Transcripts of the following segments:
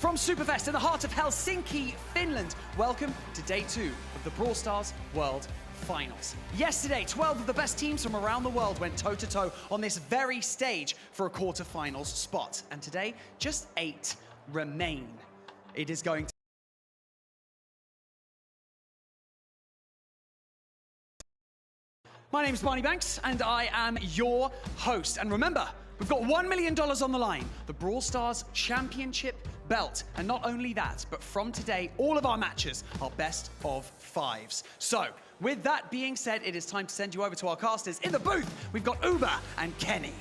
From Superfest in the heart of Helsinki, Finland, welcome to day 2 of the Brawl Stars World Finals. Yesterday, 12 of the best teams from around the world went toe-to-toe on this very stage for a quarterfinals spot. And today, just 8 remain. It is going to... My name is Barney Banks, and I am your host. And remember, we've got $1 million on the line, the Brawl Stars Championship belt. And not only that, but from today, all of our matches are best of 5s. So, with that being said, it is time to send you over to our casters. In the booth, we've got Uber and Kenny.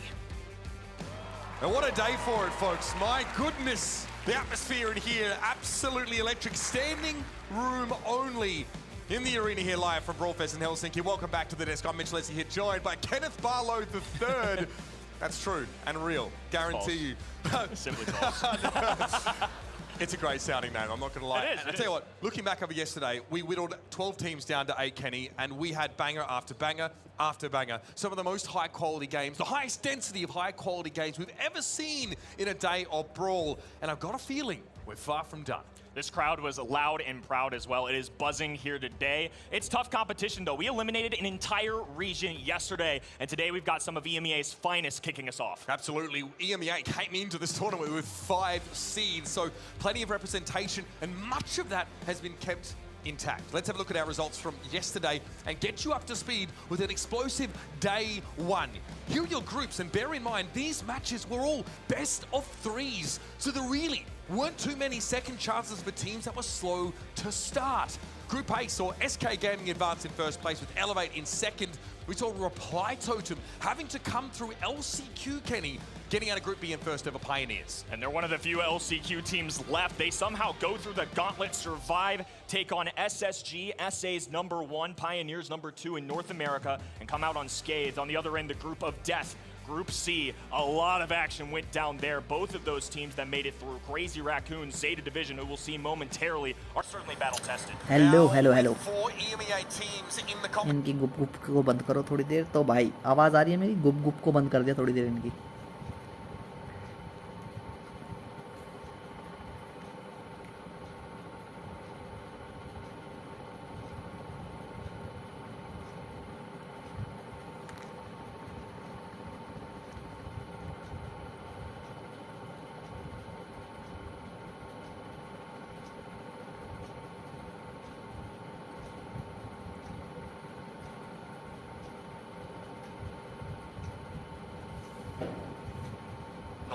And what a day for it, folks. My goodness, the atmosphere in here, absolutely electric. Standing room only in the arena here live from Brawlfest in Helsinki. Welcome back to the desk. I'm Mitch Leslie here, joined by Kenneth Barlow III. That's true and real, guarantee you. Simply false. It's a great sounding name, I'm not gonna lie. It is, I tell you what, looking back over yesterday, we whittled 12 teams down to 8, Kenny, and we had banger after banger after banger. Some of the most high quality games, the highest density of high quality games we've ever seen in a day of Brawl. And I've got a feeling we're far from done. This crowd was loud and proud as well. It is buzzing here today. It's tough competition, though. We eliminated an entire region yesterday, and today we've got some of EMEA's finest kicking us off. Absolutely. EMEA came into this tournament with 5 seeds, so plenty of representation, and much of that has been kept intact. Let's have a look at our results from yesterday and get you up to speed with an explosive day 1. Here are your groups, and bear in mind, these matches were all best of 3s, so there really weren't too many second chances for teams that were slow to start. Group A saw SK Gaming advance in first place with Elevate in second. We saw Reply Totem having to come through LCQ, Kenny, getting out of Group B in first over Pioneers. And they're one of the few LCQ teams left. They somehow go through the gauntlet, survive, take on SSG, SA's #1, Pioneers #2 in North America, and come out unscathed. On the other end, the Group of Death. Group C, a lot of action went down there. Both of those teams that made it through, Crazy Raccoon, Zeta Division, who we'll see momentarily, are certainly battle-tested. Hello hello hello 4 EMEA teams in the इनकी गुप गुप को बंद करो थोड़ी देर। तो भाई आवाज़ आ रही है मेरी? गुप गुप को बंद कर दिया थोड़ी देर इनकी।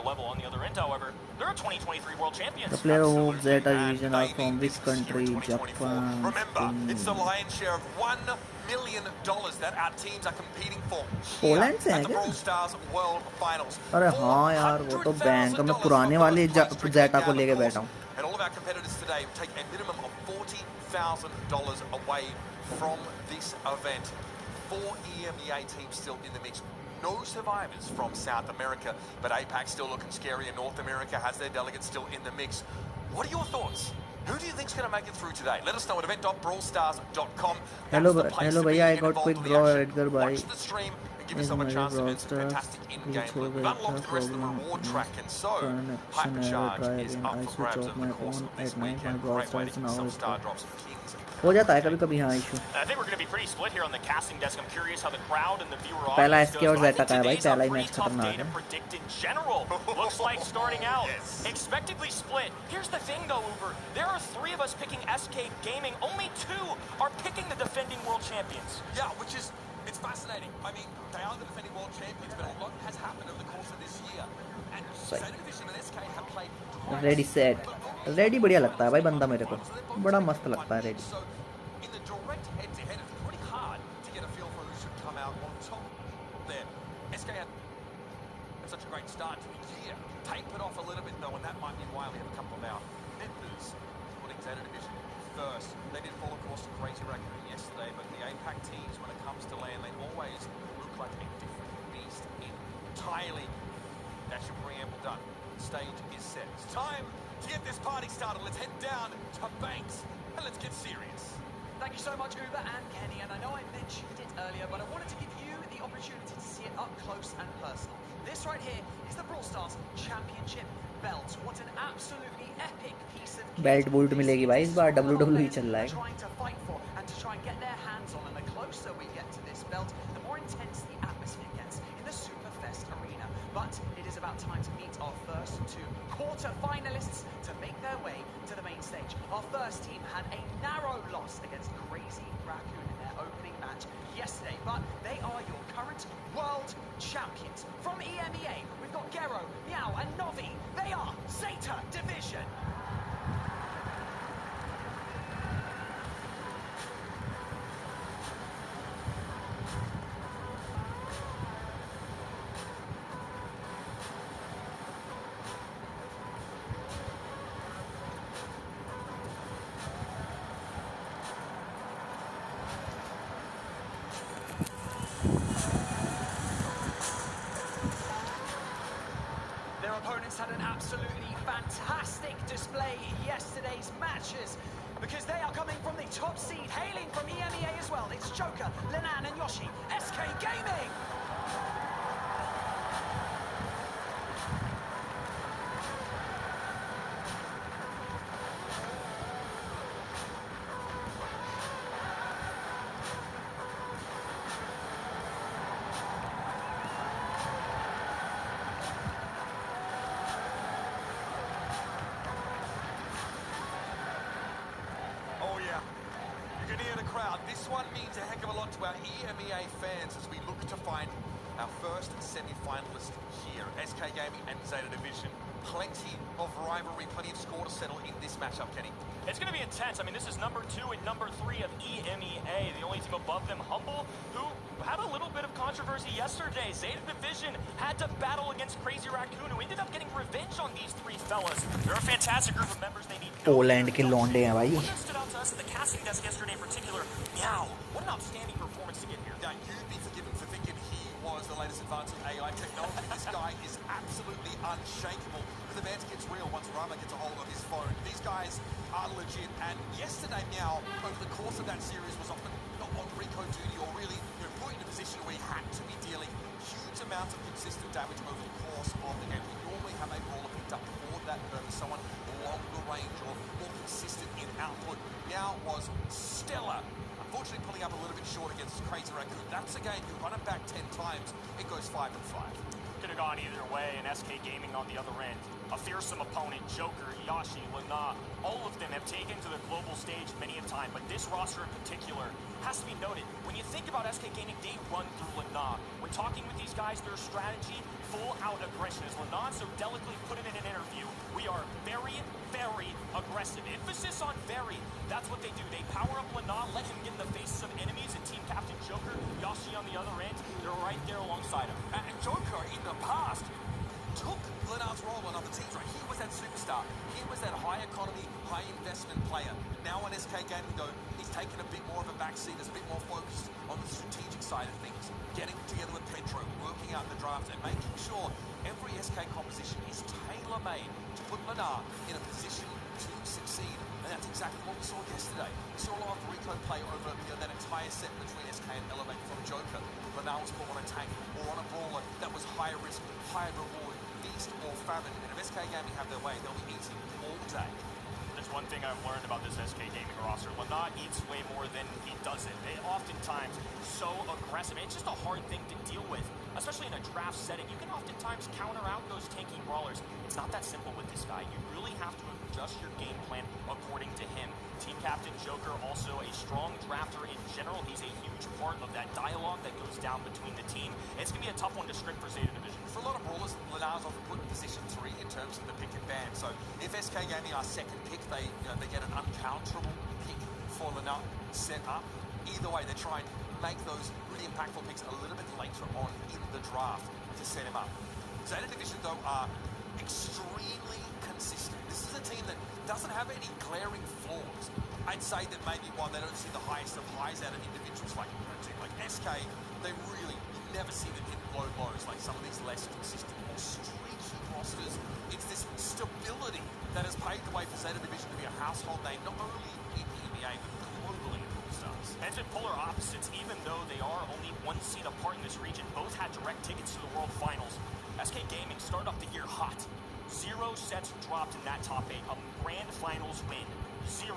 Level on the other end, however, they're 2023 world champions. The player of Zeta Division are from which country? Japan. Remember, it's the lion's share of $1 million that our teams are competing for. Poland से है at the क्या? Brawl Stars World Finals. अरे हाँ यार, वो तो bank में पुराने वाले Zeta को लेके बैठा हूँ। And all of our competitors today take a minimum of $40,000 away from this event. 4 EMEA teams still in the mix. No survivors from South America, but APAC still looking scary, and North America has their delegates still in the mix. What are your thoughts? Who do you think's going to make it through today? Let us know at event.brawlstars.com. Hello भैया, I got quick draw Edgar भाई। Watch the stream and give yourself a chance to win some fantastic in-game loot. We've unlocked the rest of the reward track, and so Hypercharge is up for grabs over the course of this weekend. Great way to get some star drops and kings. हो जाता है कभी-कभी हाँ issue. I think we're going to be pretty split here on the casting desk. I'm curious how the crowd and the viewer पहला audience SK और goes. I Zeta think का है भाई, today's पहला a he pretty match tough खतरनाक day to है। predict in general. Looks like starting out expectedly split. Here's the thing though, Uber. There are 3 of us picking SK Gaming. Only 2 are picking the defending world champions. Yeah, which is, it's fascinating. I mean, they are the defending world champions, but a lot has happened over the course of this year. And Zeta Division and SK have played twice. Ready set. Ready बढ़िया लगता है भाई बंदा मेरे को। बड़ा मस्त लगता है Ready। In the direct head-to-head, it's pretty hard to get a feel for who should come out on top there. SK had such a great start to the year. Tapered off a little bit though, and that might be why we have a couple of our members putting Zeta Division first. They did fall, of course, to Crazy Raccoon yesterday, but the APAC teams, when it comes to land, they always look like a different beast entirely. That's your preamble done. The stage is set. It's time to get this party started. Let's head down to Banks and let's get serious. Thank you so much, Uber and Kenny. And I know I mentioned it earlier, but I wanted to give you the opportunity to see it up close and personal. This right here is the Brawl Stars Championship belt. What an absolutely epic piece of kit. Belt बुल्ट मिलेगी भाई इस बार WWE चल रहा है Trying to fight for and to try and get their hands on, and the closer we get to this belt, the more intense the atmosphere gets in the Superfest arena. But it is about time to meet our first two quarter-finalists to make their way to the main stage. Our first team had a narrow loss against Crazy Raccoon in their opening match yesterday, but they are your current world champions. From EMEA, we've got Gero, Meow, and Novi. They are Zeta Division. Their opponents had an absolutely fantastic display yesterday's matches because they are coming from the top seed, hailing from EMEA as well. It's Joker, Linan, and Yoshi, SK Gaming. Oh yeah, you can hear the crowd. This one means a heck of a lot to our EMEA fans as we look to find our first semi-finalist here. SK Gaming and Zeta Division. Plenty of rivalry, plenty of score to settle in this matchup, Kenny. It's going to be intense. I mean, this is number 2 and number 3 of EMEA. The only team above them, Humble, who had a little bit of controversy yesterday. Zeta Division had to battle against Crazy Raccoon, who ended up getting revenge on these three fellas. They're a fantastic group of members. They need Poland के लौंडे हैं भाई What stood out to us at the casting desk yesterday in particular, Meow. What an outstanding performance to get here. Now, you'd be forgiven for thinking he was the latest advance of AI technology. This guy is absolutely unshakable. But the man gets real once Rama gets a hold of his phone. These guys are legit. And yesterday, Meow, over the course of that series, was often not on Rico duty or really put in a position where he had to be dealing huge amounts of consistent damage over the course of the game. We normally have a brawler picked up for that purpose, someone longer range or more consistent in output. Meow was stellar. Unfortunately, pulling up a little bit short against Crazy Raccoon. That's a game, you run it back 10 times, it goes 5 and 5. Could have gone either way, and SK Gaming on the other end. A fearsome opponent, Joker, Yoshi, Lana, all of them have taken to the global stage many a time, but this roster in particular has to be noted. When you think about SK Gaming, they run through Lana. When talking with these guys, their strategy, full-out aggression. As Lana so delicately put it in an interview, we are very, very aggressive. Emphasis on very. That's what they do. They power up Lana, let him get in the faces of enemies, and Team Captain Joker, Yoshi on the other end, they're right there alongside him. And Joker, in the past, took Lenard's role on other teams, right? He was that superstar. He was that high economy, high investment player. Now on SK Gaming, though, he's taken a bit more of a backseat, is a bit more focused on the strategic side of things. Getting together with Petro, working out the draft, and making sure every SK composition is tailor-made to put Lenard in a position to succeed. And that's exactly what we saw yesterday. We saw a lot of Rico play over that entire set between SK and Elevate from Joker. Lenard was put on a tank or on a brawler that was higher risk, higher reward, feast or famine. And if SK Gaming have their way, they'll be eating all day. There's one thing I've learned about this SK Gaming roster. Lana eats way more than he doesn't. They oftentimes so aggressive. It's just a hard thing to deal with, especially in a draft setting. You can oftentimes counter out those tanky brawlers. It's not that simple with this guy. You really have to adjust your game plan according to him. Team Captain Joker, also a strong drafter in general. He's a huge part of that dialogue that goes down between the team. It's going to be a tough one to script for Zeta Division. For a lot of brawlers, Lenard's often put in position 3 in terms of the pick and ban. So if SK Gaming are second pick, they get an uncounterable pick for Lenard set up. Either way, they try and make those really impactful picks a little bit later on in the draft to set him up. Zeta Division, though, are extremely consistent. This is a team that doesn't have any glaring flaws. I'd say that maybe while they don't see the highest of highs out of individuals like a team like SK, they really, you never see them hit low lows like some of these less consistent or streaky rosters. It's this stability that has paved the way for Zeta Division to be a household name, not only in EMEA, but globally in Brawl Stars. And it's been polar opposites, even though they are only 1 seat apart in this region. Both had direct tickets to the World Finals. start off the year hot. 0 sets dropped in that top 8. A grand finals win. 0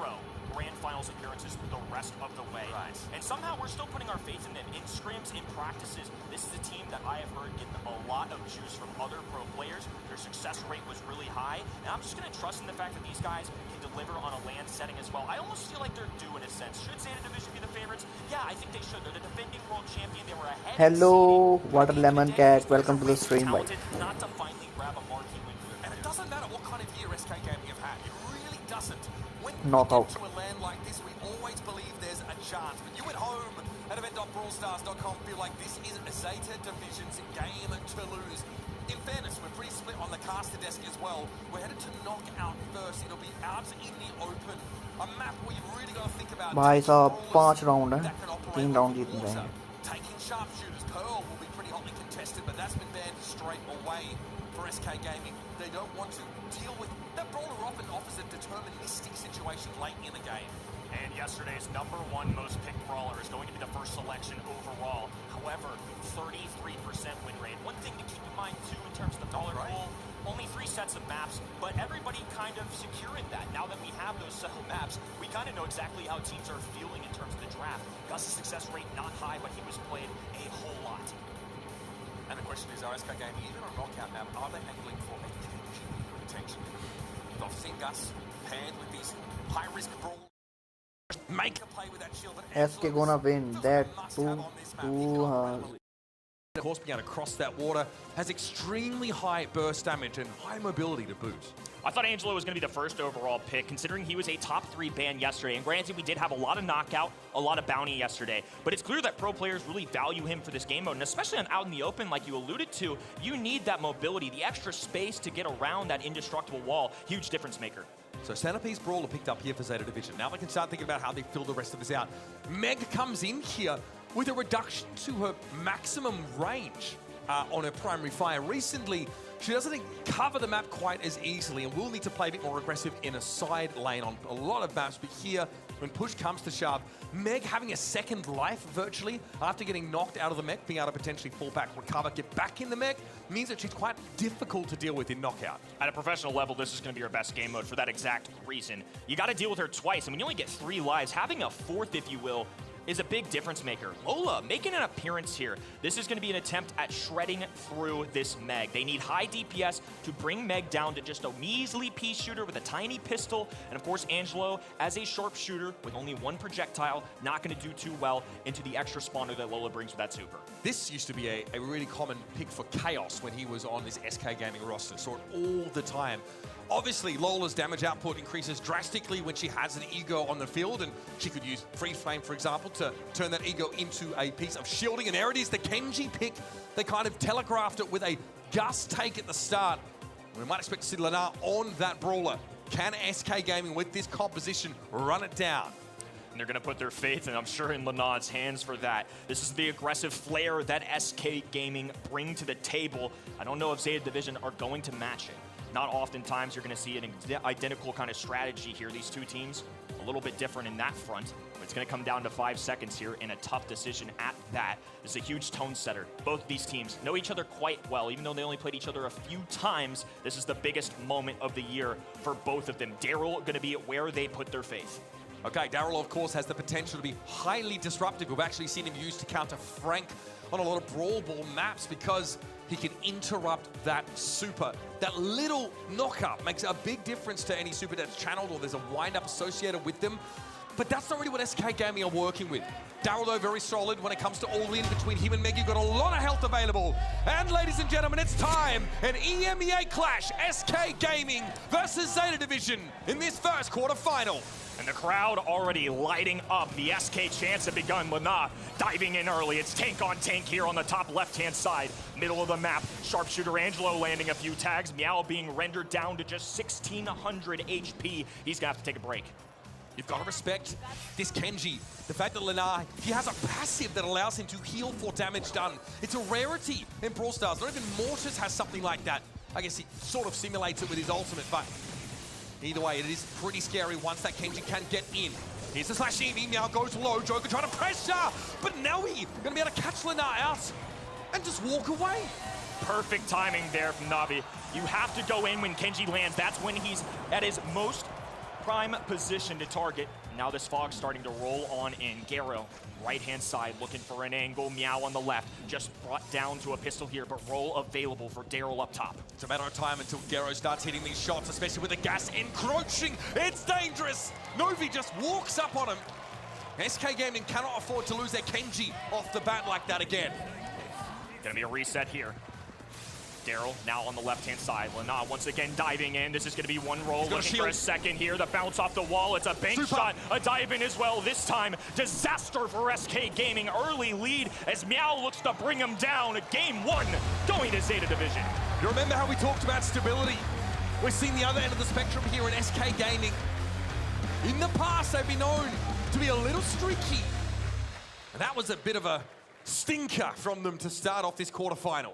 grand finals appearances the rest of the way. Right. And somehow we're still putting our faith in them. In scrims, in practices, this is a team that I have heard get a lot of juice from other pro players. Their success rate was really high. And I'm just going to trust in the fact that these guys can deliver on a land setting as well. I almost feel like they're due in a sense. Should Zeta Division be the favorites? Yeah, I think they should. They're the defending world champion. They were ahead. Hello, Water Lemon Cat. Welcome to the stream, boy. Not to finally grab a marquee win. And it doesn't matter what kind of year SK Gaming have had. It really doesn't. When Knockout. we get to a land like this, we always believe there's a chance. But you at home at event.brawlstars.com feel like this is Zeta Division's game to lose. In fairness, we're pretty split on the caster desk as well. We're headed to knockout first. It'll be out in the open. A map where you've really got to think about. भाई साहब 5 round है, that can operate 3 round Jeet water. जाएंगे. Taking sharpshooters. Pearl will be pretty hotly contested, but that's been banned straight away for SK Gaming. They don't want to deal with that. Brawler often offers a deterministic situation late in the game. And yesterday's #1 most picked brawler is going to be the first selection overall. However, 33% win rate. One thing to keep in mind too in terms of the dollar pool, only 3 sets of maps, but everybody kind of secure in that. Now that we have those settled maps, we kind of know exactly how teams are feeling in terms of the draft. Gus's success rate not high, but he was played a whole lot. And the question is, are SK Gaming, even on a knockout map, are they angling for a Kenji retention? I've seen Gus paired with these high-risk Brawl. Make a play with that shield. But SK gonna win that too. Of course, being able to cross that water, has extremely high burst damage and high mobility to boot. I thought Angelo was going to be the first overall pick, considering he was a top 3 ban yesterday. And granted, we did have a lot of knockout, a lot of bounty yesterday. But it's clear that pro players really value him for this game mode. And especially on out in the open, like you alluded to, you need that mobility, the extra space to get around that indestructible wall. Huge difference maker. So Centerpiece Brawler picked up here for Zeta Division. Now they can start thinking about how they fill the rest of this out. Meg comes in here with a reduction to her maximum range on her primary fire. Recently, she doesn't cover the map quite as easily and will need to play a bit more aggressive in a side lane on a lot of maps. But here, when push comes to shove, Meg having a second life virtually after getting knocked out of the mech, being able to potentially fall back, recover, get back in the mech, means that she's quite difficult to deal with in knockout. At a professional level, this is going to be her best game mode for that exact reason. You got to deal with her twice, and when you only get 3 lives, having a 4th, if you will, is a big difference maker. Lola making an appearance here. This is going to be an attempt at shredding through this Meg. They need high DPS to bring Meg down to just a measly pea shooter with a tiny pistol. And of course, Angelo, as a sharpshooter with only 1 projectile, not going to do too well into the extra spawner that Lola brings with that super. This used to be a really common pick for Chaos when he was on this SK Gaming roster. Saw it all the time. Obviously, Lola's damage output increases drastically when she has an ego on the field, and she could use Free Flame, for example, to turn that ego into a piece of shielding. And there it is, the Kenji pick. They kind of telegraphed it with a Gus take at the start. We might expect to see Lenar on that Brawler. Can SK Gaming, with this composition, run it down? And they're going to put their faith, and I'm sure in Lenard's hands for that. This is the aggressive flair that SK Gaming bring to the table. I don't know if Zeta Division are going to match it. Not oftentimes you're going to see an identical kind of strategy here. These two teams, a little bit different in that front. But it's going to come down to 5 seconds here in a tough decision at that. This is a huge tone setter. Both of these teams know each other quite well. Even though they only played each other a few times, this is the biggest moment of the year for both of them. Daryl going to be where they put their faith. Okay, Daryl, of course, has the potential to be highly disruptive. We've actually seen him used to counter Frank on a lot of Brawl Ball maps because he can interrupt that super. That little knock-up makes a big difference to any super that's channeled or there's a wind-up associated with them. But that's not really what SK Gaming are working with. Daryl, though, very solid when it comes to all-in between him and Meg. You've got a lot of health available. And ladies and gentlemen, it's time. An EMEA clash. SK Gaming versus Zeta Division in this first quarterfinal. And the crowd already lighting up. The SK chants have begun. Lana diving in early. It's tank on tank here on the top left-hand side. Middle of the map. Sharpshooter Angelo landing a few tags. Meow being rendered down to just 1,600 HP. He's going to have to take a break. You've got to respect this Kenji. The fact that Lenar, he has a passive that allows him to heal for damage done. It's a rarity in Brawl Stars. Not even Mortis has something like that. I guess he sort of simulates it with his ultimate, but either way, it is pretty scary once that Kenji can get in. Here's the slash Eevee, now goes low. Joker trying to pressure, but now he's going to be able to catch Lenar out and just walk away. Perfect timing there from Navi. You have to go in when Kenji lands. That's when he's at his most prime position to target. Now this fog's starting to roll on in. Garo, right-hand side, looking for an angle. Meow on the left, just brought down to a pistol here, but roll available for Daryl up top. It's a matter of time until Garo starts hitting these shots, especially with the gas encroaching. It's dangerous. Novi just walks up on him. SK Gaming cannot afford to lose their Kenji off the bat like that again. Gonna be a reset here. Daryl now on the left-hand side. Lana once again diving in. This is going to be one roll, looking for a second here. The bounce off the wall. It's a bank shot, a dive in as well. This time, disaster for SK Gaming. Early lead as Meow looks to bring him down. Game 1 going to Zeta Division. You remember how we talked about stability? We're seeing the other end of the spectrum here in SK Gaming. In the past, they've been known to be a little streaky. And that was a bit of a stinker from them to start off this quarterfinal.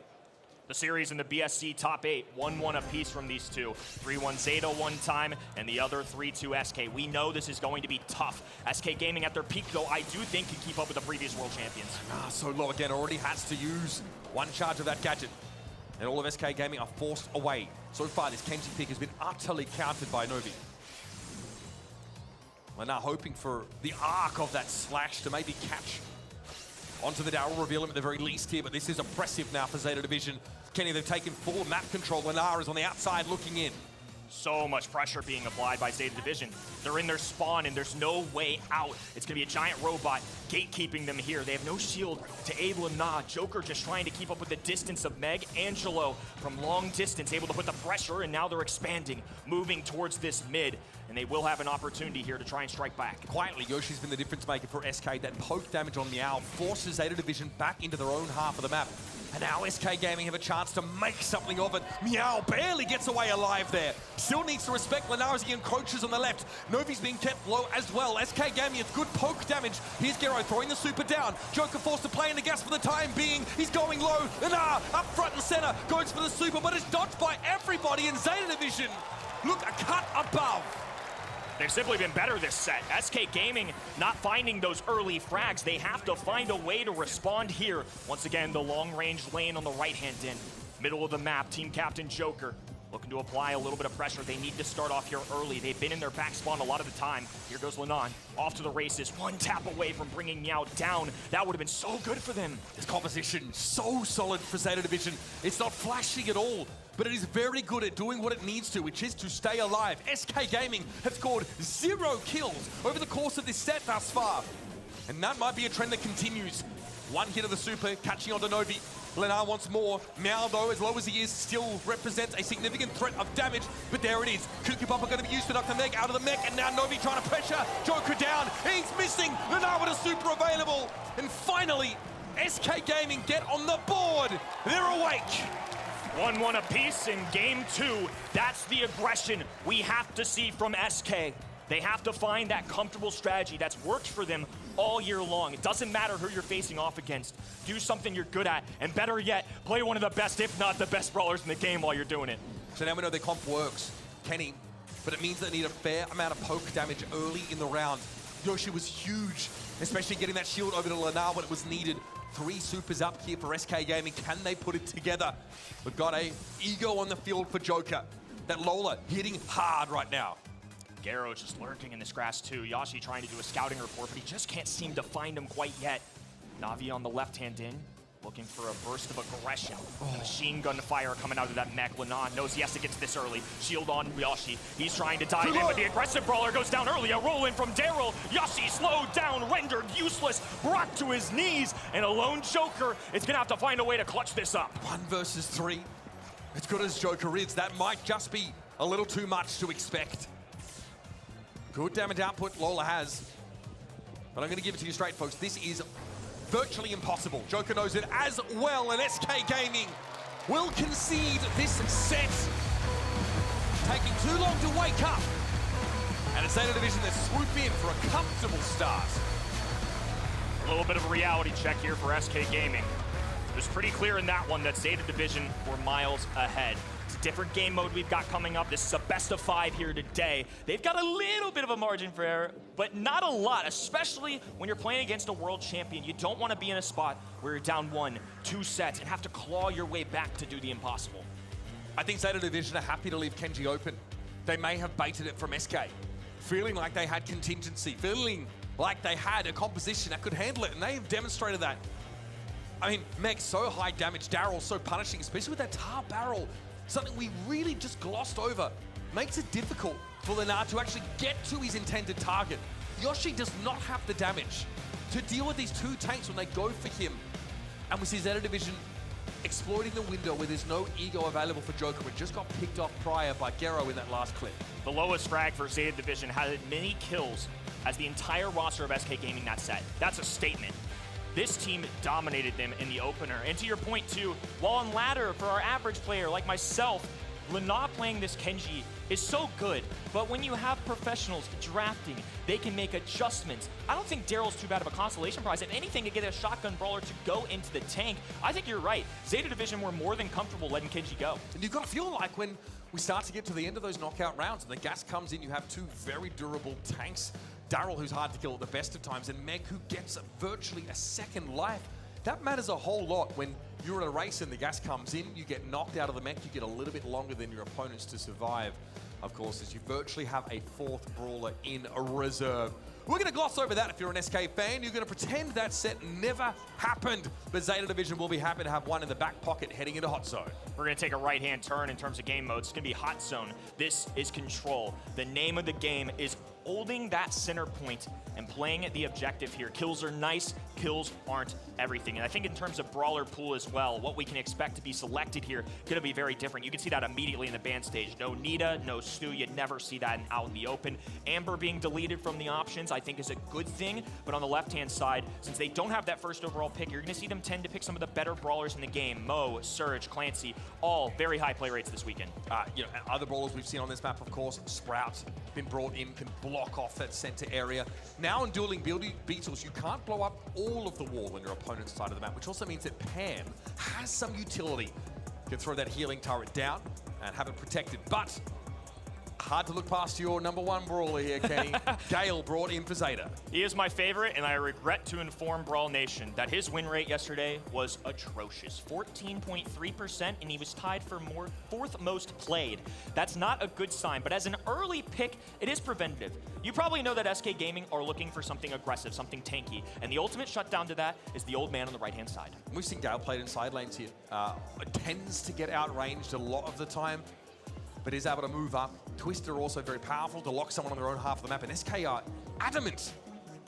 The series in the BSC top 8, 1-1 apiece from these two. 3-1 Zeta one time, and the other 3-2 SK. We know this is going to be tough. SK Gaming at their peak, though, I do think can keep up with the previous world champions. So low again, already has to use one charge of that gadget. And all of SK Gaming are forced away. So far, this Kenji pick has been utterly countered by Novi. We're now hoping for the arc of that slash to maybe catch onto the Daryl, reveal him at the very least here, but this is oppressive now for Zeta Division. Kenny, they've taken full map control. Lenar is on the outside looking in. So much pressure being applied by Zeta Division. They're in their spawn and there's no way out. It's gonna be a giant robot gatekeeping them here. They have no shield to aid Lana. Joker just trying to keep up with the distance of Meg. Angelo from long distance able to put the pressure, and now they're expanding, moving towards this mid. And they will have an opportunity here to try and strike back. Quietly, Yoshi's been the difference maker for SK. That poke damage on Meow forces Zeta Division back into their own half of the map. And now SK Gaming have a chance to make something of it. Meow barely gets away alive there. Still needs to respect Lenar as he encroaches on the left. Novi's being kept low as well. SK Gaming has good poke damage. Here's Garo throwing the super down. Joker forced to play in the gas for the time being. He's going low. Lenar up front and center goes for the super, but it's dodged by everybody in Zeta Division. Look, a cut above. They've simply been better this set. SK Gaming not finding those early frags. They have to find a way to respond here. Once again, the long-range lane on the right-hand end. Middle of the map, team captain Joker looking to apply a little bit of pressure. They need to start off here early. They've been in their back spawn a lot of the time. Here goes Lenon, off to the races. One tap away from bringing Meow down. That would have been so good for them. This composition, so solid for Zeta Division. It's not flashy at all, but it is very good at doing what it needs to, which is to stay alive. SK Gaming have scored 0 kills over the course of this set thus far. And that might be a trend that continues. One hit of the super, catching onto Novi. Lenar wants more. Meow, though, as low as he is, still represents a significant threat of damage. But there it is. Cuckoo Papa going to be used to knock the Meg out of the mech. And now Novi trying to pressure Joker down. He's missing. Lenar with a super available. And finally, SK Gaming get on the board. They're awake. 1-1 apiece in game 2. That's the aggression we have to see from SK. They have to find that comfortable strategy that's worked for them all year long. It doesn't matter who you're facing off against. Do something you're good at, and better yet, play one of the best, if not the best brawlers in the game while you're doing it. So now we know their comp works, Kenny, but it means they need a fair amount of poke damage early in the round. Yoshi was huge, especially getting that shield over to Lenar when it was needed. 3 supers up here for SK Gaming. Can they put it together? We've got a ego on the field for Joker. That Lola hitting hard right now. Garo just lurking in this grass too. Yashi trying to do a scouting report, but he just can't seem to find him quite yet. Navi on the left-hand in, looking for a burst of aggression. Machine gun fire coming out of that mech. Lenon knows he has to get to this early. Shield on Yashi. He's trying to dive in, but the aggressive brawler goes down early. A roll in from Daryl. Yashi slowed down, rendered useless, brought to his knees, and a lone Joker is gonna have to find a way to clutch this up. 1 versus 3. As good as Joker is, that might just be a little too much to expect. Good damage output Lola has, but I'm going to give it to you straight, folks. This is virtually impossible. Joker knows it as well, and SK Gaming will concede this set. Taking too long to wake up. And it's Zeta Division that swoop in for a comfortable start. A little bit of a reality check here for SK Gaming. It was pretty clear in that one that Zeta Division were miles ahead. a different game mode we've got coming up. This is a best of 5 here today. They've got a little bit of a margin for error, but not a lot, especially when you're playing against a world champion. You don't want to be in a spot where you're down 1, 2 sets and have to claw your way back to do the impossible. I think Zeta Division are happy to leave Kenji open. They may have baited it from SK, feeling like they had contingency, feeling like they had a composition that could handle it, and they have demonstrated that. I mean, Meg's so high damage, Daryl's so punishing, especially with that tar barrel, something we really just glossed over. Makes it difficult for Leonard to actually get to his intended target. Yoshi does not have the damage to deal with these 2 tanks when they go for him. And we see Zeta Division exploiting the window where there's no ego available for Joker, but just got picked off prior by Gero in that last clip. The lowest frag for Zeta Division had as many kills as the entire roster of SK Gaming that set. That's a statement. This team dominated them in the opener. And to your point too, while on ladder for our average player like myself, Lena playing this Kenji is so good, but when you have professionals drafting, they can make adjustments. I don't think Daryl's too bad of a consolation prize. If anything, to get a shotgun brawler to go into the tank, I think you're right. Zeta Division were more than comfortable letting Kenji go. And you've got to feel like when we start to get to the end of those knockout rounds and the gas comes in, you have 2 very durable tanks. Daryl, who's hard to kill at the best of times, and Meg, who gets virtually a second life. That matters a whole lot when you're in a race and the gas comes in, you get knocked out of the mech, you get a little bit longer than your opponents to survive. Of course, as you virtually have a 4th brawler in a reserve. We're going to gloss over that if you're an SK fan. You're going to pretend that set never happened. But Zeta Division will be happy to have one in the back pocket heading into Hot Zone. We're going to take a right-hand turn in terms of game modes. It's going to be Hot Zone. This is Control. The name of the game is holding that center point and playing at the objective here. Kills are nice, kills aren't everything. And I think in terms of brawler pool as well, what we can expect to be selected here going to be very different. You can see that immediately in the ban stage. No Nita, no Stu, you'd never see that out in the open. Amber being deleted from the options I think is a good thing, but on the left-hand side, since they don't have that first overall pick, you're going to see them tend to pick some of the better brawlers in the game. Mo, Surge, Clancy, all very high play rates this weekend. You know, other brawlers we've seen on this map, of course, Sprout, been brought in, can block off that center area. Now in Dueling Beetles, you can't blow up all of the wall on your opponent's side of the map, which also means that Pam has some utility. You can throw that healing turret down and have it protected, but hard to look past your #1 brawler here, Kenny. Gale brought in for Zeta. He is my favorite, and I regret to inform Brawl Nation that his win rate yesterday was atrocious. 14.3%, and he was tied for 4th most played. That's not a good sign, but as an early pick, it is preventative. You probably know that SK Gaming are looking for something aggressive, something tanky, and the ultimate shutdown to that is the old man on the right-hand side. We've seen Gale played in side lanes here. Tends to get outranged a lot of the time, but is able to move up. Twister also very powerful to lock someone on their own half of the map, and SK are adamant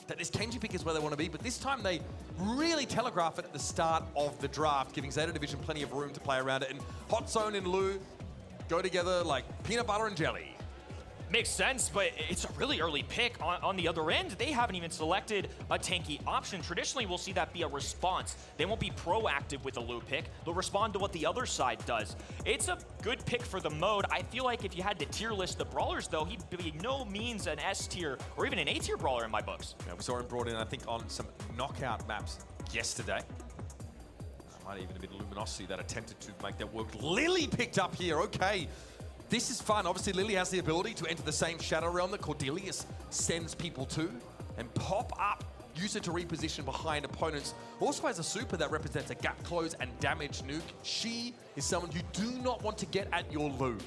that this Kenji pick is where they want to be, but this time they really telegraph it at the start of the draft, giving Zeta Division plenty of room to play around it, and Hot Zone and Lu go together like peanut butter and jelly. Makes sense, but it's a really early pick. On the other end, they haven't even selected a tanky option. Traditionally, we'll see that be a response. They won't be proactive with a Lu pick. They'll respond to what the other side does. It's a good pick for the mode. I feel like if you had to tier list the brawlers, though, he'd be no means an S tier or even an A tier brawler in my books. Yeah, we saw him brought in, I think, on some knockout maps yesterday. Might even have been Luminosity that attempted to make that work. Lily picked up here, okay. This is fun. Obviously, Lily has the ability to enter the same Shadow Realm that Cordelius sends people to and pop up, use it to reposition behind opponents. Also has a super that represents a gap close and damage nuke. She is someone you do not want to get at your Lu.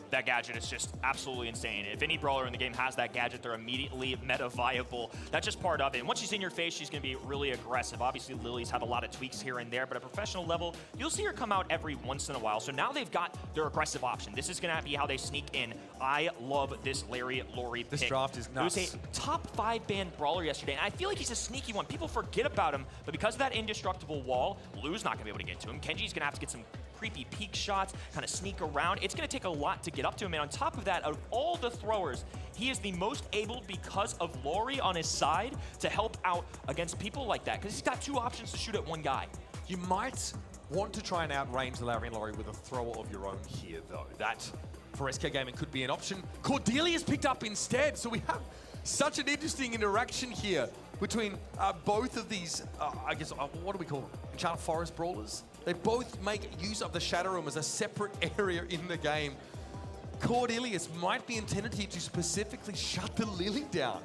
That gadget is just absolutely insane. If any brawler in the game has that gadget, they're immediately meta viable. That's just part of it. And once she's in your face, she's going to be really aggressive. Obviously, Lily's had a lot of tweaks here and there, but at a professional level, you'll see her come out every once in a while. So now they've got their aggressive option. This is going to be how they sneak in. I love this Larry Laurie pick. This draft is nuts. He was a top 5 ban brawler yesterday, and I feel like he's a sneaky one. People forget about him, but because of that indestructible wall, Lu's not going to be able to get to him. Kenji's going to have to get some creepy peek shots, kind of sneak around. It's going to take a lot to get up to him. And on top of that, out of all the throwers, he is the most able because of Laurie on his side to help out against people like that, because he's got 2 options to shoot at one guy. You might want to try and outrange the Larry and Laurie with a thrower of your own here, though. That, for SK Gaming, could be an option. Cordelia's picked up instead, so we have such an interesting interaction here between both of these, I guess, what do we call them? Enchanted Forest Brawlers? They both make use of the Shadow Realm as a separate area in the game. Cordelius might be intended here to specifically shut the Lily down.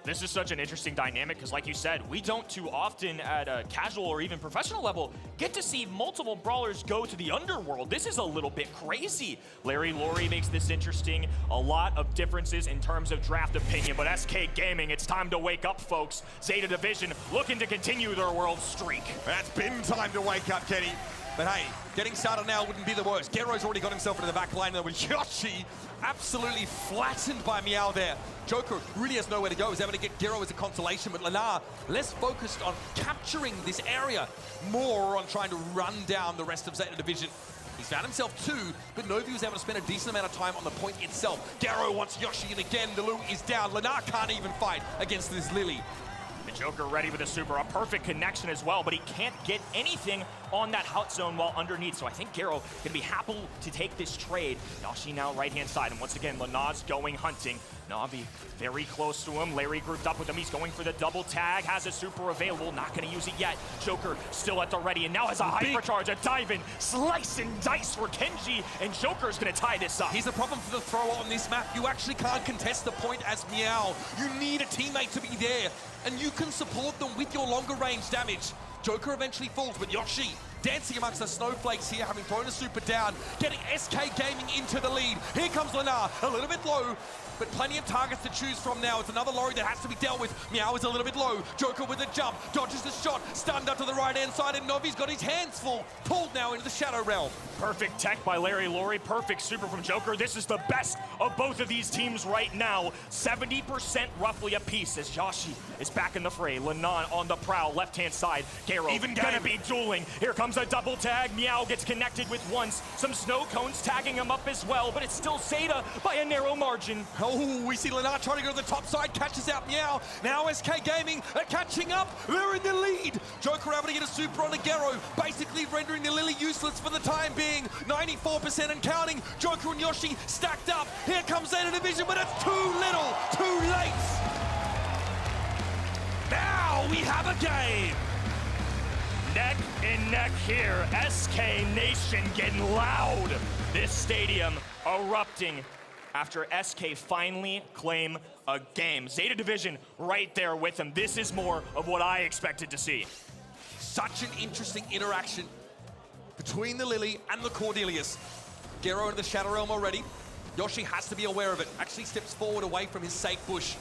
This is such an interesting dynamic because, like you said, we don't too often at a casual or even professional level get to see multiple brawlers go to the underworld. This is a little bit crazy. Larry Laurie makes this interesting. A lot of differences in terms of draft opinion, but SK Gaming, it's time to wake up, folks. Zeta Division looking to continue their world streak. That's been time to wake up, Kenny. But hey, getting started now wouldn't be the worst. Gero's already got himself into the back line there with Yoshi absolutely flattened by Meow there. Joker really has nowhere to go. He's able to get Gero as a consolation, but Lenar less focused on capturing this area, more on trying to run down the rest of Zeta Division. He's found himself two, but Novi was able to spend a decent amount of time on the point itself. Gero wants Yoshi, and again, Nalu is down. Lenar can't even fight against this Lily. The Joker ready with a super, a perfect connection as well, but he can't get anything on that hot zone while underneath. So I think Gero gonna be happy to take this trade. Yoshi now right-hand side, and once again, Lenar's going hunting. Navi very close to him. Larry grouped up with him. He's going for the double tag, has a super available, not gonna use it yet. Joker still at the ready, and now has a hypercharge, a dive in, slice and dice for Kenji, and Joker's gonna tie this up. Here's the problem for the thrower on this map. You actually can't contest the point as Meow. You need a teammate to be there, and you can support them with your longer range damage. Joker eventually falls, but Yoshi dancing amongst the snowflakes here, having thrown a super down, getting SK Gaming into the lead. Here comes Lenar, a little bit low, but plenty of targets to choose from now. It's another Laurie that has to be dealt with. Meow is a little bit low. Joker with a jump, dodges the shot, stunned up to the right-hand side, and Novi's got his hands full. Pulled now into the Shadow Realm. Perfect tech by Larry Laurie, perfect super from Joker. This is the best of both of these teams right now. 70% roughly apiece as Yoshi is back in the fray. Lenar on the prowl, left-hand side. Gero even gonna be dueling. Here comes a double tag. Meow gets connected with once. Some snow cones tagging him up as well, but it's still Zeta by a narrow margin. Oh, we see Lenar trying to go to the top side, catches out Meow. Now SK Gaming are catching up. They're in the lead. Joker able to get a super on the Gero, basically rendering the Lily useless for the time being. 94% and counting. Joker and Yoshi stacked up. Here comes Zeta Division, but it's too little, too late. Now we have a game. Neck and neck here. SK Nation getting loud. This stadium erupting after SK finally claim a game. Zeta Division right there with them. This is more of what I expected to see. Such an interesting interaction between the Lily and the Cordelius. Gero into the Shadow Realm already. Yoshi has to be aware of it. Actually steps forward away from his safe bush,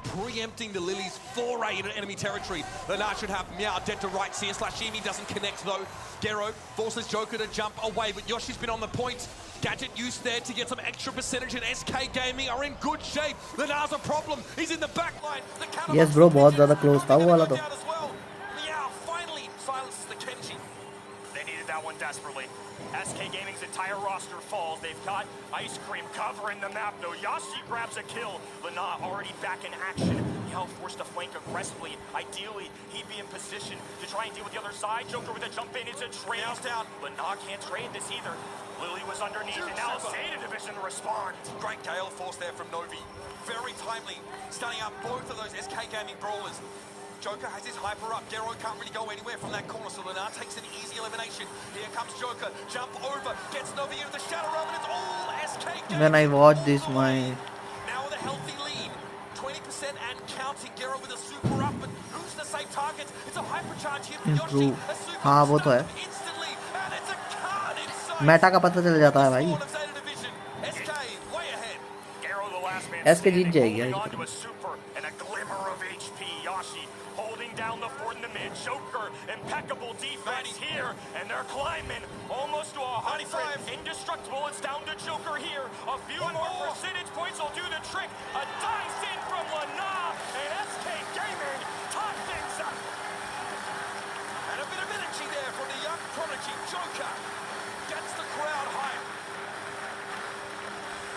preempting the Lily's foray into enemy territory. Lenar should have Meow dead to right. CS/Emi doesn't connect though. Gero forces Joker to jump away, but Yoshi's been on the point. Gadget used there to get some extra percentage, and SK Gaming are in good shape. Lenar's a problem. He's in the back line. Yes bro, बहुत ज़्यादा close था वो वाला तो. Meow finally silences the Kenji. They needed that one desperately. SK Gaming's entire roster falls. They've got Ice Cream covering the map, though. Yoshi grabs a kill. Lenar already back in action. Meow forced to flank aggressively. Ideally, he'd be in position to try and deal with the other side. Joker with a jump in. It's a trade. Meow's down. Lenar can't trade this either. Lily was underneath, and now Zeta Division respond. Great gale force there from Novi. Very timely, stunning up both of those SK Gaming brawlers. Joker has his hyper up. Gero can't really go anywhere from that corner, so Lenar takes an easy elimination. Here comes Joker. Jump over, gets Novi into the Shadow Realm, and it's all SK Gaming. When I watch this, my Now with a healthy lead. 20% and counting. Gero with a super up, but who's the safe target? It's a hypercharge here for Yoshi. A super हाँ वो तो है. instantly, and it's a card inside. Meta का पता चल जाता है भाई. SK way ahead. Gero the last man SK जीत जाएगी यार. onto a super and a glimmer of HP. Yoshi holding down the fort in the mid. Joker, impeccable defense here, and they're climbing almost to 100. Indestructible, it's down to Joker here. A few more percentage points will do the trick. A dice in from Lenar, and SK Gaming tie things up. And a bit of energy there from the young prodigy. Joker gets the crowd hype.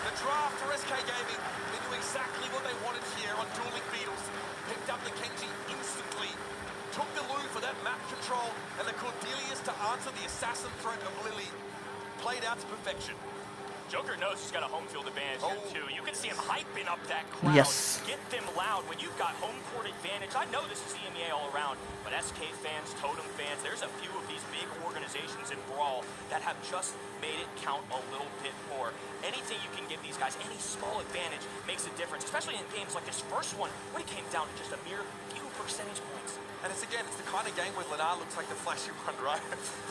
The draft for SK Gaming, they knew exactly what they wanted here on Dueling Beetles. Picked up the Kenji instantly. Took the Lu for that map control, and the Cordelius to answer the assassin threat of Lily. Played out to perfection. Joker knows he's got a home field advantage here too. You can see him hype hyping up that crowd. Yes. Get them loud when you've got home court advantage. I know this is EMEA all around, but SK fans, Totem fans, there's a few of these big organizations in Brawl that have just made it count a little bit more. Anything you can give these guys, any small advantage makes a difference, especially in games like this first one, when it came down to just a mere few percentage points. And it's the kind of game where Lenar looks like the flashy one, right?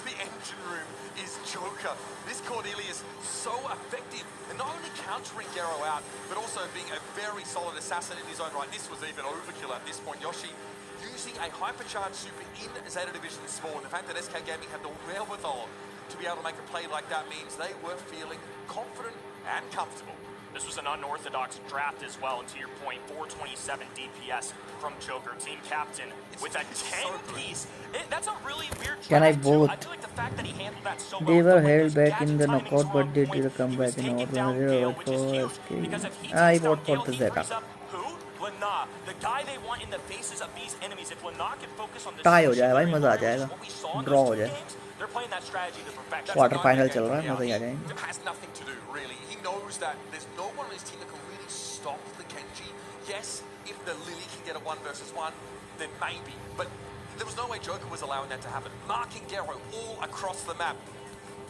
The engine room is Joker. This Cordelius so effective, and not only countering Gero out, but also being a very solid assassin in his own right. This was even overkill at this point. Yoshi using a hypercharged super in Zeta Division Spawn. The fact that SK Gaming had the wherewithal to be able to make a play like that means they were feeling confident and comfortable. This was an unorthodox draft as well, and to your point, 427 DPS from Joker, team captain, with a 10-piece. That's a really weird draft. Can I too. vote? I feel like the fact that he handled that so They well, were but when held his back in gadget the timing's knockout, on but they point, did a comeback he was in taking order down Gale, which is huge, SK. because if he I takes down vote for Gale, the he Zeta. frees up who? Lana, the guy they want in the faces of these enemies. If Lana can focus on this, tie हो जाए भाई, मजा आ जाएगा, draw हो जाए, they're playing that strategy to perfection. Quarter final चल रहा है, मजा ही आ जाएंगे. It has nothing to do, really. He knows that there's no one on his team that can really stop the Kenji. Yes, if the Lily can get a 1 versus 1, then maybe. But there was no way Joker was allowing that to happen. Marking Gero all across the map.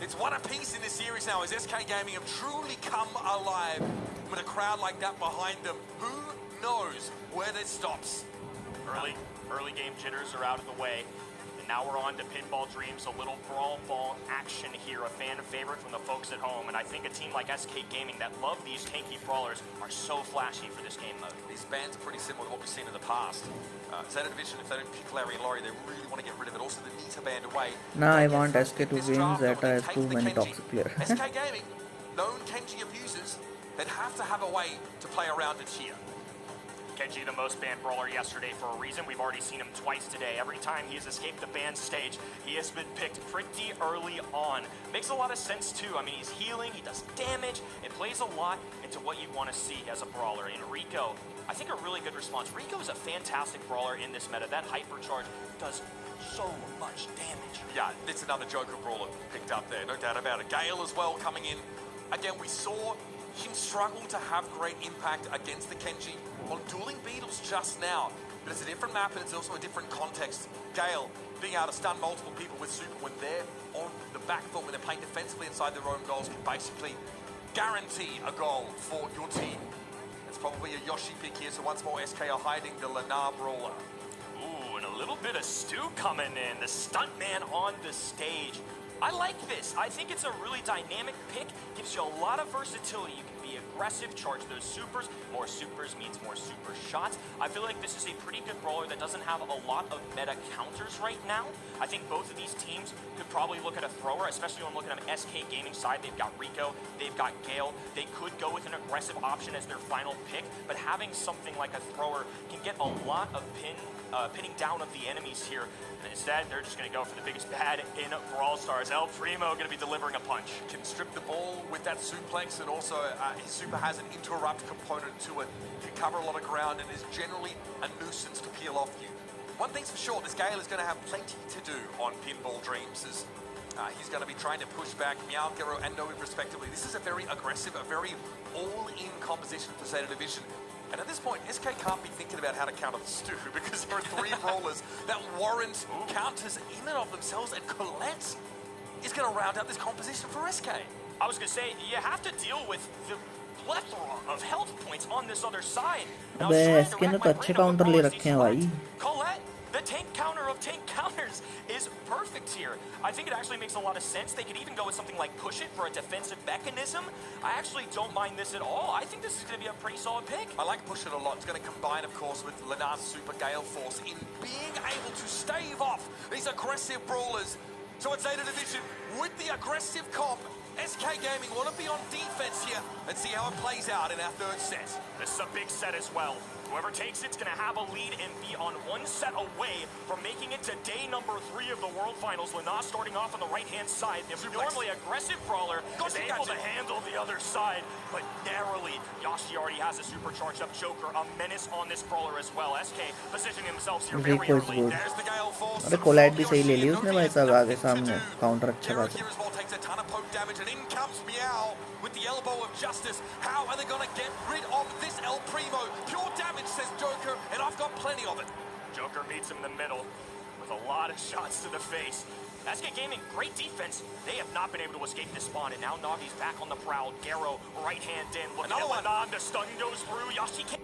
It's one apiece in this series now as SK Gaming have truly come alive with a crowd like that behind them. Who knows where this stops? Early game jitters are out of the way. And now we're on to Pinball Dreams, a little brawl ball action here, a fan favorite from the folks at home. And I think a team like SK Gaming that love these tanky brawlers are so flashy for this game mode. These bans are pretty similar to what we've seen in the past. Zeta Division, if they don't pick Larry and Laurie, they really want to get rid of it. Also, the Nita band away. Now I want SK to win. Zeta has too many toxic players. SK Gaming, known Kenji abusers, they'd have to have a way to play around it here. Kenji, the most banned brawler yesterday for a reason. We've already seen him twice today. Every time he has escaped the ban stage, he has been picked pretty early on. Makes a lot of sense too. I mean, he's healing, he does damage. It plays a lot into what you want to see as a brawler. And Rico, I think a really good response. Rico is a fantastic brawler in this meta. That hypercharge does so much damage. Yeah, it's another Joker brawler picked up there, no doubt about it. Gale as well coming in. Again, we saw him struggle to have great impact against the Kenji on dueling Beetles just now. But it's a different map and it's also a different context. Gale being able to stun multiple people with super when they're on the back foot, when they're playing defensively inside their own goals, can basically guarantee a goal for your team. It's probably a Yoshi pick here, so once more SK are hiding the Lenar brawler. Ooh, and a little bit of Stu coming in, the stuntman on the stage. I like this. I think it's a really dynamic pick. Gives you a lot of versatility. You can be aggressive, charge those supers. More supers means more super shots. I feel like this is a pretty good brawler that doesn't have a lot of meta counters right now. I think both of these teams could probably look at a thrower, especially when looking at an SK Gaming side. They've got Rico, they've got Gale. They could go with an aggressive option as their final pick, but having something like a thrower can get a lot of pinning down of the enemies here. And instead, they're just going to go for the biggest bad in Brawl Stars. El Primo going to be delivering a punch. Can strip the ball with that suplex, and also his super has an interrupt component to it. Can cover a lot of ground and is generally a nuisance to peel off you. One thing's for sure, this Gale is going to have plenty to do on Pinball Dreams as he's going to be trying to push back Meow, Gero, and Noe respectively. This is a very aggressive, a very all-in composition for Zeta Division. And at this point, SK can't be thinking about how to counter the Stu because there are 3 brawlers that warrant counters in and of themselves, and Colette is going to round out this composition for SK. I was going to say, you have to deal with the plethora of health points on this other side. अबे SK ने तो अच्छे counter ले रखे हैं भाई. Colette, the tank counter of tank counters is perfect here. I think it actually makes a lot of sense. They could even go with something like Push It for a defensive mechanism. I actually don't mind this at all. I think this is going to be a pretty solid pick. I like Push It a lot. It's going to combine, of course, with Lenar's Super Gale Force in being able to stave off these aggressive brawlers. So it's Zeta Division with the aggressive comp. SK Gaming want to be on defense here and see how it plays out in our 3rd set. This is a big set as well. Whoever takes it's going to have a lead and be on 1 set away from making it to day number 3 of the World Finals. Lana starting off on the right-hand side. The normally aggressive brawler is able to handle the other side, but narrowly. Yoshi already has a supercharged up Joker, a menace on this brawler as well. SK positioning themselves here very early. There's the Gale Force. अरे कोलाइट भी सही ले ली उसने भाई, सब आगे सामने counter अच्छा Gero खासा. here as well takes a ton of poke damage and in comes Meow with the elbow of justice. How are they going to get rid of this El Primo? Pure damage, says Joker, and I've got plenty of it. Joker meets him in the middle with a lot of shots to the face. SK Gaming, great defense. They have not been able to escape this spawn, and now Navi's back on the prowl. Garo, right hand in. Looking Another one. The stun goes through. Yoshi can't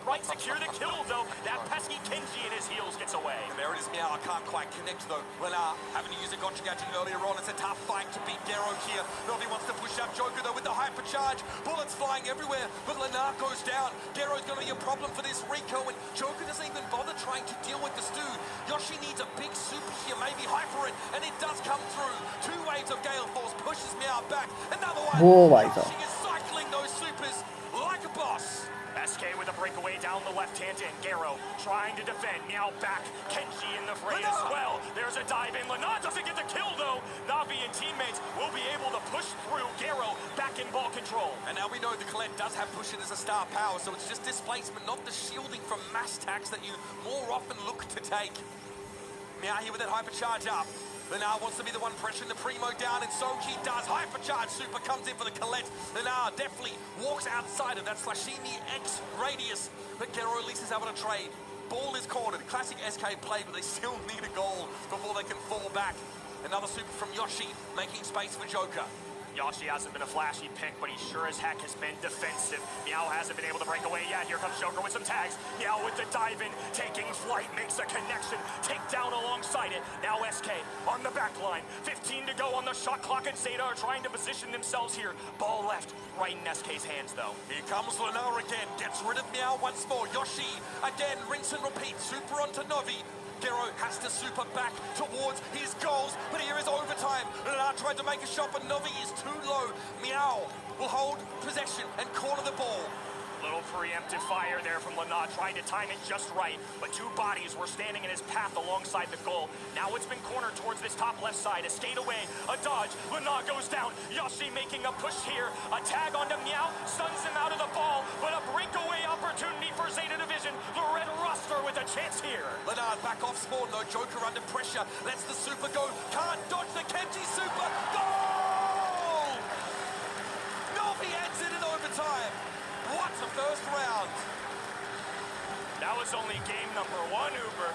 right secure the kill, though. That pesky Kenji in his heels gets away. And there it is now. I can't quite connect, though. Lenar having to use a gotcha gadget earlier on. It's a tough fight to beat Garo here. Navi wants to push out Joker, though, with the hypercharge. Bullets flying everywhere, but Lenar goes down. Garo's going to be a problem for this Rico, and Joker doesn't even bother trying to deal with the stew. Yoshi needs a big super here, maybe hyper it, and it does come through. 2 waves of Gale Force pushes Meow back. Another one. Oh, my God. Yoshi is cycling those supers like a boss. SK with a breakaway down the left-hand end. Garo trying to defend. Meow back. Kenji in the fray as well. There's a dive in. Lenar doesn't get the kill, though. Navi and teammates will be able to push through. Garo back in ball control. And now we know the Colette does have pushing as a star power, so it's just displacement, not the shielding from mass attacks that you more often look to take. Meow here with that hypercharge up. Lenar wants to be the one pressuring the Primo down, and so he does. Hypercharge super comes in for the Colette. Lenar definitely walks outside of that Slashini X radius, but Garo at least is able to trade. Ball is cornered. Classic SK play, but they still need a goal before they can fall back. Another super from Yoshi, making space for Joker. Yoshi hasn't been a flashy pick, but he sure as heck has been defensive. Meow hasn't been able to break away yet. Here comes Joker with some tags. Meow with the dive in, taking flight, makes a connection. Take down alongside it. Now SK on the back line. 15 to go on the shot clock, and Zeta are trying to position themselves here. Ball left, right in SK's hands, though. Here comes Lenar again. Gets rid of Meow once more. Yoshi again, rinse and repeat. Super onto Navi. Garo has to super back towards his goals, but here is overtime. Lenar tried to make a shot, but Navi is too low. Meow will hold possession and corner the ball. Little preemptive fire there from Lenar, trying to time it just right, but 2 bodies were standing in his path alongside the goal. Now it's been cornered towards this top left side. A skate away, a dodge. Lenar goes down. Yoshi making a push here. A tag onto Meow, stuns him out of the ball, but a breakaway opportunity for Zeta Division. The red roster with a chance here. Lenar back off spawn, though. Joker under pressure. Lets the super go. Can't dodge the Kenji super. Goal! Navi ends it in overtime. What a first round. That was only game number 1, Uber.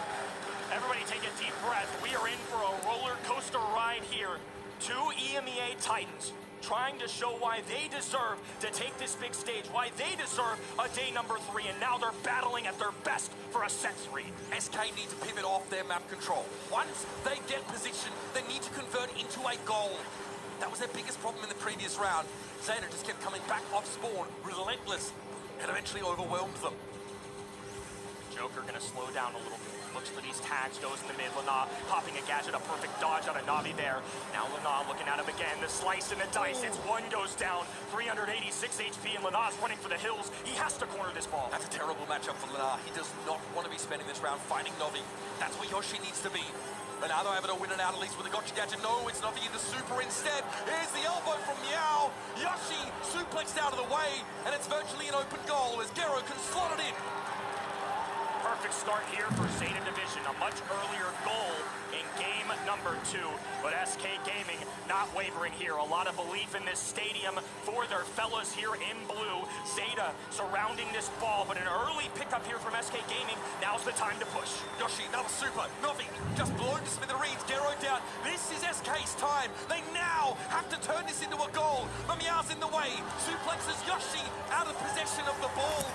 Everybody take a deep breath. We are in for a roller coaster ride here. 2 EMEA Titans trying to show why they deserve to take this big stage, why they deserve a day number 3, and now they're battling at their best for a set 3. SK need to pivot off their map control. Once they get position, they need to convert into a goal. That was their biggest problem in the previous round. Zeta just kept coming back off spawn, relentless, and eventually overwhelmed them. Joker gonna slow down a little bit. Looks for these tags, goes in the mid. Lenar popping a gadget, a perfect dodge out of Navi there. Now Lenar looking at him again. The slice and the dice. It's 1 goes down. 386 HP, and Lenar's running for the hills. He has to corner this ball. That's a terrible matchup for Lenar. He does not want to be spending this round fighting Navi. That's where Yoshi needs to be. Lenar though able to win it out at least with a gotcha gadget. No, it's Navi in the super instead. Here's the elbow from Meow. Yoshi suplexed out of the way, and it's virtually an open goal as Garo can slot it in. Perfect start here for Zeta Division. A much earlier goal in game number 2. But SK Gaming not wavering here. A lot of belief in this stadium for their fellas here in blue. Zeta surrounding this ball, but an early pickup here from SK Gaming. Now's the time to push. Yoshi, another super. Navi just blown to smithereens. Garo down. This is SK's time. They now have to turn this into a goal. Meow's in the way. Suplexes Yoshi out of possession of the ball.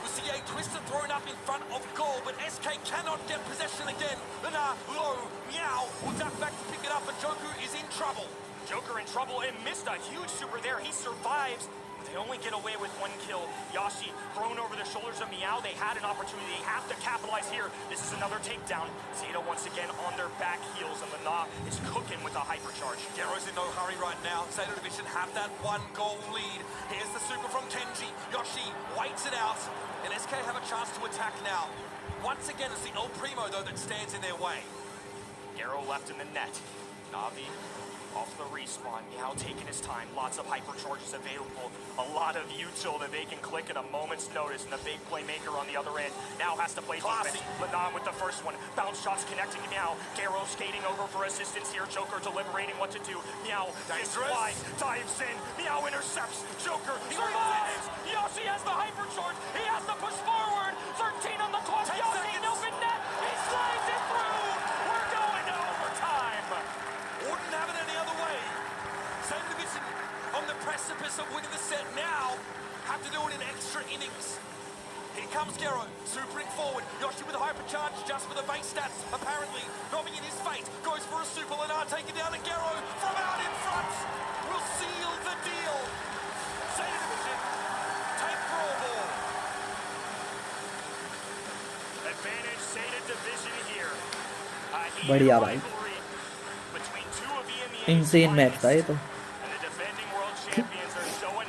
We see a twister thrown up in front of goal, but SK cannot get possession again. Lenar low. Meow will duck back to pick it up, and Joker is in trouble. Joker in trouble and missed a huge super there. He survives. They only get away with 1 kill. Yoshi thrown over the shoulders of Meow. They had an opportunity. They have to capitalize here. This is another takedown. Zeta once again on their back heels, and Lenar is cooking with a hypercharge. Garo's in no hurry right now. Zeta Division have that 1 goal lead. Here's the super from Kenji. Yoshi waits it out, and SK have a chance to attack now. Once again, it's the El Primo, though, that stands in their way. Garo left in the net. Navi Off the respawn, Meow taking his time. Lots of hypercharges available. A lot of util that they can click at a moment's notice. And the big playmaker on the other end now has to play defense. Lanan with the first one. Bounce shots connecting to Meow. Garo skating over for assistance here. Joker deliberating what to do. Meow is wide, dives in. Meow intercepts. Joker survives. Yoshi has the hypercharge. He has to push forward. 13 on the clock. Yoshi in open net. He slides it through. We're going to overtime. Wouldn't have it any other way. Same division on the precipice of winning the set now. Have to do it in extra innings. Here comes Garo, supering forward. Yoshi with a hypercharge just for the base stats, apparently. Robbing in his fate, goes for a super. Lanar taken down, and Garo from out in front will seal the deal. Same division, take Brawl ball. Advantage Sata division here. बढ़िया भाई, insane match था ये तो,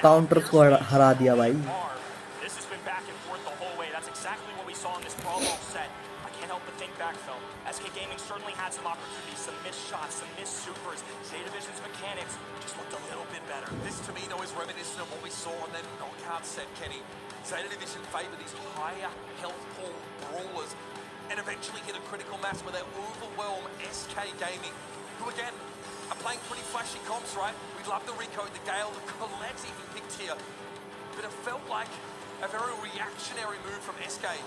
counters को हरा दिया भाई. This has been back and forth the whole way. That's exactly what we saw in this Brawl set. I can't help but think back, though. SK Gaming certainly had some opportunities, some missed shots, some missed supers. Zeta Division's mechanics just looked a little bit better. This, to me, though, is reminiscent of what we saw on that knockout set, Kenny. Zeta Division favor these higher health pool brawlers and eventually hit a critical mass where they overwhelm SK Gaming, who, again, are playing pretty flashy comps, right? We'd love the Rico, the Gale, the Colette even picked here. But it felt like a very reactionary move from SK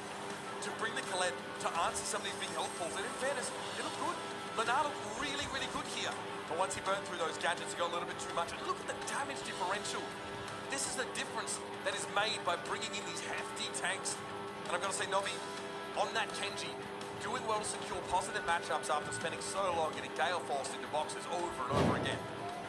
to bring the Colette to answer some of these big health pools. And in fairness, it looked good. Lanar looked really, really good here. But once he burned through those gadgets, he got a little bit too much. And look at the damage differential. This is the difference that is made by bringing in these hefty tanks. And I've got to say, Novi, on that Kenji, doing well to secure positive matchups after spending so long getting Gale forced into boxes over and over again.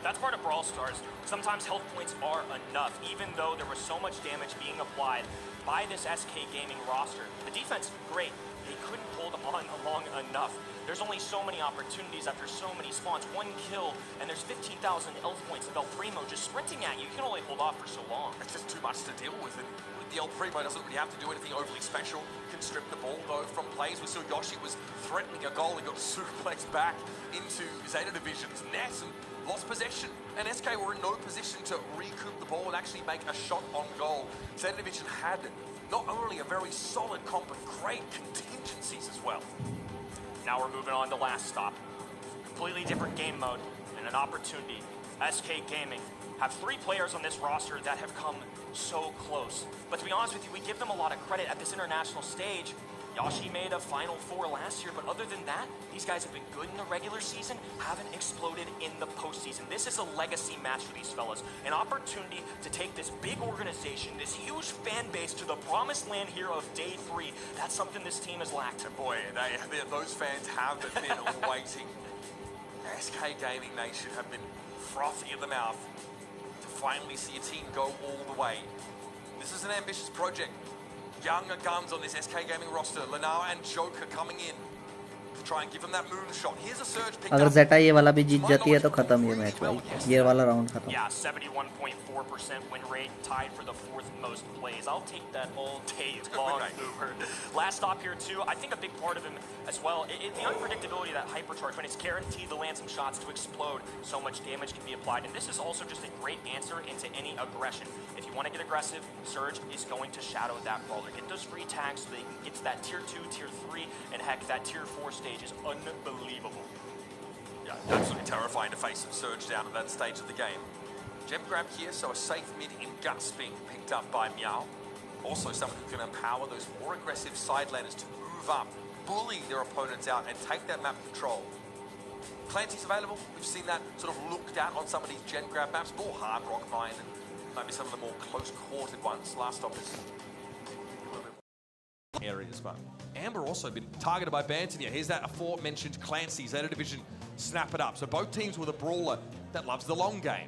That's part of Brawl Stars. Sometimes health points are enough, even though there was so much damage being applied by this SK Gaming roster. The defense, great. They couldn't hold on long enough. There's only so many opportunities after so many spawns. One kill, and there's 15,000 health points of El Primo just sprinting at you. You can only hold off for so long. It's just too much to deal with. And the El Primo doesn't really have to do anything overly special. Can strip the ball, though, from plays. We saw Yoshi was threatening a goal. He got suplex back into Zeta Division's net and lost possession. And SK were in no position to recoup the ball and actually make a shot on goal. Zeta Division had not only a very solid comp, but great contingencies as well. Now we're moving on to last stop. Completely different game mode and an opportunity. SK Gaming have 3 players on this roster that have come so close. But to be honest with you, we give them a lot of credit at this international stage. Yoshi made a Final Four last year, but other than that, these guys have been good in the regular season, haven't exploded in the postseason. This is a legacy match for these fellas. An opportunity to take this big organization, this huge fan base to the promised land here of day 3. That's something this team has lacked. Boy, those fans have been waiting. SK Gaming Nation have been frothy at the mouth to finally see a team go all the way. This is an ambitious project. Younger guns on this SK Gaming roster. Lanar and Joker coming in to try and give them that moonshot. Here's a surge picked अगर up. Zeta ये वाला भी जीत जाती है तो खत्म ये match भाई. ये वाला राउंड खत्म. Yeah, 71.4% win rate, tied for the 4th most plays. I'll take that all day long, Boomer. Last stop here too. I think a big part of him as well, the unpredictability of that hypercharge, when it's guaranteed to land some shots to explode, so much damage can be applied. And this is also just a great answer into any aggression. If you want to get aggressive, Surge is going to shadow that brawler. Get those free tags so they can get to that tier 2, tier 3, and heck, that tier 4 stage is unbelievable. Yeah, absolutely terrifying to face some Surge down at that stage of the game. Gem grab here, so a safe mid in Gus being picked up by Meow. Also someone who can empower those more aggressive side laners to move up, bully their opponents out, and take that map control. Clancy's available. We've seen that sort of looked at on some of these Gen grab maps, more Hard Rock Mine and maybe some of the more close-quartered ones. Last stop is areas, but Amber also been targeted by Banton here. Here's that aforementioned Clancy, Zeta Division, snap it up. So both teams with a brawler that loves the long game.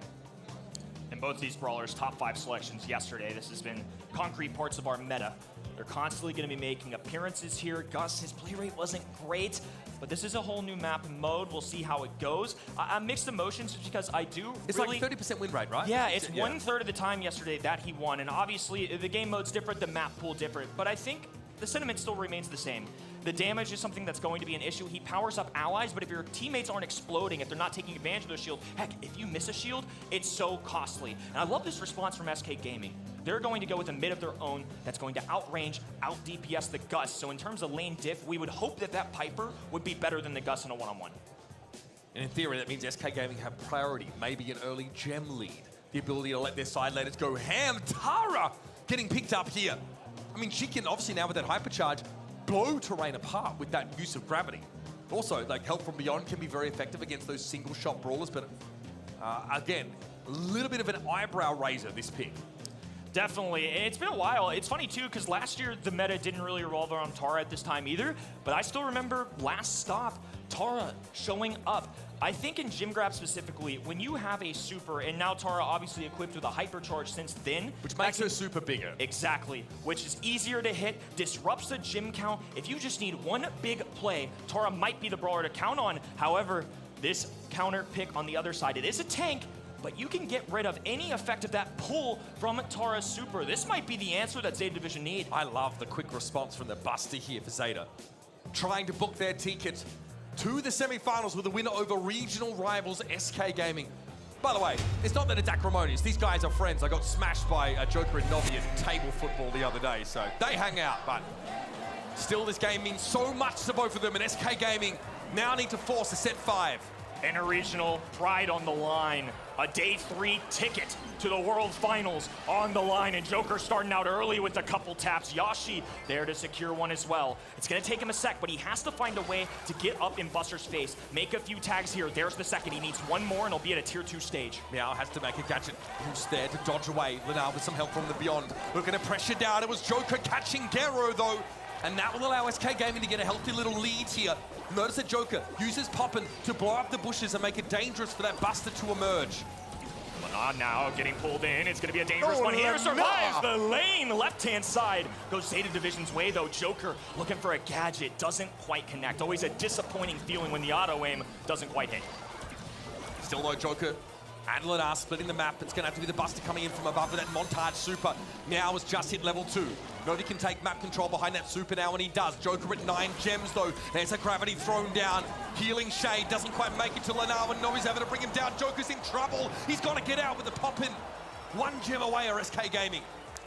And both these brawlers, top 5 selections yesterday. This has been concrete parts of our meta. They're constantly going to be making appearances here. Gus, his play rate wasn't great, but this is a whole new map and mode. We'll see how it goes. I'm mixed emotions because I do It's really... like 30% win rate, right? Yeah, it's 1/3 of the time yesterday that he won. And obviously, the game mode's different, the map pool different. But I think the sentiment still remains the same. the damage is something that's going to be an issue. He powers up allies, but if your teammates aren't exploding, if they're not taking advantage of their shield, heck, if you miss a shield, it's so costly. And I love this response from SK Gaming. They're going to go with a mid of their own that's going to outrange, out-DPS the Gus. So in terms of lane diff, we would hope that that Piper would be better than the Gus in a one-on-one. And in theory, that means SK Gaming have priority, maybe an early gem lead. The ability to let their side laners go ham. Tara getting picked up here. I mean, she can obviously now with that hypercharge blow terrain apart with that use of gravity. Also, like help from beyond can be very effective against those single shot brawlers, but again, a little bit of an eyebrow raiser, this pick. Definitely. It's been a while. It's funny, too, because last year the meta didn't really revolve around Tara at this time either, but I still remember last stop, Tara showing up. I think in Gym Grab specifically, when you have a super, and now Tara obviously equipped with a hypercharge since then. Which makes her super bigger. Exactly. Which is easier to hit, disrupts the gym count. If you just need one big play, Tara might be the brawler to count on. However, this counter pick on the other side, it is a tank, but you can get rid of any effect of that pull from Tara's super. This might be the answer that Zeta Division need. I love the quick response from the Buster here for Zeta. Trying to book their tickets to the semifinals with a win over regional rivals SK Gaming. By the way, it's not that it's acrimonious. These guys are friends. I got smashed by a Joker and Novi at table football the other day, so they hang out. But still, this game means so much to both of them, and SK Gaming now need to force a set 5. Interregional pride on the line. A day 3 ticket to the World Finals on the line, and Joker starting out early with a couple taps. Yoshi there to secure one as well. It's gonna take him a sec, but he has to find a way to get up in Buster's face. Make a few tags here. There's the second. He needs one more, and he'll be at a tier 2 stage. Meow has to make a gadget. Who's there to dodge away? Lenar with some help from the Beyond. Looking to pressure down. It was Joker catching Gero, though. And that will allow SK Gaming to get a healthy little lead here. Notice that Joker uses Poppin to blow up the bushes and make it dangerous for that Buster to emerge. Lenar now getting pulled in. It's going to be a dangerous one here. Survives the lane. Left-hand side goes Zeta Division's way, though. Joker looking for a gadget. Doesn't quite connect. Always a disappointing feeling when the auto-aim doesn't quite hit. Still, though, Joker and Lenar splitting the map. It's going to have to be the Buster coming in from above with that montage super. Meow has just hit level 2. Novi can take map control behind that super now, and he does. Joker at 9 gems, though. There's a gravity thrown down. Healing Shade doesn't quite make it to Lenar when Novi's able to bring him down. Joker's in trouble. He's got to get out with the pop-in. 1 gem away are SK Gaming.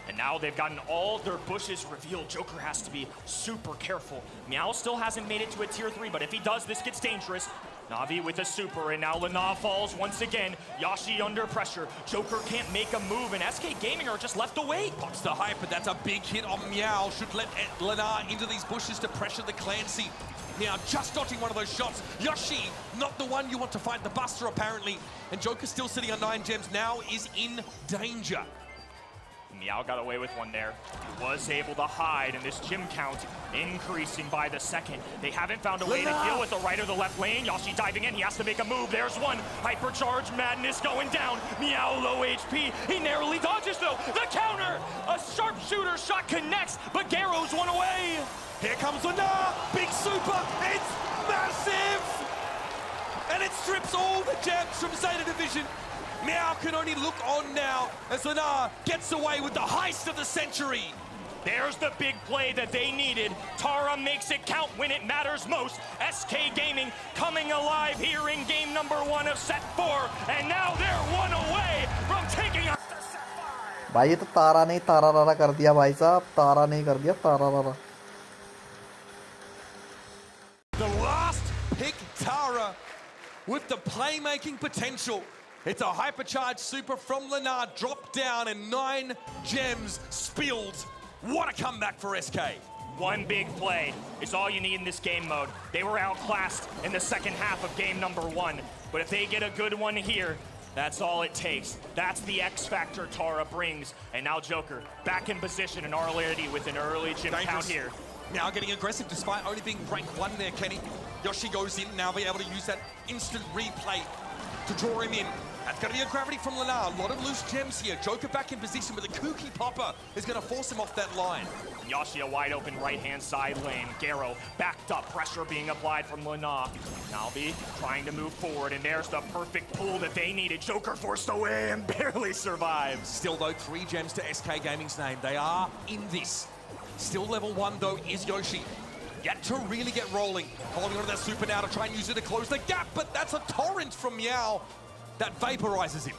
And now they've gotten all their bushes revealed. Joker has to be super careful. Meow still hasn't made it to a tier 3, but if he does, this gets dangerous. Navi with a super, and now Lenar falls once again. Yoshi under pressure. Joker can't make a move, and SK Gaming are just left to wait. Pops the hype, but that's a big hit on Meow. Should let Lenar into these bushes to pressure the Clancy. Meow just dodging one of those shots. Yoshi, not the one you want to fight the Buster, apparently. And Joker still sitting on 9 gems, now is in danger. Meow got away with one there. He was able to hide, and this gym count increasing by the second. They haven't found a way to deal with the right or the left lane. Yoshi diving in. He has to make a move. There's one. Hypercharge madness going down. Meow low HP. He narrowly dodges, though. The counter! A sharpshooter shot connects, but Gero's one away. Here comes Lenar. Big super. It's massive! And it strips all the gems from Zeta Division. Meow can only look on now as Lenar gets away with the heist of the century. There's the big play that they needed. Tara makes it count when it matters most. SK Gaming coming alive here in game number 1 of set 4. And now they're one away from taking up to set 5. भाई ये तो तारा ने तारा रारा कर दिया भाई साहब, तारा ने कर दिया तारा रारा. The last pick, Tara, with the playmaking potential. It's a hypercharged super from Lenar, dropped down, and 9 gems spilled. What a comeback for SK. One big play is all you need in this game mode. They were outclassed in the second half of game number 1, but if they get a good one here, that's all it takes. That's the X factor Tara brings. And now Joker back in position and already with an early gym count here. Now getting aggressive despite only being rank 1 there, Kenny. Yoshi goes in, now be able to use that instant replay to draw him in. That's going to be a gravity from Lenar. A lot of loose gems here. Joker back in position with a kooky popper is going to force him off that line. Yoshi a wide open right-hand side lane. Gero backed up, pressure being applied from Lenar. Nalby trying to move forward, and there's the perfect pull that they needed. Joker forced away and barely survives. Still though, 3 gems to SK Gaming's name. They are in this. Still level 1 though is Yoshi. yet to really get rolling. Holding onto that super now to try and use it to close the gap, but that's a torrent from Meow that vaporizes him.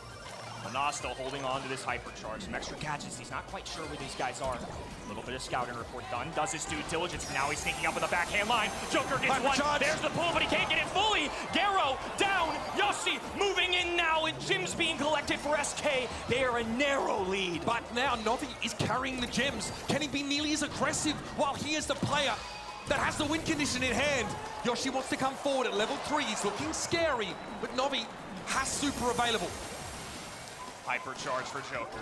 Lana still holding on to this hypercharge. Some extra gadgets. He's not quite sure where these guys are. A little bit of scouting report done. Does his due diligence. Now he's sneaking up in the backhand line. Joker gets one. There's the pull, but he can't get it fully. Garo down. Yoshi moving in now, and gems being collected for SK. They are a narrow lead. But now Novi is carrying the gems. Can he be nearly as aggressive while he is the player that has the win condition in hand? Yoshi wants to come forward at level 3. He's looking scary, but Novi has super available. Hypercharge for Joker.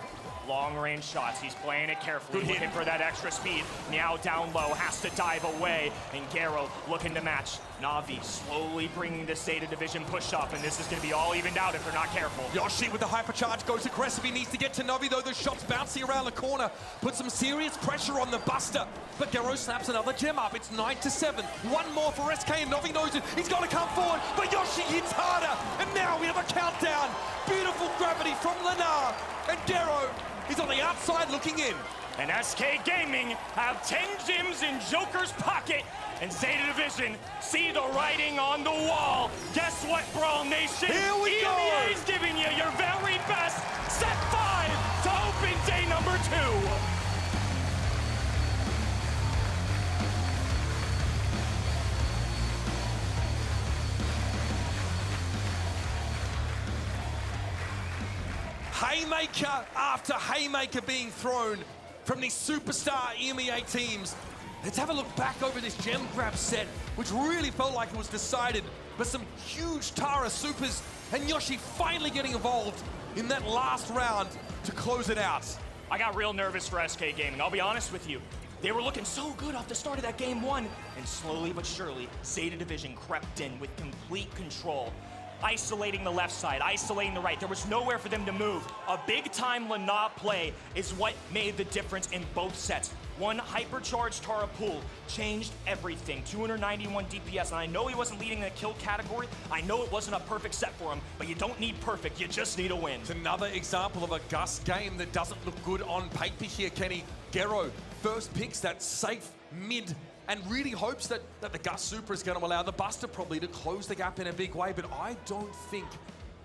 Long-range shots. He's playing it carefully, looking for that extra speed. Meow down low, has to dive away. And Garo looking to match. Na'Vi slowly bringing the Zeta division push up, and this is going to be all evened out if they're not careful. Yoshi with the hypercharge goes aggressive. He needs to get to Novi, though. The shots bouncing around the corner. Put some serious pressure on the Buster. But Garo snaps another gem up. It's 9-7. One more for SK, and Novi knows it. He's got to come forward, but Yoshi hits harder. And now we have a countdown. Beautiful gravity from Lana. And Garo is on the outside looking in. And SK Gaming have 10 gems in Joker's pocket. And Zeta Division see the writing on the wall. Guess what, Brawl Nation? Here we go! EMEA is giving you your very best. Set 5 to open day number 2. Haymaker after haymaker being thrown from these superstar EMEA teams. Let's have a look back over this gem grab set, which really felt like it was decided, but some huge Tara supers, and Yoshi finally getting involved in that last round to close it out. I got real nervous for SK Gaming, I'll be honest with you. They were looking so good off the start of that game 1, and slowly but surely, Zeta Division crept in with complete control. Isolating the left side, isolating the right. There was nowhere for them to move. A big-time Lana play is what made the difference in both sets. One hypercharged Tara pool changed everything. 291 DPS, and I know he wasn't leading the kill category. I know it wasn't a perfect set for him, but you don't need perfect, you just need a win. It's another example of a Gus game that doesn't look good on paper here, Kenny. Garo first picks that safe mid and really hopes that the Gus Super is going to allow the Buster probably to close the gap in a big way, but I don't think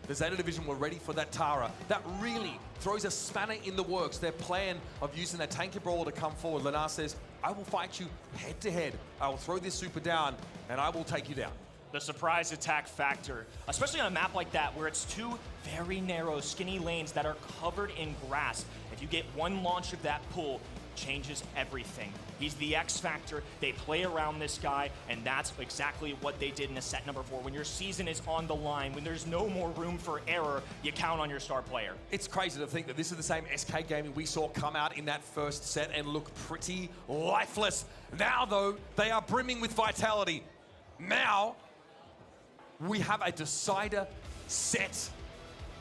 the Zeta Division were ready for that Tara. That really throws a spanner in the works. Their plan of using that tanky brawler to come forward. Lana says, I will fight you head to head. I will throw this super down, and I will take you down. The surprise attack factor, especially on a map like that where it's 2 very narrow, skinny lanes that are covered in grass. If you get one launch of that pull, changes everything. He's the X factor. They play around this guy, and that's exactly what they did in a set number 4. When your season is on the line, when there's no more room for error, you count on your star player. It's crazy to think that this is the same SK Gaming we saw come out in that first set and look pretty lifeless. Now, though, they are brimming with vitality. Now, we have a decider set.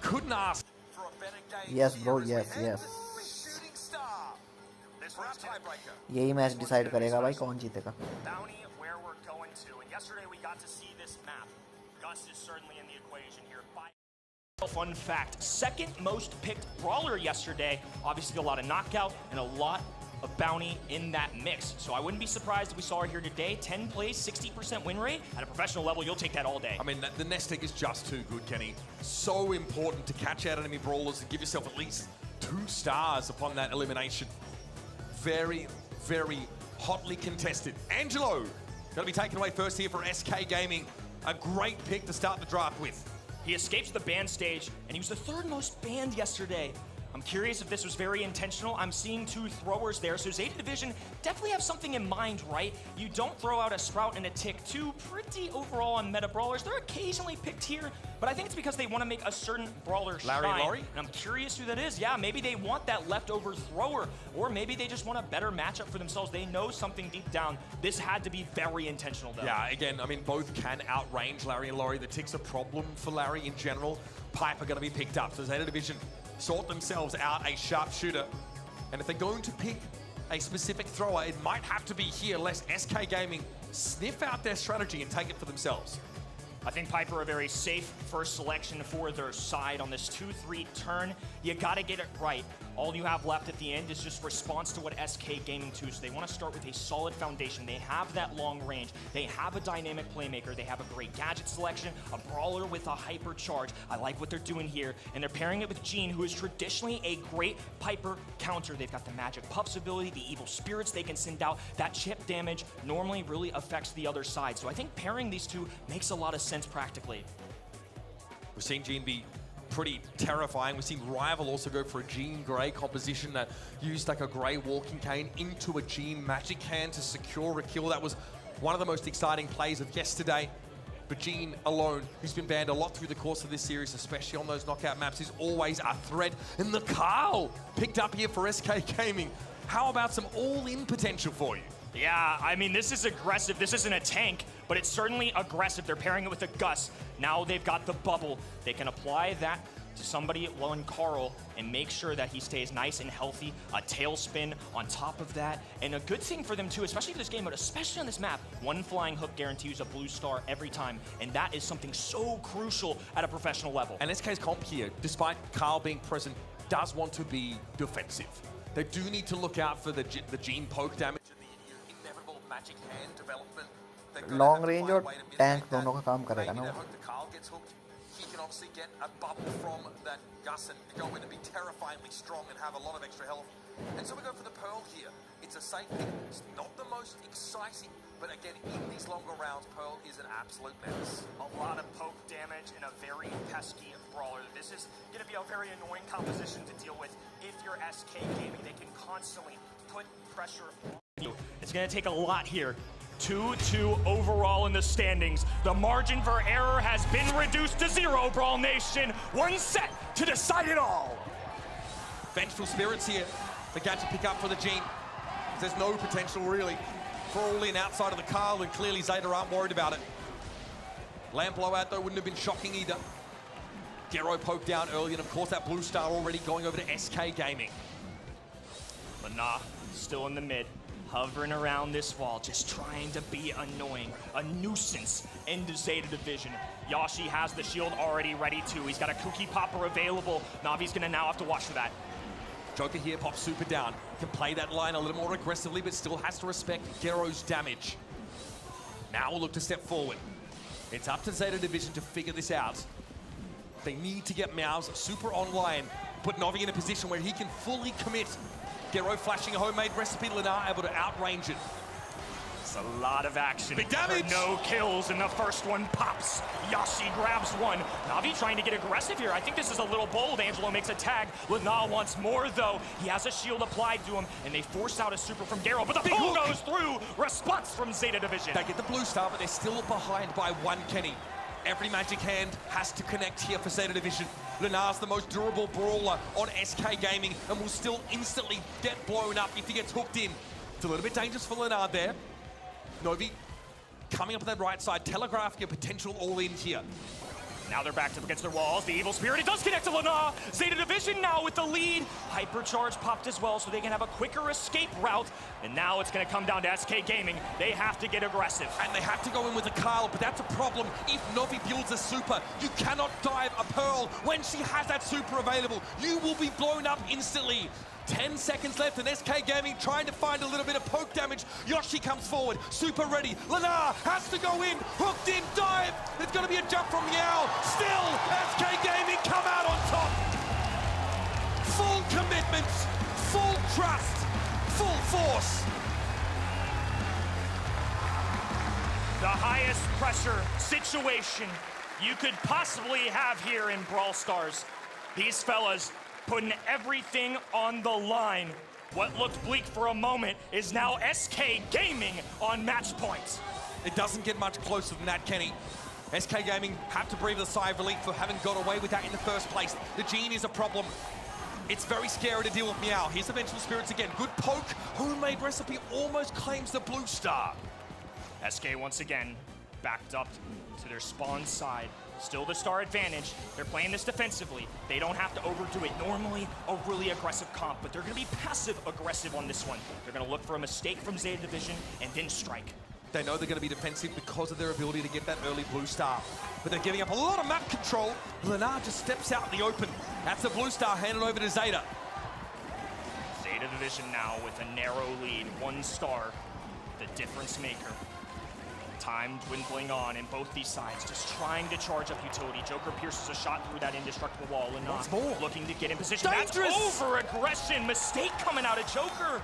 Couldn't ask for a better game. Yes, bro, yes. यही match decide करेगा भाई कौन जीतेगा. Bounty where we're going to, and yesterday we got to see this map. Gus is certainly in the equation here. Fun fact, second most picked brawler yesterday. Obviously a lot of knockout and a lot of bounty in that mix. So I wouldn't be surprised if we saw her here today. 10 plays, 60% win rate. At a professional level, you'll take that all day. I mean, the nest egg is just too good, Kenny. So important to catch out enemy brawlers and give yourself at least 2 stars upon that elimination. Very, very hotly contested. Angelo, going to be taken away first here for SK Gaming. A great pick to start the draft with. He escapes the ban stage, and he was the 3rd most banned yesterday. I'm curious if this was very intentional. I'm seeing 2 throwers there, so Zeta Division definitely have something in mind, right? You don't throw out a Sprout and a Tick, 2 pretty overall on meta brawlers. They're occasionally picked here, but I think it's because they want to make a certain brawler shine. Larry and Laurie? And I'm curious who that is. Yeah, maybe they want that leftover thrower, or maybe they just want a better matchup for themselves. They know something deep down. This had to be very intentional, though. Yeah, again, I mean, both can outrange Larry and Laurie. The Tick's a problem for Larry in general. Pipe are going to be picked up, so Zeta Division sort themselves out a sharpshooter. And if they're going to pick a specific thrower, it might have to be here, lest SK Gaming sniff out their strategy and take it for themselves. I think Piper a very safe first selection for their side on this 2-3 turn. You gotta get it right. all you have left at the end is just response to what SK Gaming 2. So they want to start with a solid foundation. They have that long range. They have a dynamic playmaker. They have a great gadget selection, a brawler with a hyper charge. I like what they're doing here. And they're pairing it with Jean, who is traditionally a great Piper counter. They've got the Magic Puffs ability, the Evil Spirits they can send out. That chip damage normally really affects the other side. So I think pairing these two makes a lot of sense practically. We've seen Jean be pretty terrifying. We've seen Rival also go for a Jean Grey composition that used like a Grey walking cane into a Jean magic hand to secure a kill. That was one of the most exciting plays of yesterday. But Jean alone, who's been banned a lot through the course of this series, especially on those knockout maps, is always a threat. And the Carl picked up here for SK Gaming. How about some all-in potential for you? Yeah, I mean, this is aggressive. This isn't a tank, but it's certainly aggressive. They're pairing it with a Gus. Now they've got the bubble. They can apply that to somebody one Carl and make sure that he stays nice and healthy. A tailspin on top of that. And a good thing for them too, especially for this game, but especially on this map, one flying hook guarantees a blue star every time. And that is something so crucial at a professional level. And SK's comp here, despite Carl being present, does want to be defensive. They do need to look out for the Jean poke damage and the inevitable magic hand development. Long range और tank दोनों का काम करेगा ना वो. He can obviously get a bubble from that Gus and go in and be terrifyingly strong and have a lot of extra health. And so we go for the Pearl here. It's a safe pick. It's not the most exciting, but again, in these longer rounds, Pearl is an absolute menace. A lot of poke damage and a very pesky brawler. This is going to be a very annoying composition to deal with. If you're SK Gaming, they can constantly put pressure on you. It's going to take a lot here. 2-2 overall in the standings. The margin for error has been reduced to 0, Brawl Nation. One set to decide it all. Vengeful Spirits here. The gadget to pick up for the Jean. There's no potential really for all in outside of the Carl, and clearly Zeta aren't worried about it. Lamp blowout though wouldn't have been shocking either. Gero poked down early, and of course that blue star already going over to SK Gaming. Lana still in the mid, hovering around this wall, just trying to be annoying, a nuisance in the Zeta division. Yoshi has the shield already ready too. He's got a Cookie Popper available. Navi's gonna now have to watch for that. Joker here pops super down. Can play that line a little more aggressively, but still has to respect Gero's damage. Now we'll look to step forward. It's up to Zeta division to figure this out. They need to get Meow's super online, put Navi in a position where he can fully commit. Gero flashing a homemade recipe, Lana able to outrange it. It's a lot of action. Big damage! No kills, and the first one pops. Yoshi grabs one. Navi trying to get aggressive here. I think this is a little bold. Angelo makes a tag. Lana wants more, though. He has a shield applied to him, and they force out a super from Gero, but the pull goes through. Response from Zeta division. They get the blue star, but they're still behind by one Kenny. Every magic hand has to connect here for Zeta division. Lunar's the most durable brawler on SK Gaming and will still instantly get blown up if he gets hooked in. It's a little bit dangerous for Lunar there. Novi coming up on that right side, telegraphing a potential all-in here. Now they're backed up against their walls. The Evil Spirit, it does connect to Lana. Zeta division now with the lead. Hypercharge popped as well, so they can have a quicker escape route. And now it's going to come down to SK Gaming. They have to get aggressive. And they have to go in with a Carl, but that's a problem. If Novi builds a super, you cannot dive a Pearl when she has that super available. You will be blown up instantly. 10 seconds left, and SK Gaming trying to find a little bit of poke damage. Yoshi comes forward, super ready. Lana has to go in, hooked in, dive. There's going to be a jump from Meow. Still, SK Gaming come out on top. Full commitment, full trust, full force. The highest pressure situation you could possibly have here in Brawl Stars. These fellas putting everything on the line. What looked bleak for a moment is now SK Gaming on match points. It doesn't get much closer than that, Kenny. SK Gaming have to breathe a sigh of relief for having got away with that in the first place. The Gene is a problem. It's very scary to deal with Meow. Here's the Vengeful Spirits again. Good poke. Homemade recipe almost claims the blue star. SK once again backed up to their spawn side. Still the star advantage. They're playing this defensively. They don't have to overdo it. Normally a really aggressive comp, but they're going to be passive-aggressive on this one. They're going to look for a mistake from Zeta division and then strike. They know they're going to be defensive because of their ability to get that early blue star. But they're giving up a lot of map control. Lana just steps out in the open. That's the blue star handed over to Zeta. Zeta Division now with a narrow lead, 1 star, the difference maker. Time dwindling on in both these sides, just trying to charge up utility. Joker pierces a shot through that indestructible wall, and Once more. looking to get in position. Dangerous! That's over-aggression, mistake coming out of Joker.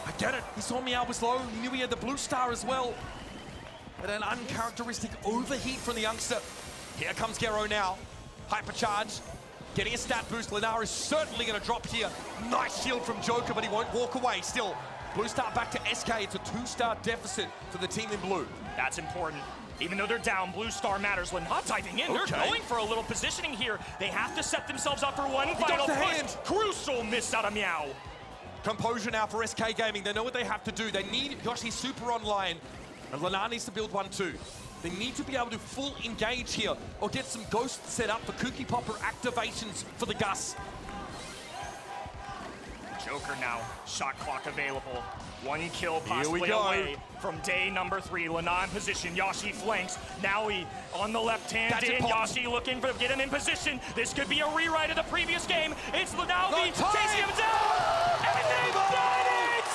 I get it. He saw Meow was low. He knew he had the blue star as well. But an uncharacteristic overheat from the youngster. Here comes Gero now. Hypercharge. Getting a stat boost. Lenar is certainly going to drop here. Nice shield from Joker, but he won't walk away. Still, blue star back to SK. It's a 2-star deficit for the team in blue. That's important. Even though they're down, blue star matters. Lenar diving in. Okay. They're going for a little positioning here. They have to set themselves up for one final the push. hand. Crucial miss out of Meow. Composure now for SK Gaming. They know what they have to do. They need Yoshi super online. And Lenar needs to build one too. They need to be able to full engage here or get some ghosts set up for Cookie Popper activations for the Gus. Joker now, shot clock available. 1 kill possibly go. away from day number 3. Lenar in position, Yoshi flanks. Now he on the left hand Gadget in, pops. Yoshi looking for get him in position. This could be a rewrite of the previous game. It's Lenar chasing him down, and they've done it!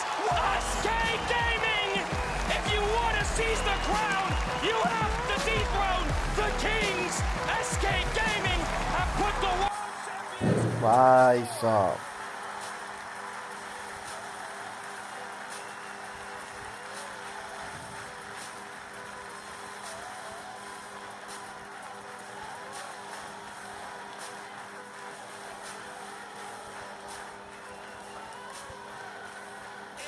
SK Gaming! If you want to seize the crown, you have to dethrone the Kings! SK Gaming have put the world champions. भाई साहब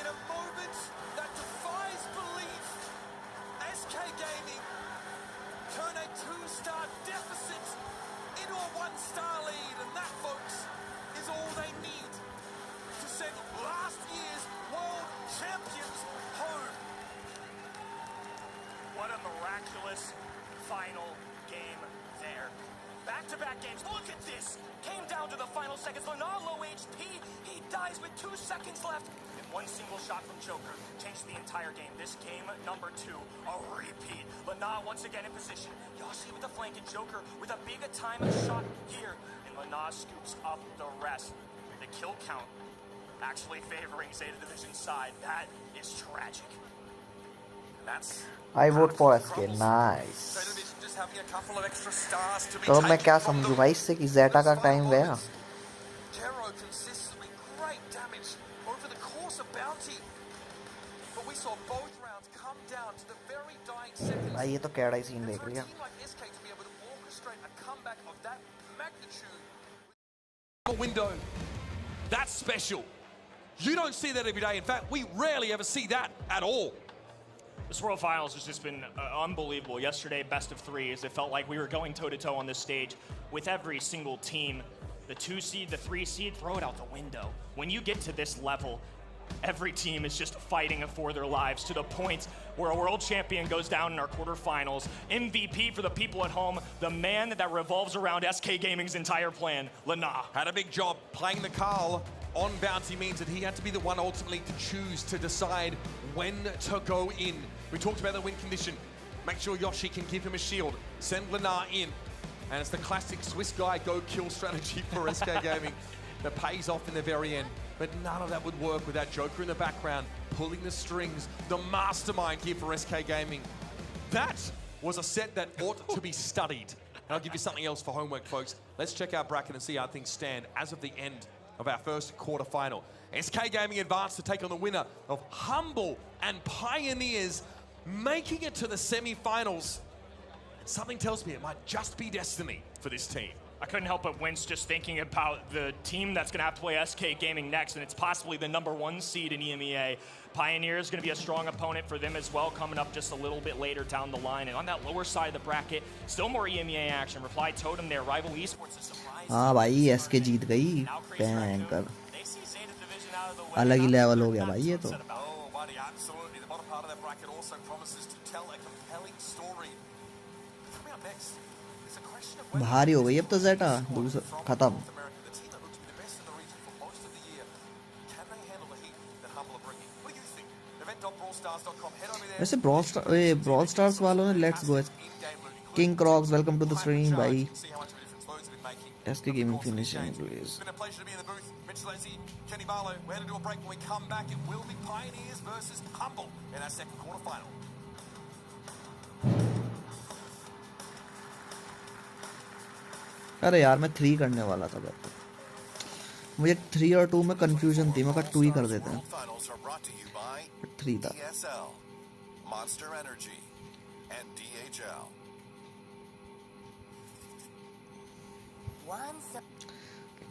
In a moment that defies belief, SK Gaming turn a 2-star deficit into a 1-star lead, and that, folks, is all they need to send last year's world champions home. What a miraculous final game there. Back-to-back games. Look at this. Came down to the final seconds. Lenar low HP. He dies with 2 seconds left. And 1 single shot from Joker changed the entire game. This game number 2, a repeat. Lenar once again in position. Yoshi with the flank and Joker with a big time shot here. And Lenar scoops up the rest. The kill count actually favoring Zeta Division's side. That is tragic. That's I vote for SK nice तो मैं क्या समझूं भाई इससे कि जेटा का time गया भाई ये तो कैड़ा ही सीन देख लिया Window. That's special. You don't see that every day. In fact, we rarely ever see that at all. This World Finals has just been unbelievable. Yesterday, best of 3, as it felt like we were going toe-to-toe on this stage with every single team. The 2 seed, the 3 seed, throw it out the window. When you get to this level, every team is just fighting for their lives to the point where a world champion goes down in our quarterfinals. MVP for the people at home, the man that revolves around SK Gaming's entire plan, Lenar. Had a big job playing the Carl on bounty means that he had to be the one ultimately to choose to decide when to go in. We talked about the win condition. Make sure Yoshi can give him a shield. Send Lenar in. And it's the classic Swiss guy go kill strategy for SK Gaming that pays off in the very end. But none of that would work without Joker in the background, pulling the strings, the mastermind here for SK Gaming. That was a set that ought to be studied. And I'll give you something else for homework, folks. Let's check our bracket and see how things stand as of the end of our first quarterfinal. SK Gaming advanced to take on the winner of Humble and Pioneers, making it to the semi-finals. Something tells me it might just be destiny for this team. I couldn't help but wince just thinking about the team that's going to have to play SK Gaming next, and it's possibly the #1 seed in EMEA. Pioneer is going to be a strong opponent for them as well, coming up just a little bit later down the line. And on that lower side of the bracket, still more EMEA action. Reply Totem there, Rival Esports is surprised. हाँ भाई SK जीत गई भयंकर अलग ही level हो गया भाई ये तो भारी हो गई अब तो जेटा दूसरा खत्म वैसे ब्रॉल स्टार्स वालों ने let's go King Crocs welcome to the stream भाई SK Gaming finishing, please. It's been a pleasure to be in the booth. Mitch Leslie, Kenny Barlow. We're going to do a break. When we come back, it will be Pioneers versus Humble in our second quarterfinal. अरे यार मैं 3 करने वाला था but मुझे 3 और 2 में confusion थी, मैं कहा 2 ही कर देते हैं, 3 था। Monster Energy and DHL.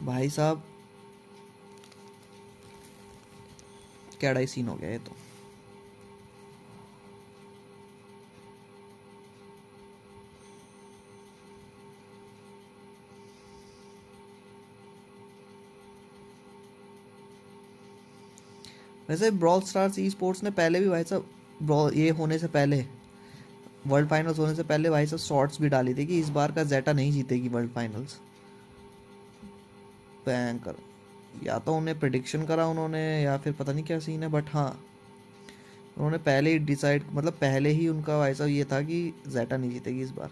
भाई साहब कैड़ा ही सीन हो गया ये तो। वैसे ब्रॉल स्टार्स ई स्पोर्ट्स ने पहले भी भाई साहब ब्रॉल ये होने से पहले, वर्ल्ड फाइनल्स होने से पहले भाई साहब शॉर्ट्स भी डाली थी कि इस बार का जेटा नहीं जीतेगी वर्ल्ड फाइनल्स। बैंकर या तो उन्हें प्रेडिक्शन करा उन्होंने या फिर पता नहीं क्या सीन है, बट हाँ उन्होंने पहले ही डिसाइड, मतलब पहले ही उनका भाई साहब ये था कि जेटा नहीं जीतेगी इस बार।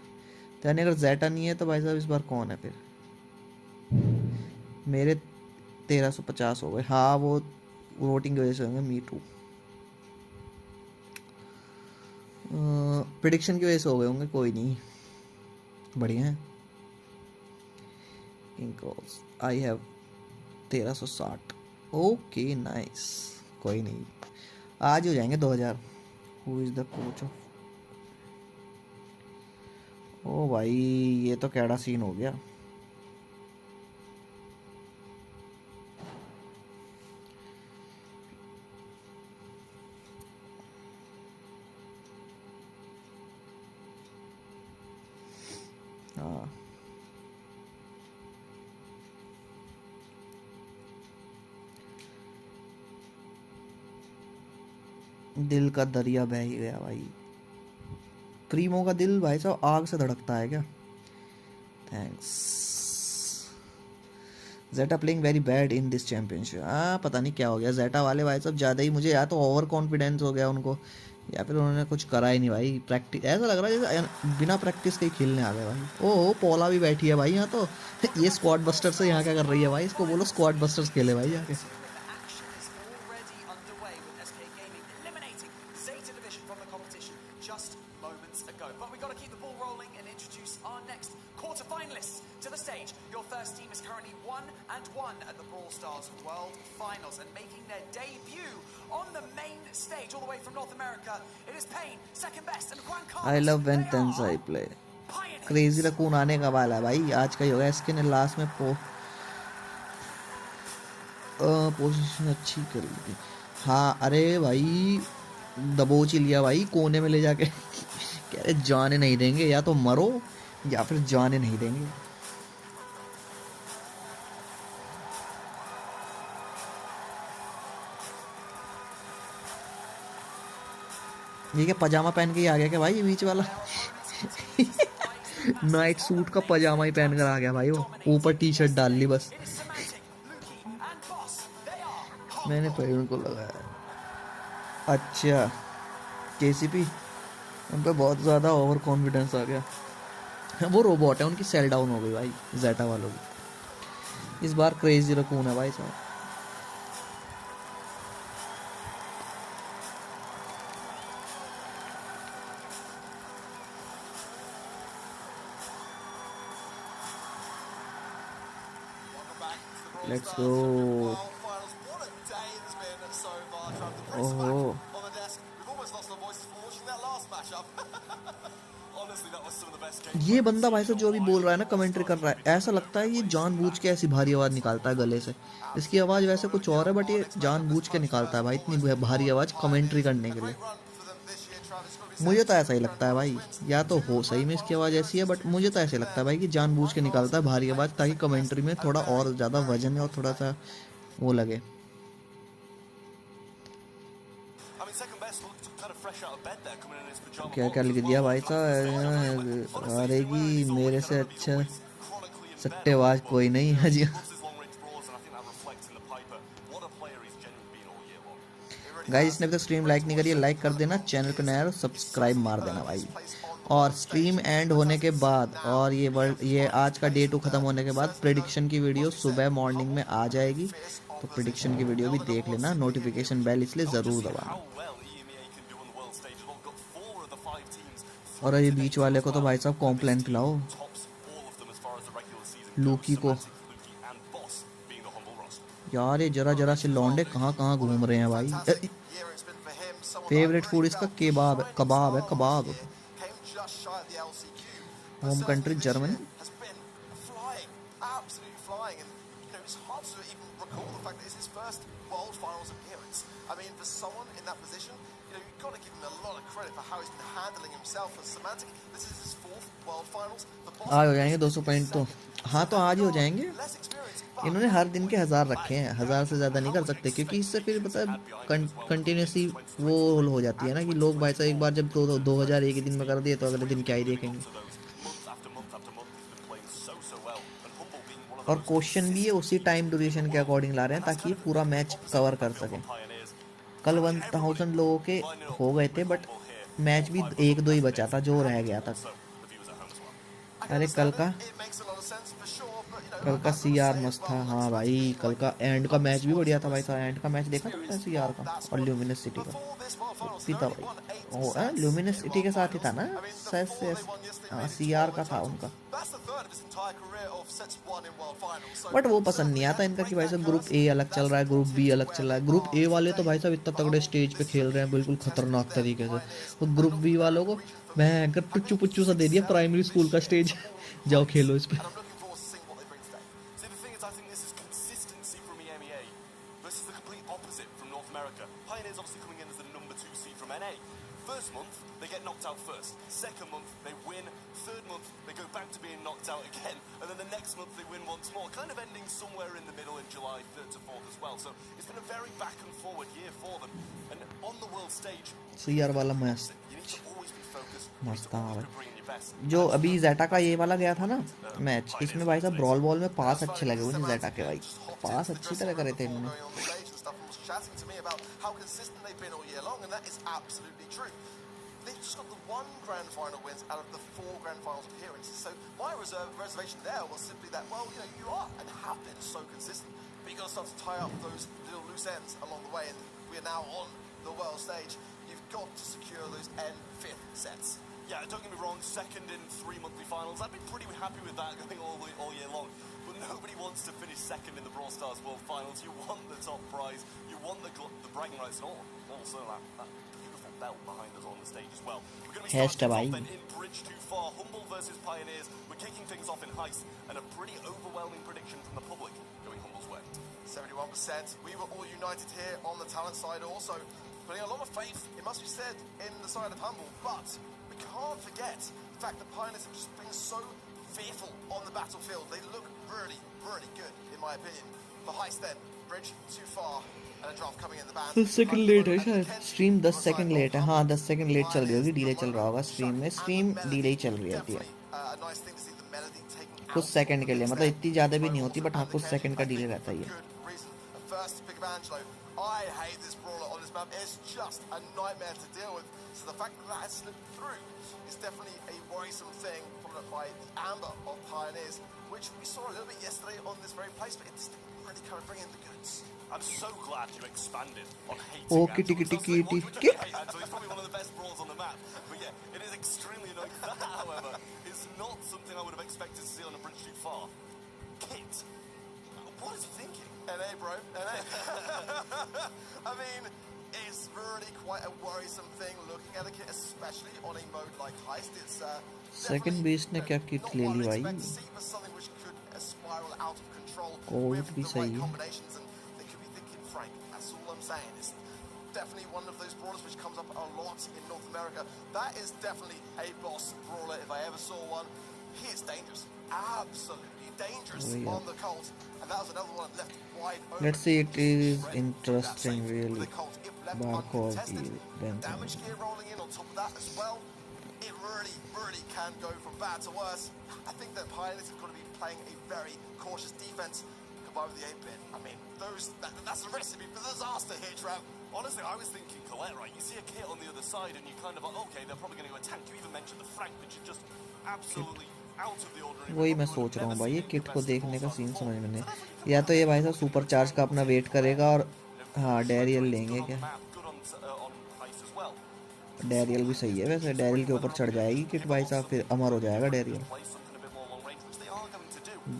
तो यानी अगर जेटा नहीं है तो भाई साहब इस बार कौन है फिर? मेरे 1350 हो गए। हाँ वो वोटिंग की वजह से होंगे, मी टू। प्रेडिक्शन की वजह से हो गए होंगे, कोई नहीं, बढ़िया है। I have 1360। ओके नाइस, कोई नहीं, आज हो जाएंगे 2000। Who is the coach of? ओ भाई ये तो कैड़ा सीन हो गया। हाँ दिल का दरिया बह ही गया भाई। प्रीमो का दिल भाई साहब आग से धड़कता है क्या? थैंक्स। जेटा playing very bad in this championship. हाँ पता नहीं क्या हो गया जेटा वाले भाई साहब, ज़्यादा ही मुझे या तो ओवर कॉन्फिडेंस हो गया उनको या फिर उन्होंने कुछ करा ही नहीं भाई। प्रैक्टिस ऐसा लग रहा है जैसे बिना प्रैक्टिस के ही खेलने आ गए भाई। ओह पोला भी बैठी है भाई यहाँ तो। ये स्क्वाड बस्टर्स से यहाँ क्या कर रही है भाई? इसको बोलो स्क्वाड बस्टर्स खेले भाई यहाँ के। At the Brawl Stars World Finals and making their debut on the main stage all the way from North America. It is Pain, second best, and Juan Carlos. I love when Tensai play. Crazy raccoon आने का वाला है भाई, आज का ही होगा। इसके ने लास्ट में पोजीशन अच्छी कर ली थी। हाँ अरे भाई दबोच ही लिया भाई कोने में ले जाके। कह रहे जाने नहीं देंगे, या तो मरो या फिर जाने नहीं देंगे। ये क्या पजामा पहन के ही आ गया क्या भाई ये बीच वाला? नाइट सूट का पजामा ही पहन कर आ गया भाई, वो ऊपर टी शर्ट डाल ली बस। मैंने पैरों को लगाया। अच्छा केसीपी उन पर बहुत ज़्यादा ओवर कॉन्फिडेंस आ गया। वो रोबोट है, उनकी सेल डाउन हो गई भाई जेटा वालों की। इस बार क्रेजी रकून है भाई साहब। Let's go. Oh. ये बंदा भाई साहब जो अभी बोल रहा है ना, कमेंट्री कर रहा है, ऐसा लगता है ये जानबूझ के ऐसी भारी आवाज निकालता है गले से। इसकी आवाज वैसे कुछ और है बट ये जानबूझ के निकालता है भाई इतनी भारी आवाज कमेंट्री करने के लिए। मुझे तो ऐसा ही लगता है भाई, या तो हो सही में इसकी आवाज़ ऐसी है बट मुझे तो ऐसे लगता है भाई कि जानबूझ के निकालता है भारी आवाज़ ताकि कमेंट्री में थोड़ा और ज़्यादा वजन और थोड़ा सा वो लगे। क्या क्या लिख दिया भाई साहब? हारेगी मेरे से अच्छा सट्टेबाज कोई नहीं है जी। गाइस जिसने अभी तक स्ट्रीम लाइक नहीं करी है लाइक कर देना, चैनल पे नया है सब्सक्राइब मार देना भाई। और स्ट्रीम एंड होने के बाद और ये आज का डे 2 ख़त्म होने के बाद प्रेडिक्शन की वीडियो सुबह मॉर्निंग में आ जाएगी, तो प्रेडिक्शन की वीडियो भी देख लेना, नोटिफिकेशन बेल इसलिए ज़रूर दबाना। और ये बीच वाले को तो भाई साहब कॉम्प्लेन खिलाओ, लूकी को। यार ये जरा जरा से लौंडे कहाँ कहाँ घूम रहे हैं भाई। फेवरेट फूड इसका केबाब है, कबाब है, कबाब। Home country Germany. आज हो जाएंगे 200 पॉइंट तो। हाँ तो आज ही हो जाएंगे। इन्होंने हर दिन के 1000 रखे हैं, 1000 से ज़्यादा नहीं कर सकते, क्योंकि इससे फिर पता है कंटिन्यूसली वो हो जाती है ना कि लोग भाई साहब एक बार जब 2000 एक ही दिन में कर दिए तो अगले दिन क्या ही देखेंगे। और क्वेश्चन भी ये उसी टाइम ड्यूरेशन के अकॉर्डिंग ला रहे हैं ताकि ये पूरा मैच कवर कर सकें। कल 1000 लोगों के हो गए थे, बट मैच भी 1-2 ही बचा था जो रह गया था। अरे कल का सीआर मस्त था। हाँ भाई कल का एंड का मैच भी बढ़िया था भाई साहब। एंड का मैच देखा तुमने सीआर का और ल्यूमिनस सिटी का? पीता भाई ओ ल्यूमिनस सिटी के साथ ही था ना सीआर का था उनका। बट वो पसंद नहीं आता इनका कि भाई साहब ग्रुप ए अलग चल रहा है, ग्रुप बी अलग चल रहा है। ग्रुप ए वाले तो भाई साहब इतना तगड़े स्टेज पे खेल रहे हैं बिल्कुल खतरनाक तरीके से, और ग्रुप बी वालों को मैं टुच्चू पुच्चू सा दे दिया प्राइमरी स्कूल का स्टेज, जाओ खेलो इस पे। First month, they get knocked out first. Second month, they win. Third month, they go back to being knocked out again. And then the next month, they win once more. Kind of ending somewhere in the middle in July 3rd to 4th as well. So it's been a very back and forward year for them. And on the world stage, CR वाला match you need to always be focused. मस्त था भाई। Bring in your best. जो अभी जेटा का ये वाला गया था ना मैच, इसमें भाई साहब ब्रॉल बॉल में पास अच्छे लगे मुझे जेटा के भाई, पास अच्छी तरह करे थे इन्होंने। Chatting to me about how consistent they've been all year long, and that is absolutely true. They've just got the 1 grand final wins out of the 4 grand finals appearances. So my reservation there was simply that, well, you know, you are and have been so consistent, but you've got to start to tie up those little loose ends along the way, and we are now on the world stage. You've got to secure those end 5th sets. Yeah, don't get me wrong, second in 3 monthly finals. I've been pretty happy with that going all year long. But nobody wants to finish second in the Brawl Stars World Finals. You want the top prize. You want the bragging rights and also that beautiful belt behind us on the stage as well. We're going to be starting off then in Bridge Too Far. Humble versus Pioneers. We're kicking things off in Heist. And a pretty overwhelming prediction from the public going Humble's way. 71%. We were all united here on the talent side also. Putting a lot of faith, it must be said, in the side of Humble. But we can't forget the fact that Pioneers have just been so fearful on the battlefield. They look really, really good, in my opinion. For Heist then, Bridge Too Far, and a draft coming in the band. 10 second late है शायद, stream 10 second late है। हाँ 10 second late चल रही होगी, delay चल रहा होगा स्ट्रीम में, स्ट्रीम डिले ही चल रही होती है कुछ सेकंड के लिए, मतलब इतनी ज़्यादा भी नहीं होती, बट हाँ कुछ सेकंड का डिले रहता ही है। I hate this brawler on this map. It's just a nightmare to deal with. So the fact that that has slipped through is definitely a worrisome thing, followed up by the Amber of Pioneers, which we saw a little bit yesterday on this very place, but it's really kind of bringing the goods. I'm so glad you expanded on hating Oh, Angelo. kitty, kitty, It's not kitty. like, hate Angelo. He's probably one of the best brawlers on the map. But yeah, it is extremely annoying. That, however, is not something I would have expected to see on a Bridge Too Far. Kit, what is he thinking? NA, bro. NA. I mean, it's really quite a worrisome thing looking at a kit, especially on a mode like Heist. It's second base ने क्या kit ले ली भाई, something which could spiral out of control Covid with भी the सही right है। combinations, and they could be thinking Frank. That's all I'm saying. It's definitely one of those brawlers which comes up a lot in North America. That is definitely a boss brawler if I ever saw one. He is dangerous, absolutely dangerous on the Colt, and that was another one left wide open. Let's see, it is interesting With really. the Colt, if left Barcode uncontested, event. damage gear rolling in on top of that as well. It really, really can go from bad to worse. I think that Pioneers are going to be playing a very cautious defense combined with the 8-bit. I mean, that's the recipe for disaster here, Trav. Honestly, I was thinking Colette, right? You see a kit on the other side and you kind of like, okay, they're probably going to go attack. You even mentioned the Frank, which is just absolutely out of the ordinary. वही मैं सोच रहा हूँ भाई, ये kit को देखने का सीन समझ में नहीं, या तो ये भाई साहब सुपर चार्ज का अपना वेट करेगा और हाँ डैरियल लेंगे क्या, डैरियल भी सही है वैसे, डैरियल के ऊपर चढ़ जाएगी किट भाई साहब, फिर अमर हो जाएगा डैरियल,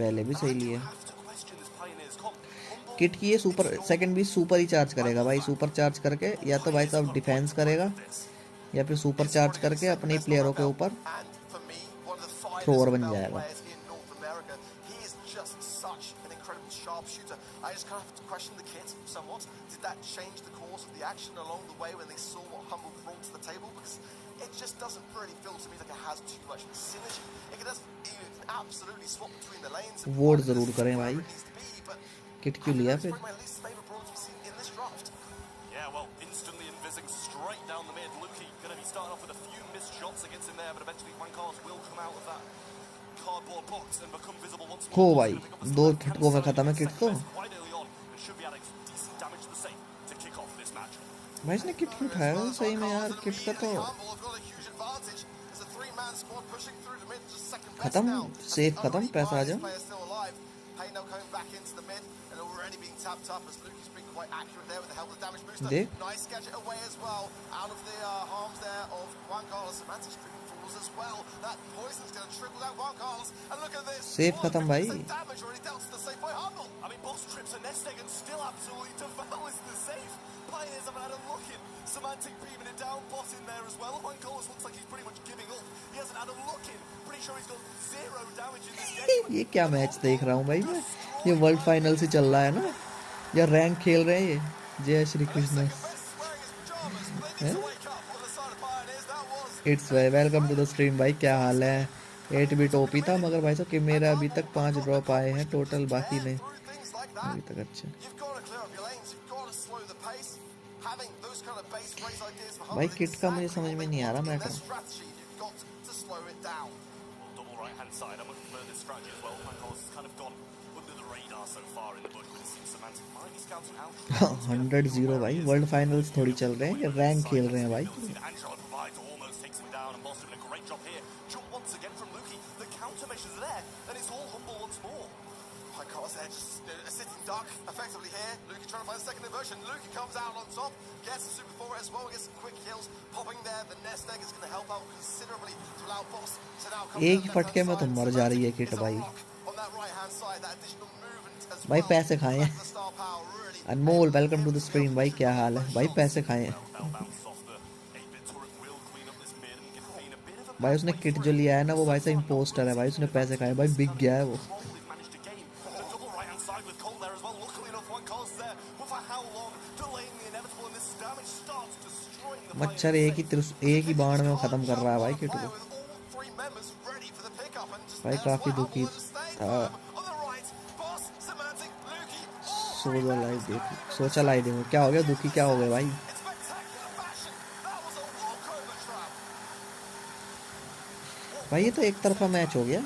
बैले भी सही लिए। किट की ये सुपर सेकंड भी सुपर ही चार्ज करेगा भाई, सुपर चार्ज करके या तो भाई साहब डिफेंस करेगा या फिर सुपर चार्ज करके अपने प्लेयरों के ऊपर थ्रोअर बन जाएगा। I just kind of have to question the kit somewhat. Did that change the course of the action along the way when they saw what Humble brought to the table? Because it just doesn't really feel to me like it has too much synergy. It can absolutely swap between the lanes. Vote जरूर करें भाई, kit क्यों लिया फिर? Yeah, well, instantly invising straight down the mid. Luki going to be starting off with a few missed shots against him there, but eventually Juan Carlos will come out of that cardboard box and become visible once more. हो भाई, 2 झटकों में खत्म है kit तो। Quite early on, and should be adding decent damage to the safe to kick off this match. भाई इसने kit क्यों उठाया सही में यार, किट का तो खत्म, सेफ खत्म, पैसा आ जाओ। देख सेफ खत्म भाई। I mean, boss trips and nest egg and still absolutely devours the safe. Pioneers haven't had a look in. Semantic beaming it down, bot in there as well. Juan Carlos looks like he's pretty much giving up. He hasn't had a look in. Pretty sure he's got 0 damage in this game. ये क्या match देख रहा हूँ भाई मैं, ये world final से चल रहा है ना, या रैंक खेल रहे हैं ये, जय Shri Krishna. It's welcome to the stream भाई, क्या हाल है? 8 बिट ओपी था मगर भाई साहब कि मेरा अभी तक 5 ड्रॉप आए हैं टोटल, बाकी नहीं अभी तक। अच्छा भाई किट का मुझे समझ में नहीं आ रहा matter. Double right hand side. I'm looking for this strategy as well. Juan Carlos has kind of gone under the radar so far in the book, but it seems Semantic might be scouting out. 100-0 भाई, world finals थोड़ी चल रहे हैं, ये rank खेल रहे हैं भाई। Angelo provides, almost takes him down, and Boss doing a great job here. Jump once again from Luki. The countermeasures are there, and it's all Humble once more. Juan Carlos there just a sitting duck effectively here. Luki trying to find a second inversion. Luki comes out on top, gets the super forward as well, gets some quick kills. Popping there, the nest egg is going to help out considerably to allow Boss to now come एक फटके में तो मर जा रही है kit भाई। भाई पैसे खाए हैं। अनमोल वेलकम टू द स्ट्रीम भाई, क्या हाल है भाई? पैसे खाए हैं भाई, उसने किट जो लिया है ना वो भाई साहब इम्पोस्टर है भाई, उसने पैसे खाए भाई, बिक गया है वो। मच्छर एक ही बाण में खत्म कर रहा है भाई किट को भाई, काफी दुखी था। सोचा लाइव देखो क्या हो गया, दुखी क्या हो गया भाई? भाई ये तो एक तरफा मैच हो गया।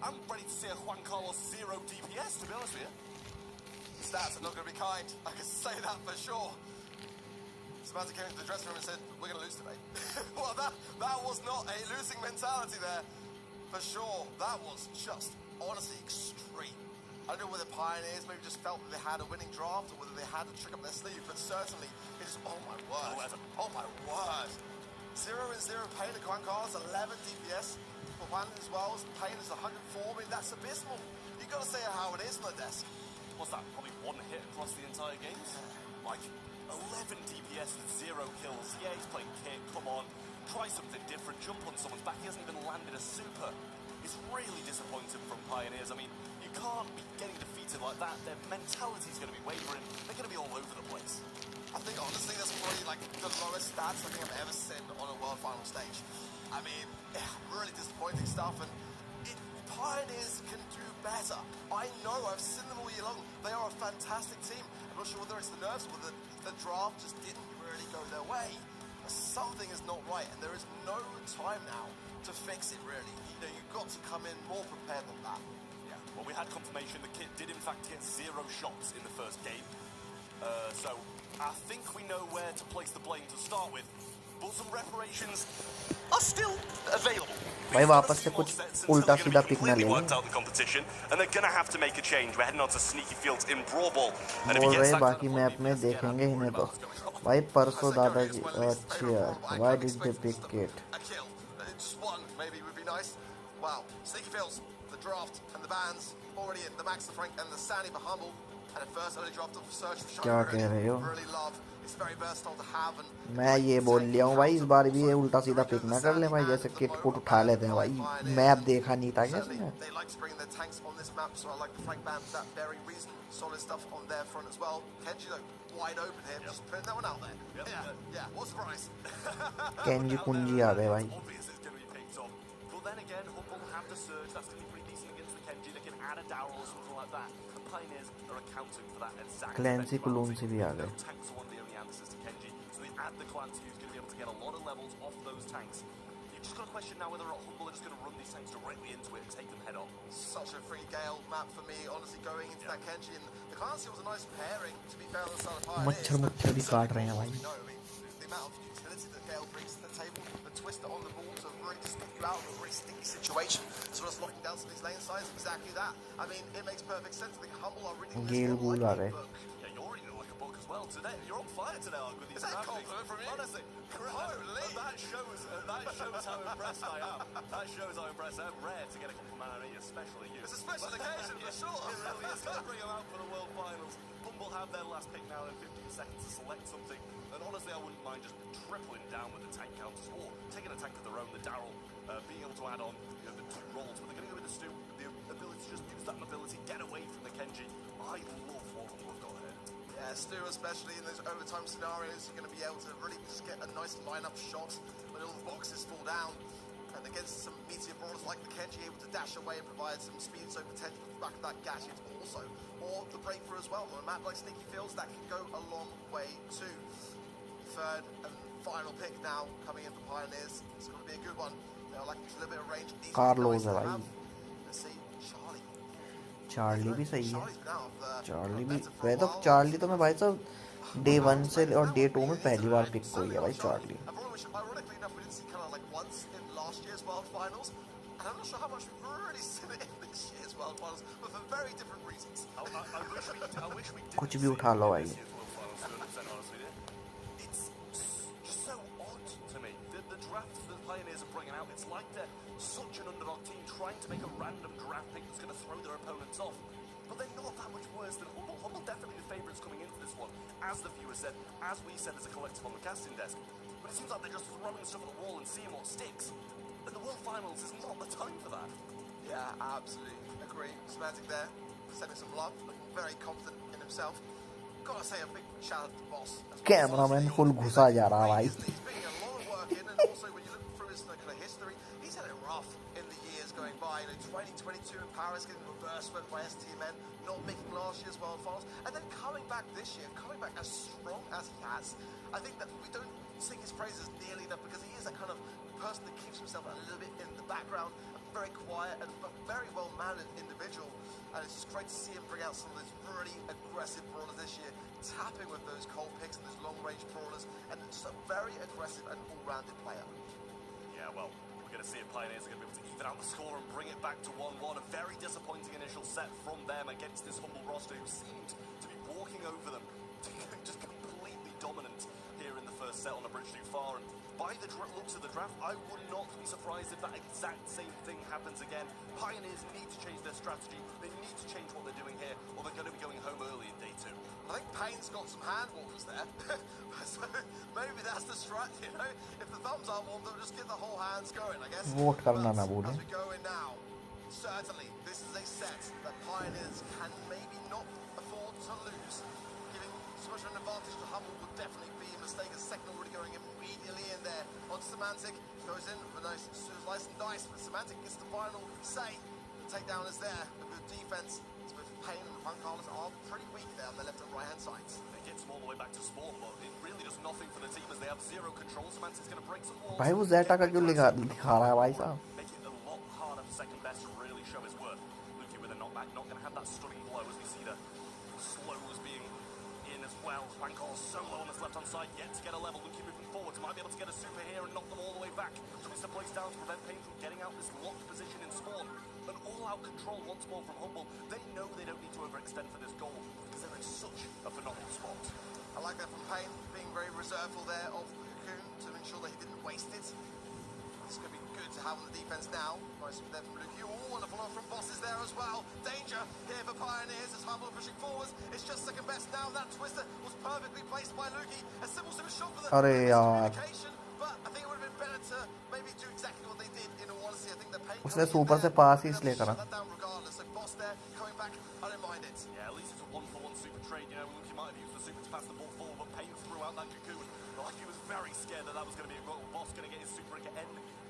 I'm ready to see a Juan Carlos 0 DPS, to be honest with you. Stats are not going to be kind, I can say that for sure. Samantha came into the dressing room and said, we're going to lose today. Well, that was not a losing mentality there, for sure. That was just, honestly, extreme. I don't know whether Pioneers maybe just felt that they had a winning draft or whether they had a trick up their sleeve, but certainly it is, oh my word. Oh my word. 0-0 Payne and Juan Carlos, 11 DPS. For one as well, Payne is 104. I mean, that's abysmal. You've got to say how it is on the desk. What's that? Probably 1 hit across the entire game? Like, 11 DPS with 0 kills. Yeah, he's playing kick, come on. Try something different, jump on someone's back. He hasn't even landed a super. It's really disappointing from Pioneers. I mean, you can't be getting defeated like that. Their mentality's going to be wavering. They're going to be all over the place. I think, honestly, that's probably, like, the lowest stats I think I've ever seen on a World Final stage. I mean, really disappointing stuff, and Pioneers can do better. I know, I've seen them all year long. They are a fantastic team. I'm not sure whether it's the nerves or whether the draft just didn't really go their way. Something is not right, and there is no time now to fix it, really. You know, you've got to come in more prepared than that. Yeah, well, we had confirmation the kit did in fact get 0 shots in the first game. So I think we know where to place the blame to start with, but some reparations are still available. भाई वापस से कुछ उल्टा सीधा pick ना ले worked out in competition, and they're gonna have to make a change. We're heading on to Sneaky Fields in Brawl Ball, and if he बोल gets रहे that बाकी मैप में देखेंगे इन्हें तो भाई परसों दादाजी अच्छी यार why did they pick it A kill, just one maybe would be nice. Wow, Sneaky Fields, the draft and the bans already in. The Max, the Frank and the Sandy for Humble, and at first only dropped off Search for क्या Shine. कह रहे हो Really love. It's very versatile to have, and मैं ये बोल लिया हूँ भाई इस बार भी ये उल्टा सीधा पिक ना कर ले भाई जैसे किट कुट उठा लेते हैं भाई मैप देखा नहीं था क्या इसमें they like to bring their tanks on this map, so I like the Frank ban for that very reason. Solid stuff on their front as well. Kenji though, wide open here, just putting that one out there. Yeah, what a surprise. Kenji कुंजी आ गए भाई obvious it's going to be picked up. But then again, Humble have the surge. That's going to be pretty decent against the Kenji. They can add a Daryl or something like that. And Pioneers are accounting for that exact. Clancy कुलून से भी आ गए Tanks are one of the only answers to Kenji. So they add the Clancy, who's going to be able to get a lot of levels off those tanks. You just got to question now whether or not Humble are just going to run these tanks directly into it and take them head on. Such a free Gale map for me, honestly, going into that Kenji. And the Clancy was a nice pairing, to be fair, on the side of Pioneers. मच्छर मुच्छर भी काट रहे हैं भाई No, I mean, the amount of utility that Gale brings to the table, the twister on the ball to really just get you out of a really sticky situation, as well as locking down some of these lane sides, exactly that. I mean, it makes perfect sense. I think Humble are really Gale Ghoul आ गए Yeah, you're reading it like a book as well today. You're on fire today, Ark, with these Is that a graphics. compliment from you? Honestly, Holy! and that shows how impressed I am. That shows how impressed I am. Rare to get a compliment out of you, especially you. It's a special occasion for sure. It really is. Got to bring them out for the World Finals. Humble have their last pick now in 15 seconds to select something. And honestly, I wouldn't mind just tripling down with the tank counters or taking a tank of their own, the Daryl, being able to add on the 2 rolls. But they're going to go with the Stu, the ability to just use that mobility, get away from the Kenji. I love what Humble have got here. Yeah, Stu, especially in those overtime scenarios, you're going to be able to really just get a nice line-up shot when all the boxes fall down. And against some meteor brawlers like the Kenji, able to dash away and provide some speed so potential at the back of that gadget also. Or the breakthrough as well. On a map like Sneaky Fields, that can go a long way too. Third and final pick now coming in for Pioneers. It's going to be a good one. They're like a little bit of range. Carlos है भाई Let's see, Charlie. Charlie भी सही है Charlie's been out of the Charlie भी meta for a वैसे तो while. Charlie तो मैं भाई साहब डे 1 से और डे 2 में पहली बार पिक हुई है भाई Charlie Ironically enough, we didn't see kind of like once in last year's World Finals, and I'm not sure how much we've really seen it in this year's World Finals, but for very different reasons. I wish we did. कुछ भी उठा लो भाई It's just so odd to me. The drafts that Pioneers are bringing out, it's like they're such an underdog team trying to make a random draft pick that's going to throw their opponents off. But they're not that much worse than Humble. Humble definitely the favourites coming into this one, as the viewer said, as we said as a collective on the casting desk. But it seems like they're just throwing stuff at the wall and seeing what sticks. And the World Finals is not the time for that. Yeah, absolutely agree. Semantic there, sending some love, looking very confident in himself. Gotta say a big shout out to the boss. Cameraman full घुसा जा रहा भाई He's putting a lot of work in, and also when you look through his kind of history, he's had it rough in the years going by. You know, 2022 in Paris, getting reverse swept by STMN, not making last year's World Finals, and then coming back this year, coming back as strong as he has. I think that we don't sing his praises nearly enough because he is that kind of person that keeps himself a little bit in the background, a very quiet and very well-mannered individual. And it's just great to see him bring out some of those really aggressive brawlers this year, tapping with those cold picks and those long-range brawlers, and just a very aggressive and all-rounded player. Yeah, well, we're going to see if Pioneers are going to be able to even out the score and bring it back to 1-1. A very disappointing initial set from them against this Humble roster who seemed to be walking over them, just completely dominant here in the first set on a bridge too far. And by the looks of the draft, I would not be surprised if that exact same thing happens again. Pioneers need to change their strategy. They need to change what they're doing here, or they're going to be going home early in day 2. I think Payne's got some hand warmers there. So maybe that's the strategy, you know? If the thumbs aren't warm, they'll just get the whole hands going, I guess. Vote करना ना But भूलें as we go in now, certainly this is a set that Pioneers can maybe not afford to lose. Giving so much of an advantage to Humble would definitely be a mistake. A second already going immediately in there. On Semantic, goes in with a nice slice and dice, but Semantic gets the final say. takedown is there. The good defense is with Pain and Juan Carlos are pretty weak there on the left and right hand sides. It gets them all the way back to spawn, but it really does nothing for the team as they have zero control. Semantic's going to break some walls. भाई वो Zeta का क्यों दिखा रहा है भाई साहब? Make it a lot harder for second best to really show his worth. Luki with a knockback, not going to have that stunning blow as we see the slows being in as well. Juan Carlos so low on this left hand side, yet to get a level. Luki moving forwards, might be able to get a super here and knock them all the way back. Twister plays down to prevent Pain from getting out this locked position in spawn. An all-out control once more from Humble. They know they don't need to overextend for this goal because they're in such a phenomenal spot. I like that from Pain, being very reserveful there of Cocoon to ensure that he didn't waste it. It's going to be good to have on the defense now. Nice there from Luke. Oh, and a follow from Bosses there as well. Danger here for Pioneers as Humble pushing forwards. It's just second best now. That Twister was perfectly placed by Lukey. A simple shot for the communication, but I think it would have been better to maybe do exactly what they did in all honesty. I think the Pain उसने super से पास ही इसलिए करा. regardless. So Boss there coming back, I don't mind it. Yeah, at least it's a 1-for-1 super trade. You know, Lukey might have used the super to pass the ball forward, but Pain threw out that Cocoon. Like he was very scared that was going to be a goal. Boss going to get his super again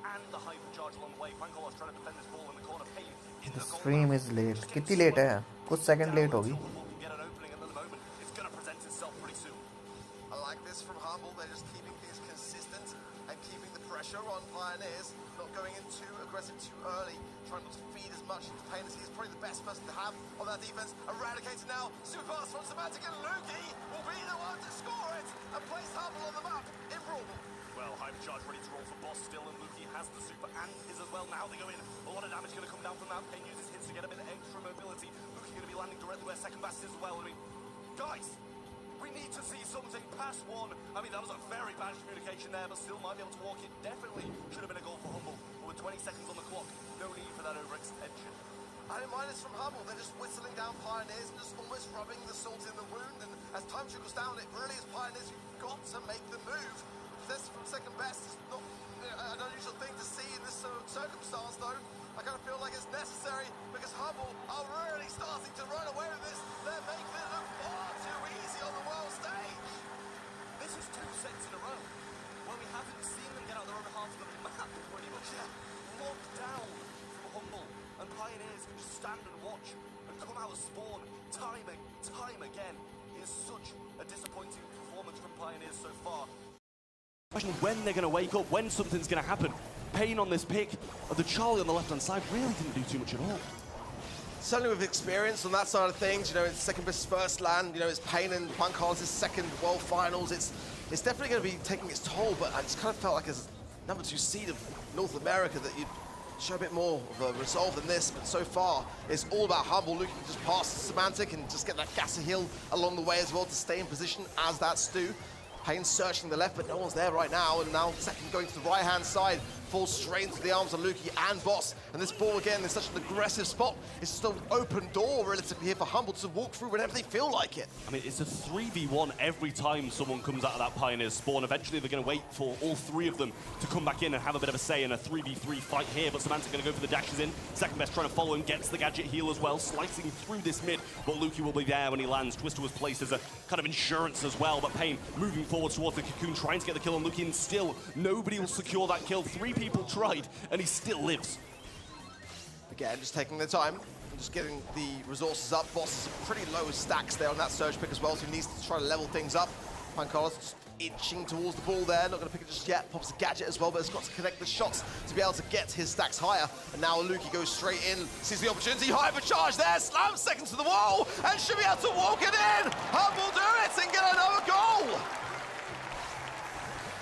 and the hyper charge along the way. Juan Carlos trying to defend this ball in the corner. Pain in the stream is late. कितनी late है? कुछ second late होगी. Get an opening at the moment. It's going to present itself pretty soon. I like this from Humble. They're just keeping things consistent and keeping the pressure on Pioneers, not going in too aggressive too early, trying not to feed as much into Pain as he's probably the best person to have on that defense. Eradicated now, super pass from Semantic, and Lukey will be the one to score it and place Humble on the map in Brawl. Well, hypercharge ready to roll for Boss still, and Lukey has the super and his as well. Now they go in. A lot of damage going to come down from that. Pain uses hits to get a bit of extra mobility. Lukey going to be landing directly where second best is as well. I mean, guys, we need to see something past one. I mean, that was a very bad communication there, but still might be able to walk it. Definitely should have been a goal for Humble. But with 20 seconds on the clock, no need for that overextension. I don't mind this from Humble. They're just whistling down Pioneers and just almost rubbing the salt in the wound. And as time trickles down, it really is Pioneers who've got to make the move. This from second best is not an unusual thing to see in this sort of circumstance, though. I kind of feel like it's necessary because Humble are really starting to run away with this. They're making it look far too easy on the world stage. This is 2 sets in a row where we haven't seen them get out their own half of the map pretty much. Locked down from Humble, and Pioneers can just stand and watch and come out of spawn time again. It is such a disappointing performance from Pioneers so far. Question when they're going to wake up, when something's going to happen. Pain on this pick of the Charlie on the left-hand side really didn't do too much at all. Certainly with experience on that side of things, you know, it's second best's first land, you know, it's Pain and Juan Carlos' second World Finals. It's definitely going to be taking its toll, but I just kind of felt like as number 2 seed of North America that you'd show a bit more of a resolve than this, but so far it's all about Humble looking to just pass Semantic and just get that gassy hill along the way as well to stay in position as that Stu. Pain searching the left, but no one's there right now, and now second going to the right-hand side, falls straight into the arms of Lukey and Boss, and this ball again is such an aggressive spot. It's still an open door relatively here for Humble to walk through whenever they feel like it. I mean, it's a 3v1 every time someone comes out of that Pioneer spawn. Eventually they're going to wait for all 3 of them to come back in and have a bit of a say in a 3v3 fight here, but Semantic going to go for the dashes in. Second best trying to follow him, gets the gadget heal as well, slicing through this mid, but Lukey will be there when he lands. Twister was placed as a kind of insurance as well, but Pain moving forward towards the Cocoon, trying to get the kill on Lukey, and still nobody will secure that kill. 3 people tried, and he still lives. Again, just taking their time and just getting the resources up. Boss is pretty low stacks there on that surge pick as well, so he needs to try to level things up. Juan Carlos just inching towards the ball there, not going to pick it just yet. Pops a gadget as well, but it's got to connect the shots to be able to get his stacks higher. And now Lukey goes straight in, sees the opportunity, hypercharge there, slams second to the wall, and should be able to walk it in. Humble do it and get another goal.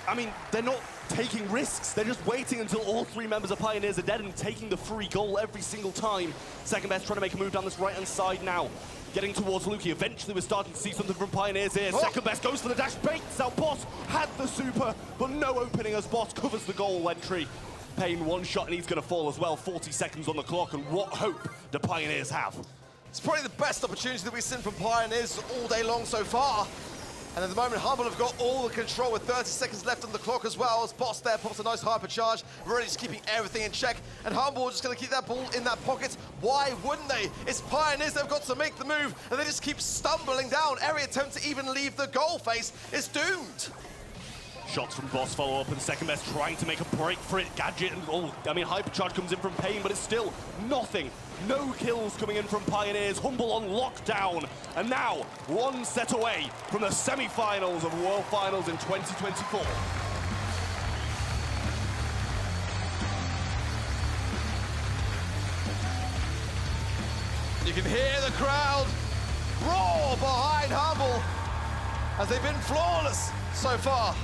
I mean, they're not taking risks. They're just waiting until all 3 members of Pioneers are dead and taking the free goal every single time. Second best trying to make a move down this right-hand side now. Getting towards Lukey. Eventually, we're starting to see something from Pioneers here. Oh. Second best goes for the dash, baits out Boss. Had the super, but no opening as Boss covers the goal entry. Pain 1 shot and he's going to fall as well. 40 seconds on the clock, and what hope do Pioneers have? It's probably the best opportunity that we've seen from Pioneers all day long so far. And at the moment, Humble have got all the control with 30 seconds left on the clock as well. As Boss there pops a nice hypercharge, really just keeping everything in check. And Humble just going to keep that ball in that pocket. Why wouldn't they? It's Pioneers, they've got to make the move, and they just keep stumbling down. Every attempt to even leave the goal face is doomed. Shots from Boss follow up, and second best trying to make a break for it. Gadget and Hypercharge comes in from Pain, but it's still nothing. No kills coming in from Pioneers. Humble on lockdown, and now one set away from the semi-finals of World Finals in 2024. You can hear the crowd roar behind Humble as they've been flawless so far.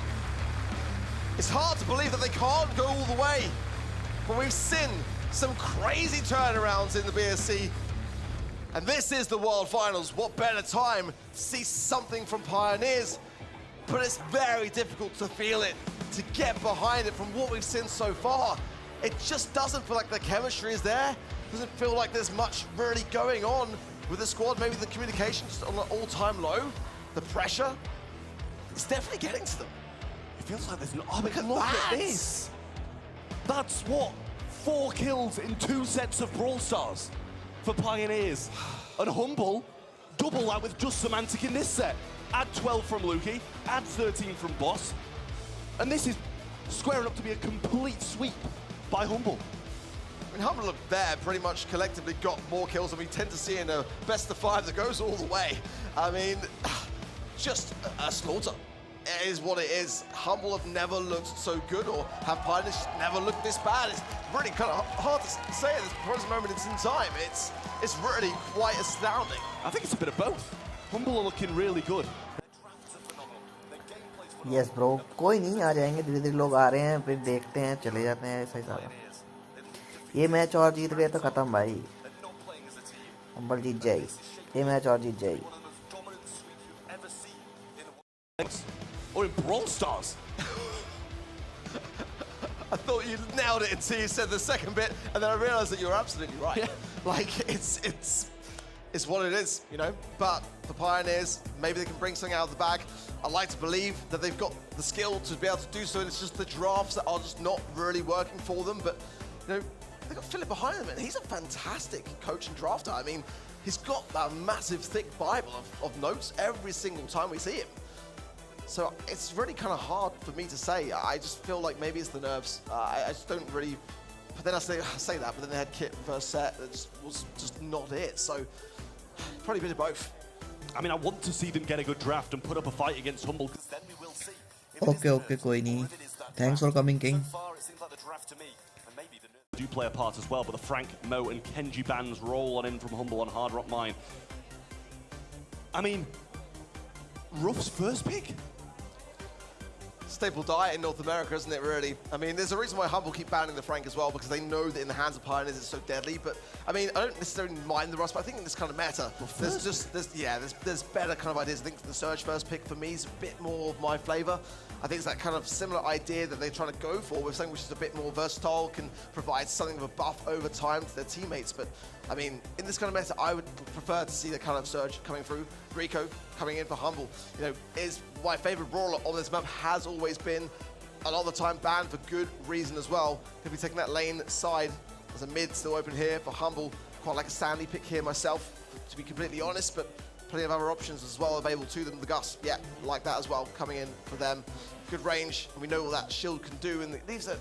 It's hard to believe that they can't go all the way, but we've seen some crazy turnarounds in the BSC, and this is the World Finals. What better time to see something from Pioneers, but it's very difficult to feel it, to get behind it from what we've seen so far. It just doesn't feel like the chemistry is there. Doesn't feel like there's much really going on with the squad. Maybe the communication just on an all-time low. The pressure, it's definitely getting to them. It feels like there's no... Oh, look at this. That's what? 4 kills in 2 sets of Brawl Stars for Pioneers. And Humble, double that with just Semantic in this set. Add 12 from Lukey, add 13 from Boss. And this is squaring up to be a complete sweep by Humble. I mean, Humble there pretty much collectively got more kills than we tend to see in a best of 5 that goes all the way. I mean, just a slaughter. It is what it is. Humble have never looked so good, or have Pioneers never looked this bad. It's really kind of hard to say at this present moment in time. It's really quite astounding. I think it's a bit of both. Humble are looking really good. Yes bro, कोई नहीं, आ जाएंगे धीरे धीरे, लोग आ रहे हैं फिर देखते हैं चले जाते हैं, ऐसा ही सारा। ये मैच और जीत गए तो खत्म भाई, हम्बल जीत जाएगी, ये मैच और जीत जाएगी। Or in Brawl Stars. I thought you nailed it until you said the second bit, and then I realized that you're absolutely right. Yeah. Like, it's what it is, you know? But the Pioneers, maybe they can bring something out of the bag. I like to believe that they've got the skill to be able to do so, and it's just the drafts that are just not really working for them. But, you know, they've got Philip behind them, and he's a fantastic coach and drafter. I mean, he's got that massive, thick Bible of notes every single time we see him. So it's really kind of hard for me to say. I just feel like maybe it's the nerves. I just don't really... But then I say that, but then they had Kit first set. That just was just not it. So probably a bit of both. I mean, I want to see them get a good draft and put up a fight against Humble. Okay, कोई नहीं. Thanks for coming, King. Do play a part as well, but the Frank, Mo, and Kenji bans roll on in from Humble on Hard Rock Mine. I mean, Ruff's first pick. Staple diet in North America, isn't it, really? I mean, there's a reason why Humble keep banning the Frank as well, because they know that in the hands of Pioneers it's so deadly. But I mean, I don't necessarily mind the Rust, but I think in this kind of meta, there's better kind of ideas. I think the Surge first pick for me is a bit more of my flavor. I think it's that kind of similar idea that they're trying to go for with something which is a bit more versatile, can provide something of a buff over time to their teammates. But I mean, in this kind of meta, I would prefer to see the kind of Surge coming through. Rico coming in for Humble, you know, is my favorite brawler on this map, has always been. A lot of the time banned for good reason as well. He'll be taking that lane side. There's a mid still open here for Humble. Quite like a Sandy pick here myself, to be completely honest, but plenty of other options as well available to them. The Gus, yeah, like that as well, coming in for them. Good range, and we know what that shield can do, and it leaves a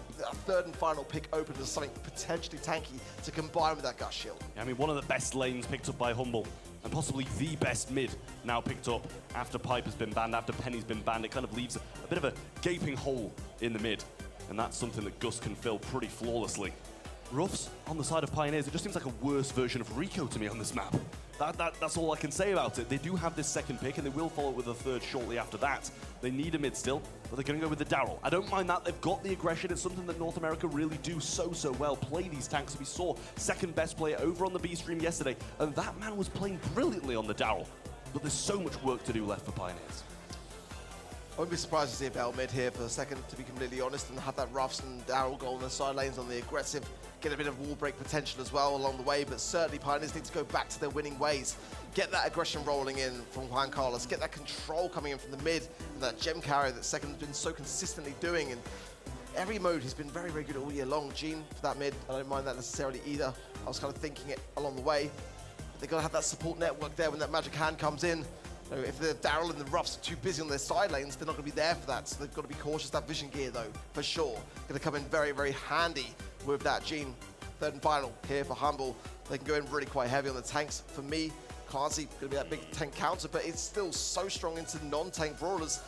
third and final pick open as something potentially tanky to combine with that Gus shield. I mean, one of the best lanes picked up by Humble, and possibly the best mid now picked up after Piper's been banned, after Penny's been banned. It kind of leaves a bit of a gaping hole in the mid, and that's something that Gus can fill pretty flawlessly. Ruffs on the side of Pioneers, it just seems like a worse version of Rico to me on this map. That's all I can say about it. They do have this second pick, and they will follow it with a third shortly after that. They need a mid still, but they're going to go with the Daryl. I don't mind that. They've got the aggression. It's something that North America really do so well. Play these tanks. We saw second best player over on the B stream yesterday, and that man was playing brilliantly on the Daryl. But there's so much work to do left for Pioneers. I wouldn't be surprised to see a Bell mid here for a second, to be completely honest, and have that Ruffs and Daryl go on the side lanes on the aggressive, get a bit of wall break potential as well along the way, but certainly Pioneers need to go back to their winning ways. Get that aggression rolling in from Juan Carlos, get that control coming in from the mid, and that gem carry that Second's been so consistently doing, and every mode he's been very good all year long. Gene for that mid, I don't mind that necessarily either. I was kind of thinking it along the way. They've got to have that support network there when that magic hand comes in. You know, if the Daryl and the Ruffs are too busy on their side lanes, they're not going to be there for that. So they've got to be cautious. That vision gear, though, for sure, going to come in very, very handy with that Gene. Third and final here for Humble. They can go in really quite heavy on the tanks. For me, Clancy going to be that big tank counter, but it's still so strong into non-tank brawlers.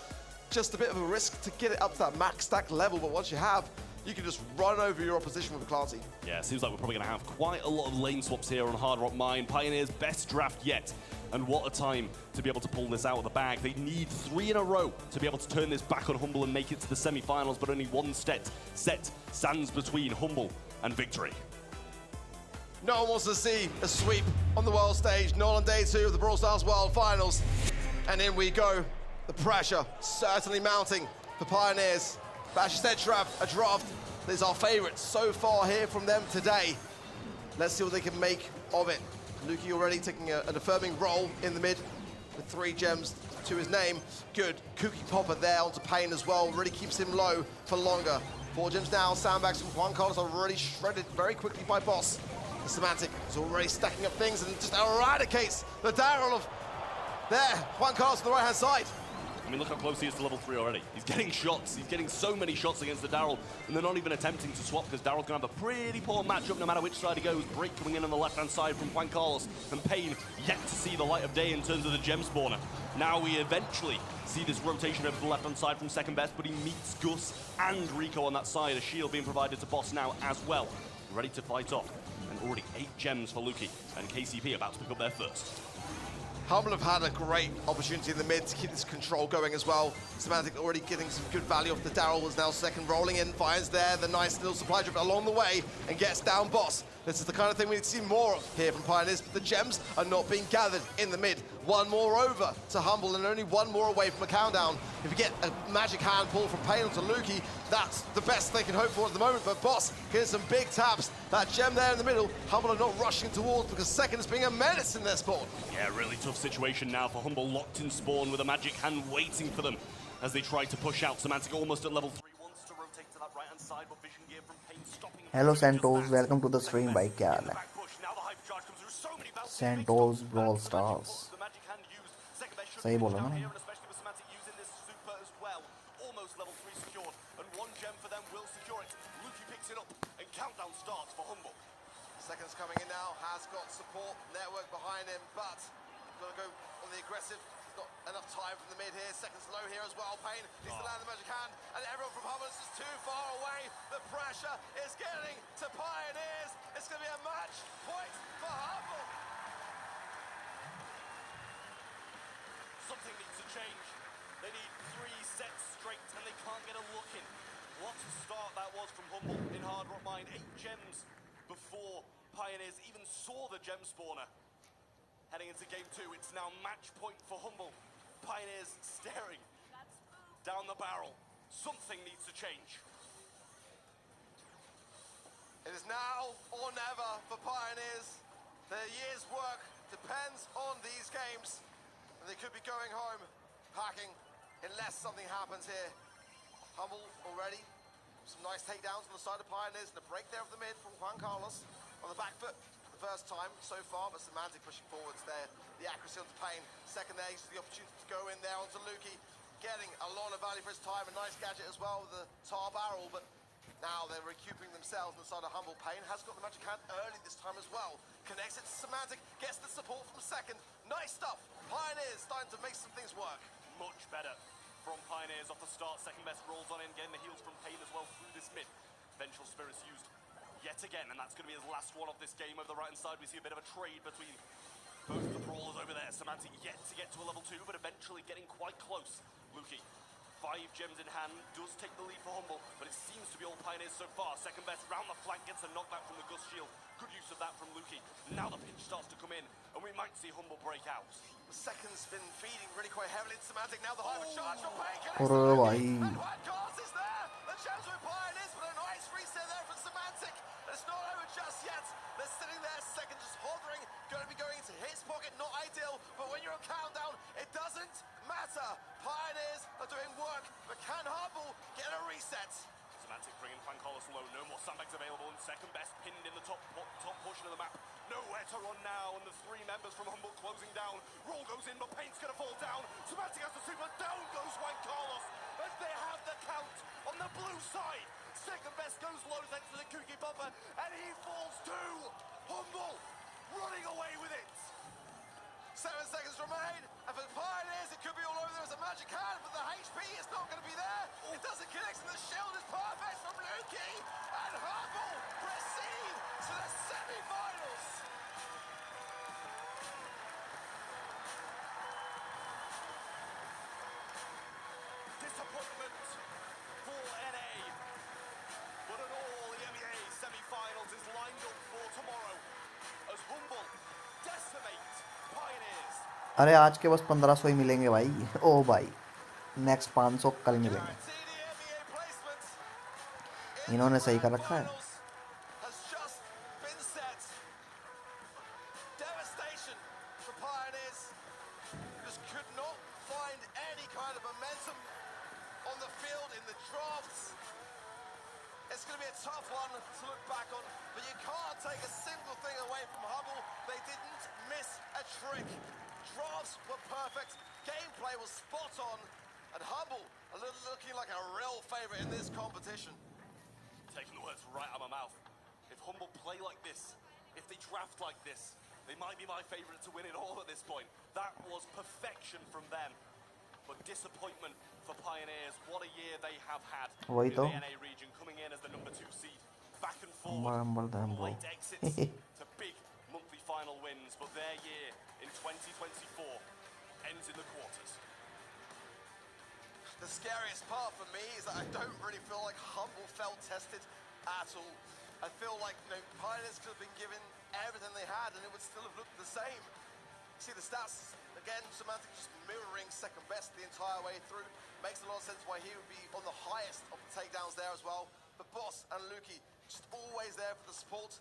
Just a bit of a risk to get it up to that max stack level, but once you have, you can just run over your opposition with Clancy. Yeah, it seems like we're probably going to have quite a lot of lane swaps here on Hard Rock Mine. Pioneers' best draft yet. And what a time to be able to pull this out of the bag. They need 3 in a row to be able to turn this back on Humble and make it to the semi-finals, but only one set stands between Humble and victory. No one wants to see a sweep on the world stage, not on day 2 of the Brawl Stars World Finals. And in we go. The pressure certainly mounting for Pioneers. But as you said, Trav, a draft is our favorite so far here from them today. Let's see what they can make of it. Lukey already taking an affirming role in the mid with 3 gems to his name. Good. Kooky Popper there onto Pain as well. Really keeps him low for longer. 4 gems now. Sandbags from Juan Carlos are already shredded very quickly by Boss. The Semantic is already stacking up things and just eradicates the Daryl of there. Juan Carlos on the right-hand side. I mean, look how close he is to level 3 already. He's getting shots. He's getting so many shots against the Daryl, and they're not even attempting to swap because Daryl's going to have a pretty poor matchup no matter which side he goes. Break coming in on the left-hand side from Juan Carlos, and Pain yet to see the light of day in terms of the gem spawner. Now we eventually see this rotation over the left-hand side from second best, but he meets Gus and Rico on that side. A shield being provided to Boss now as well. Ready to fight off, and already 8 gems for Lukey, and KCP about to pick up their first. Humble have had a great opportunity in the mid to keep this control going as well. Semantic already getting some good value off the Daryl, was now second, rolling in, finds there the nice little supply drop along the way and gets down Boss. This is the kind of thing we need to see more of here from Pioneers, but the gems are not being gathered in the mid. 1 more over to Humble and only 1 more away from a countdown. If you get a magic hand pull from Pain onto Lukey, that's the best they can hope for at the moment, but Boss getting some big taps. That gem there in the middle, Humble are not rushing towards because second is being a menace in their spawn. Yeah, really tough situation now for Humble, locked in spawn with a magic hand waiting for them as they try to push out. Semantic almost at level 3. Wants to rotate to that right-hand side, but vision gear from Pain stopping. Hello Santos, welcome to the stream भाई क्या हाल है? Santos Brawl Stars. सही बोला ना? Almost level 3 secured, and 1 gem for them will secure it. Lukey picks it up, and countdown starts for Humble. Second's coming in now, has got support network behind him, but got to go on the aggressive. He's got enough time from the mid here. Second's low here as well. Pain needs to land the magic hand, and everyone from Humble is just too far away. The pressure is getting to Pioneers. It's going to be a match point for Humble. Something needs to change. They need 3 sets straight, and they can't get a look in. What a start that was from Humble in Hard Rock Mine. 8 gems before Pioneers even saw the gem spawner. Heading into game 2, it's now match point for Humble. Pioneers staring down the barrel. Something needs to change. It is now or never for Pioneers. Their year's work depends on these games. And they could be going home packing unless something happens here. Humble already. Some nice takedowns on the side of Pioneers and a break there of the mid from Juan Carlos on the back foot for the first time so far, but Semantic pushing forwards there. The accuracy onto Pain. Second there, uses the opportunity to go in there onto Lukey. Getting a lot of value for his time. A nice gadget as well with the tar barrel, but now they're recouping themselves on the side of Humble. Pain has got the magic hand early this time as well. Connects it to Semantic, gets the support from second. Nice stuff. Pioneers starting to make some things work. Much better from Pioneers off the start. Second best rolls on in, getting the heals from Pain as well through this mid. Vengeful Spirit's used yet again, and that's going to be his last one of this game. Over the right-hand side, we see a bit of a trade between both the Brawlers over there. Semantic yet to get to a level 2, but eventually getting quite close. Lukey, 5 gems in hand, does take the lead for Humble, but it seems to be all Pioneers so far. Second best, round the flank, gets a knockback from the Gus shield. Good use of that from Lukey. Now the pinch starts to come in, and we might see Humble break out. The second's been feeding really quite heavily into Semantic. Now the high charge from Pain. अरे भाई And Juan Carlos is there. The gems with Pioneers, but a nice reset there from Semantic. It's not over just yet. They're sitting there, second just hovering. Going to be going into his pocket, not ideal. But when you're on countdown, it doesn't matter. Pioneers are doing work, but can Humble get a reset? Semantic bringing Juan Carlos low. No more sandbags available, and second best pinned in the top portion of the map. Nowhere to run now, and the three members from Humble closing down. Brawl goes in, but Paint's going to fall down. Semantic has the super, down goes Juan Carlos, and they have the count on the blue side. Second best goes low thanks to the Kooky Bumper, and he falls too. Humble running away with it. 7 seconds remain, and for the Pioneers, it could be all over. There's a magic hand, but the HP is not going to be there. It doesn't connect, and the shield is perfect from Luki, and Humble proceed to the semi-finals. Disappointment for NA, but an all EMEA semi-finals is lined up for tomorrow as Humble decimate Pioneers. अरे आज के बस 1500 ही मिलेंगे भाई। ओ भाई next 500 कल मिलेंगे। इन्होंने सही कर रखा है। Has just been set. Devastation for Pioneers. Just could not find any kind of momentum on the field in the drafts. It's going to be a tough one to look back on, but you can't take a single thing away from Hubble. They didn't miss a trick. Drafts were perfect, gameplay was spot on, and Hubble looking like a real favorite in this competition. Taking the words right out of my mouth. If Humble play like this, if they draft like this, they might be my favorite to win it all at this point. That was perfection from them. But disappointment for Pioneers. What a year they have had वही in तो। the NA region, coming in as the number 2 seed. Back and forward, from late exits to big monthly final wins. But their year in 2024 ends in the quarters. The scariest part for me is that I don't really feel like Humble felt tested at all. I feel like Pioneers could have been given everything they had and it would still have looked the same. See the stats, again, Semantic just mirroring second best the entire way through. Makes a lot of sense why he would be on the highest of the takedowns there as well. But Boss and Luki just always there for the support.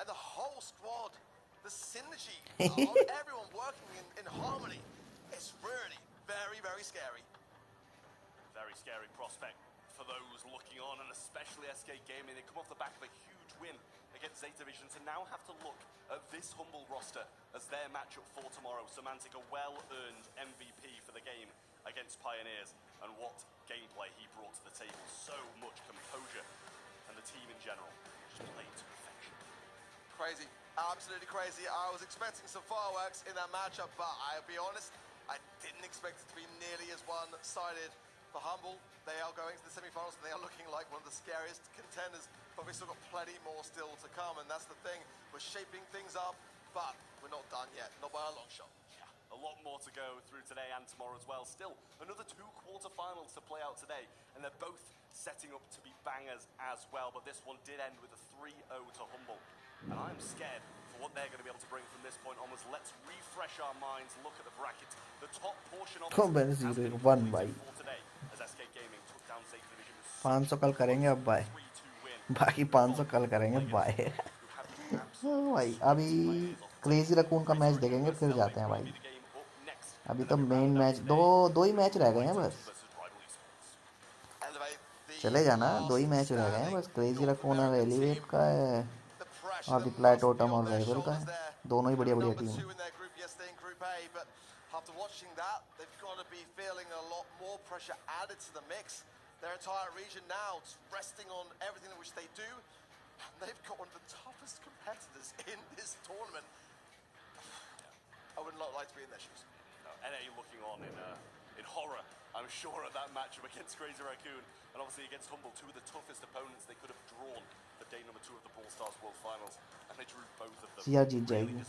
And the whole squad, the synergy of everyone working in harmony, it's really very, very scary. Very scary prospect for those looking on, and especially SK Gaming. They come off the back of a huge win against Zeta Vision to now have to look at this Humble roster as their matchup for tomorrow. Semantic, a well-earned MVP for the game against Pioneers, and what gameplay he brought to the table. So much composure, and the team in general just played to perfection. Crazy, absolutely crazy. I was expecting some fireworks in that matchup, but I'll be honest, I didn't expect it to be nearly as one-sided. For Humble, they are going to the semi-finals and they are looking like one of the scariest contenders, but we've still got plenty more still to come, and that's the thing. We're shaping things up, but we're not done yet, not by a long shot. Yeah, a lot more to go through today and tomorrow as well. Still, another 2 quarterfinals to play out today, and they're both setting up to be bangers as well, but this one did end with a 3-0 to Humble, and I'm scared for what they're going to be able to bring from this point onwards. Let's refresh our minds, look at the bracket. The top portion of it has been one by for today, as SK Gaming took down Zeta Division with 500 कल करेंगे अब bye. बाकी 500 कल करेंगे bye. भाई अभी crazy raccoon का match देखेंगे फिर जाते हैं भाई। अभी तो मेन मैच दो ही मैच रह गए हैं बस। चले जाना, 2 ही मैच रह गए हैं बस। क्रेजी रकून और एलिवेट का है और रिप्लाई टोटम और राइवल का है। दोनों ही बढ़िया बढ़िया team. After watching that, they've got to be feeling a lot more pressure added to the mix. Their entire region now resting on everything in which they do. And they've got one of the toughest competitors in this tournament. I would not like to be in their shoes. No, NA looking on in horror, I'm sure, at that matchup against Crazy Raccoon. And obviously against Humble, 2 of the toughest opponents they could have drawn for day number 2 of the Brawl Stars World Finals. And they drew both of them. यार जीत जाएगी।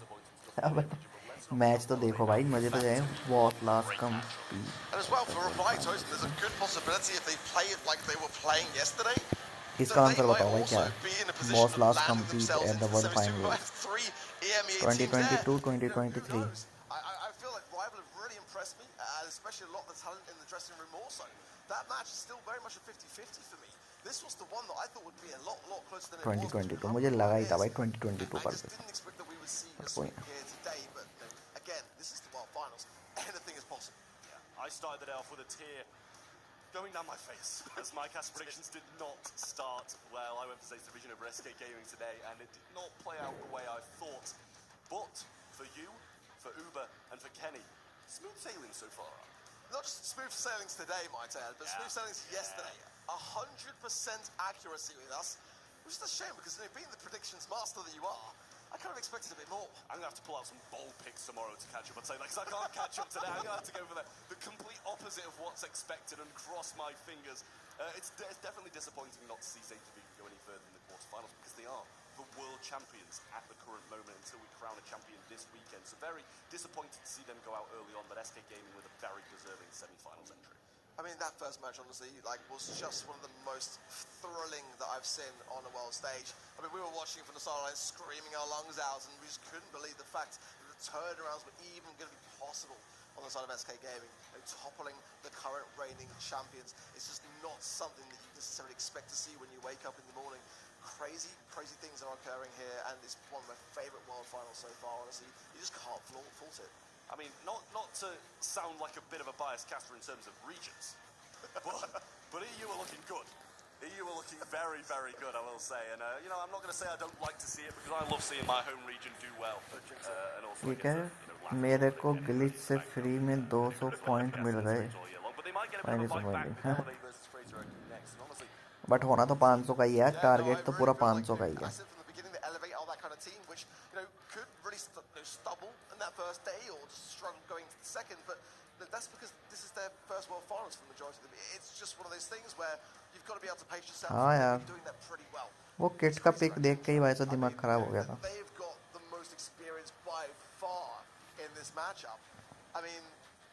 Match तो देखो भाई, मजे तो जाए। बहुत last compete. And as well for Reply Toast, there's a good possibility if they play it like they were playing yesterday. इसका आंसर बताओ भाई क्या है? Boss last compete at the World Finals 2022, 2023. I feel like Rival have really impressed me, especially a lot of the talent in the dressing room also. That match is still very much a 50-50 for me. This was the one that I thought would be a lot closer than it was. 2022 मुझे लगा ही था भाई 2022 पर। I just didn't expect that we would see a sweep here today, but again, this is the World Finals. Anything is possible. Yeah, I started the day off with a tear going down my face as my cast predictions did not start well. I went for Zeta Division over SK Gaming today, and it did not play out the way I thought. But for you, for Uber, and for Kenny, smooth sailing so far. Not just smooth sailings today, might I add, but smooth sailings yesterday. 100% accuracy with us, which is a shame because being the predictions master that you are, I kind of expected a bit more. I'm going to have to pull out some bold picks tomorrow to catch up, I'd say, because I can't catch up today. I'm going to have to go for the complete opposite of what's expected and cross my fingers. It's definitely disappointing not to see ZTV go any further in the quarterfinals because they are the world champions at the current moment until we crown a champion this weekend. So very disappointed to see them go out early on, but SK Gaming with a very deserving semi-finals entry. I mean, that first match, honestly, was just one of the most thrilling that I've seen on a world stage. I mean, we were watching it from the sidelines, screaming our lungs out, and we just couldn't believe the fact that the turnarounds were even going to be possible on the side of SK Gaming. Toppling the current reigning champions. It's just not something that you necessarily expect to see when you wake up in the morning. Crazy, crazy things are occurring here, and it's one of my favourite world finals so far, honestly. You just can't fault it. I mean, not to sound like a bit of a biased caster in terms of regions, but EU are looking good. EU are looking very, very good, I will say. And, you know, I'm not going to say I don't like to see it because I love seeing my home region do well. And also ठीक है, मेरे को glitch से free में 200 point मिल गए। But होना तो 500 का ही है, टारगेट तो पूरा 500 का ही है। Stumble in that first day or just struggle going to the second, but that's because this is their first world finals for the majority of them. It's just one of those things where you've got to be able to pace yourself. They're doing that pretty well. वो kit का pick देख के ही भाई साहब दिमाग खराब हो गया था। They've got the most experience by far in this matchup. I mean,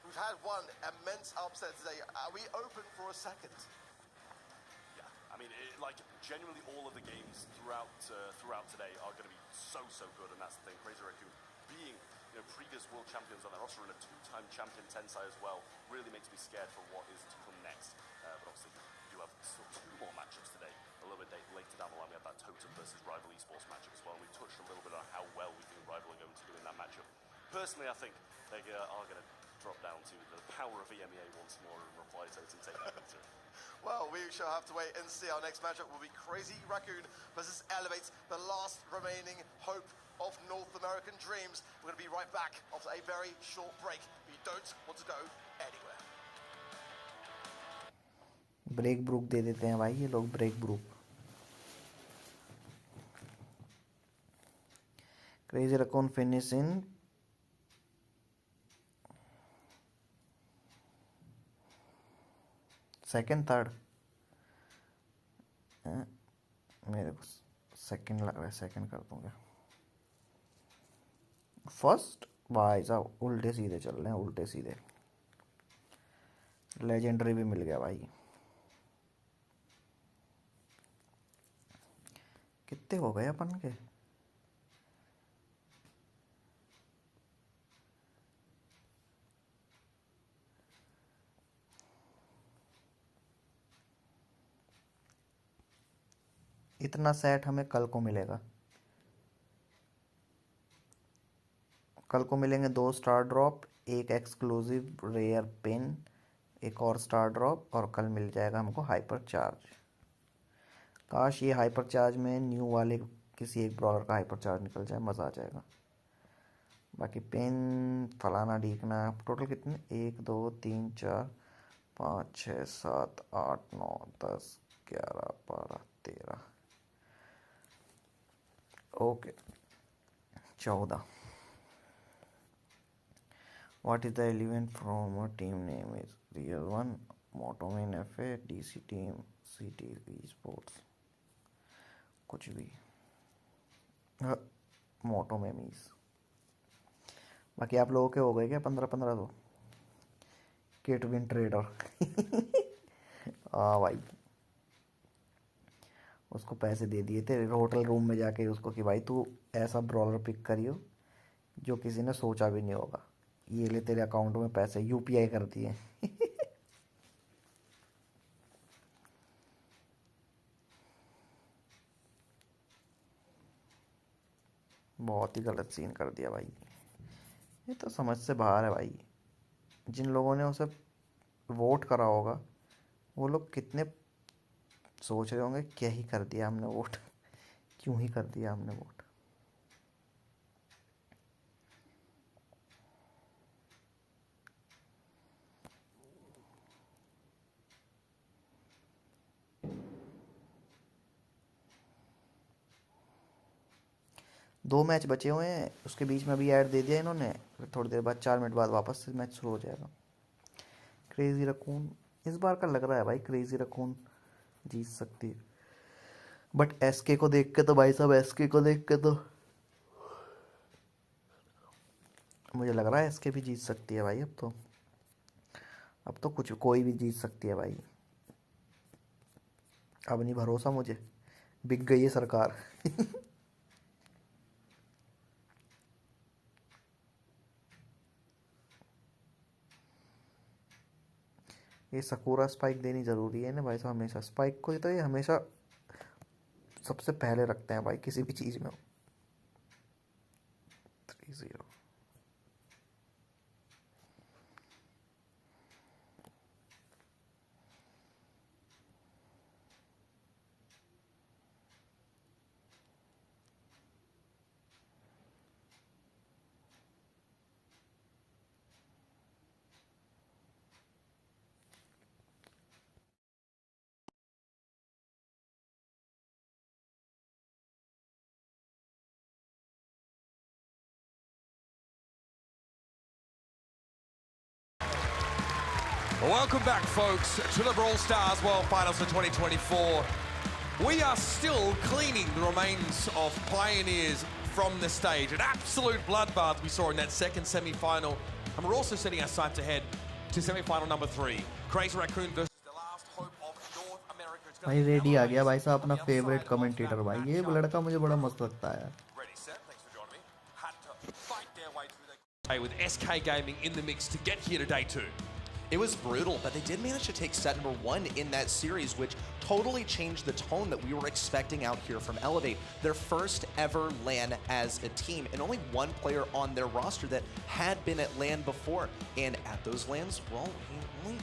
we've had one immense upset today. Are we open for a second? Yeah, I mean, genuinely all of the games throughout today are going to be so good, and that's the thing. Crazy Raccoon being previous world champions on their roster and a two-time champion Tensai as well really makes me scared for what is to come next. But obviously, you have still 2 more matchups today. A little bit later down the line, we have that Totem versus Rival Esports matchup as well. And we touched a little bit on how well we think Rival are going to do in that matchup. Personally, I think they are going to drop down to the power of EMEA once more and reply Totem take that victory. Well, we shall have to wait and see. Our next matchup will be Crazy Raccoon versus Elevates, the last remaining hope of North American dreams. We're going to be right back after a very short break. You don't want to go anywhere. Break brook दे देते हैं भाई ये लोग, break brook. Crazy Raccoon finish in second third. मेरे को second लग रहा है, सेकंड कर दूंगा। फर्स्ट भाई साहब उल्टे सीधे चल रहे हैं, उल्टे सीधे। लेजेंडरी भी मिल गया भाई। कितने हो गए अपन के? इतना सेट हमें कल को मिलेगा। कल को मिलेंगे 2 star drop, 1 exclusive rare pin, 1 और स्टार ड्रॉप, और कल मिल जाएगा हमको हाइपर चार्ज। काश ये हाइपर चार्ज में न्यू वाले किसी एक ब्रॉलर का हाइपर चार्ज निकल जाए, मज़ा आ जाएगा। बाकी पिन फलाना ढीकना। टोटल कितने? 1 2 3 4 5 6 7 8 9 10 11 12 13 okay 14। What is the event from a team name is Real One, Motomain FA, DC Team, CT Esports, कुछ भी मोटोमेमीज। बाकी आप लोगों के हो गए क्या 15-15 तो? किट विन ट्रेडर हाँ भाई, उसको पैसे दे दिए थे होटल रूम में जाके उसको कि भाई तू ऐसा ब्रॉलर पिक करियो जो किसी ने सोचा भी नहीं होगा, ये ले तेरे अकाउंट में पैसे, यूपीआई कर दिए बहुत ही गलत सीन कर दिया भाई। ये तो समझ से बाहर है भाई। जिन लोगों ने उसे वोट करा होगा वो लोग कितने सोच रहे होंगे क्या ही कर दिया हमने वोट क्यों ही कर दिया हमने वोट। 2 मैच बचे हुए हैं, उसके बीच में अभी ऐड दे दिया इन्होंने, फिर थोड़ी देर बाद 4 मिनट बाद वापस से मैच शुरू हो जाएगा। क्रेजी रकून इस बार का लग रहा है भाई, क्रेजी रकून जीत सकती है, बट एसके को देख के तो भाई साहब, एसके को देख के तो मुझे लग रहा है एसके भी जीत सकती है भाई। अब तो कुछ कोई भी जीत सकती है भाई, अब नहीं भरोसा मुझे, बिक गई है सरकार। ये सकूरा स्पाइक देनी ज़रूरी है ना भाई साहब, हमेशा स्पाइक को तो ये हमेशा सबसे पहले रखते हैं भाई किसी भी चीज़ में। 3-0 Welcome back, folks, to the Brawl Stars World Finals for 2024. We are still cleaning the remains of Pioneers from the stage. An absolute bloodbath we saw in that second semi-final. And we're also setting our sights ahead to semi-final number 3. Crazy Raccoon versus the last hope of North America. It's भाई ready आ गया भाई साहब अपना favourite commentator भाई, ये लड़का मुझे बड़ा मस्त लगता है यार। Ready, set. Thanks for joining me. Had to fight their way through the... With SK Gaming in the mix to get here to day 2. It was brutal, but they did manage to take set number 1 in that series, which totally changed the tone that we were expecting out here from Elevate. Their first ever LAN as a team, and only one player on their roster that had been at LAN before. And at those LANs, well, he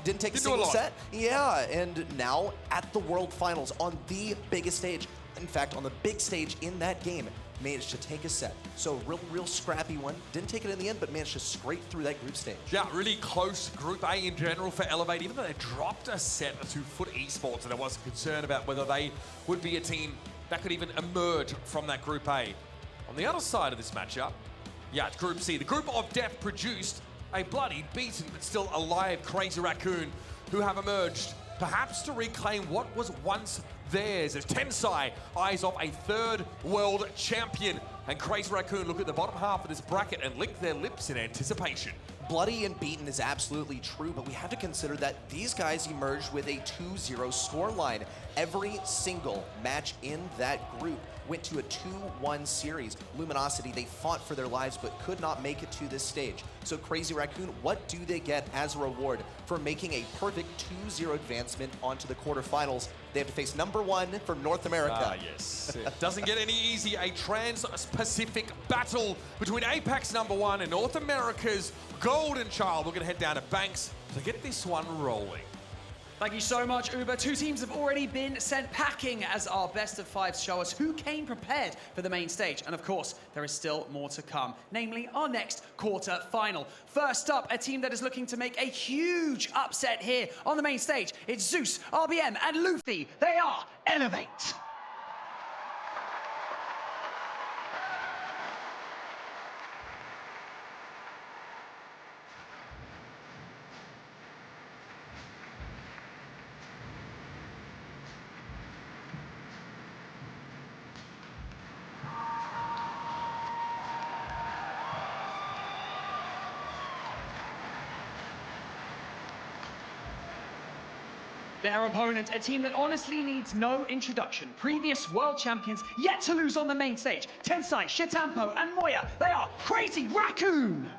didn't take a single set. Yeah, and now at the World Finals on the biggest stage, in fact, on the big stage in that game, managed to take a set. So real scrappy one. Didn't take it in the end, but managed to scrape through that group stage. Yeah, really close Group A in general for Elevate. Even though they dropped a set to Foot Esports, and there was concern about whether they would be a team that could even emerge from that Group A. On the other side of this matchup, yeah, it's Group C. The Group of Death produced a bloody, beaten, but still alive Crazy Raccoon, who have emerged, perhaps to reclaim what was once theirs, as Tensai eyes off a 3rd world champion. And Crazy Raccoon look at the bottom half of this bracket and lick their lips in anticipation. Bloody and beaten is absolutely true, but we have to consider that these guys emerged with a 2-0 scoreline. Every single match in that group went to a 2-1 series. Luminosity, they fought for their lives but could not make it to this stage. So Crazy Raccoon, what do they get as a reward for making a perfect 2-0 advancement onto the quarterfinals? They have to face number 1 from North America. Ah, yes. It doesn't get any easier. A trans-Pacific battle between Apex number 1 and North America's Golden Child. We're going to head down to Banks to get this one rolling. Thank you so much, Uber. 2 teams have already been sent packing as our best of 5 show us who came prepared for the main stage. And of course, there is still more to come, namely our next quarter final. First up, a team that is looking to make a huge upset here on the main stage. It's Zeus, RBM, and Luffy. They are Elevate. Their opponent, a team that honestly needs no introduction. Previous world champions, yet to lose on the main stage. Tensai, Shitampo, and Moya, they are Crazy Raccoon!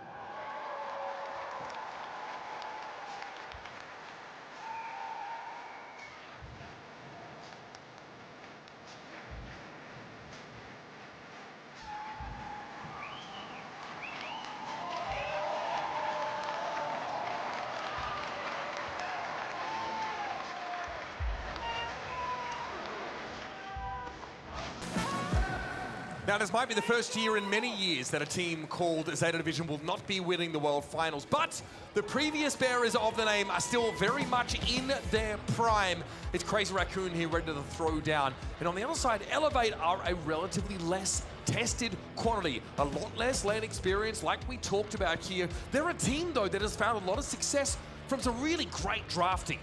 Now, this might be the first year in many years that a team called Zeta Division will not be winning the World Finals, but the previous bearers of the name are still very much in their prime. It's Crazy Raccoon here ready to throw down. And on the other side, Elevate are a relatively less tested quantity, a lot less lane experience like we talked about here. They're a team, though, that has found a lot of success from some really great drafting.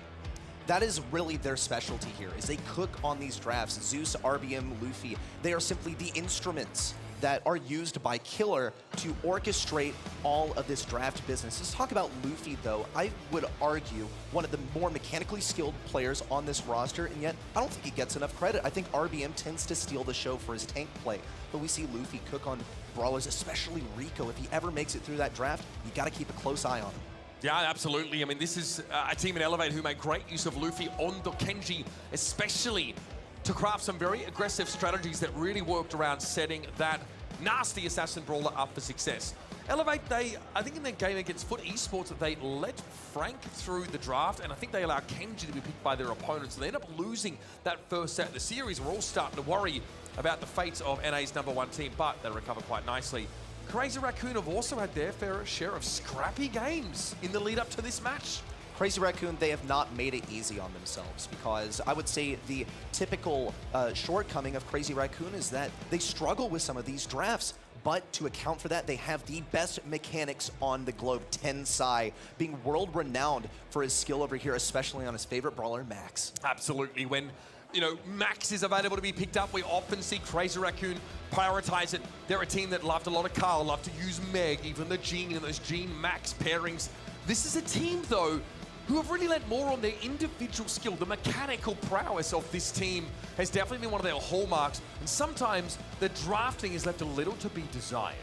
That is really their specialty here, is they cook on these drafts. Zeus, RBM, Luffy, they are simply the instruments that are used by Killer to orchestrate all of this draft business. Let's talk about Luffy, though. I would argue one of the more mechanically skilled players on this roster, and yet I don't think he gets enough credit. I think RBM tends to steal the show for his tank play, but we see Luffy cook on Brawlers, especially Rico. If he ever makes it through that draft, you gotta keep a close eye on him. Yeah, absolutely. I mean, this is a team in Elevate who make great use of Luffy on the Kenji, especially to craft some very aggressive strategies that really worked around setting that nasty assassin brawler up for success. Elevate, I think in their game against Foot Esports, that they let Frank through the draft, and I think they allow Kenji to be picked by their opponents. They end up losing that first set of the series. We're all starting to worry about the fates of NA's #1 team, but they recover quite nicely. Crazy Raccoon have also had their fair share of scrappy games in the lead up to this match. Crazy Raccoon, they have not made it easy on themselves, because I would say the typical shortcoming of Crazy Raccoon is that they struggle with some of these drafts. But to account for that, they have the best mechanics on the globe. Tensai being world-renowned for his skill over here, especially on his favorite brawler, Max. Absolutely. When Max is available to be picked up, we often see Crazy Raccoon prioritize it. They're a team that loved a lot of Carl, loved to use Meg, even the Gene and those Gene-Max pairings. This is a team, though, who have really lent more on their individual skill. The mechanical prowess of this team has definitely been one of their hallmarks, and sometimes the drafting is left a little to be desired.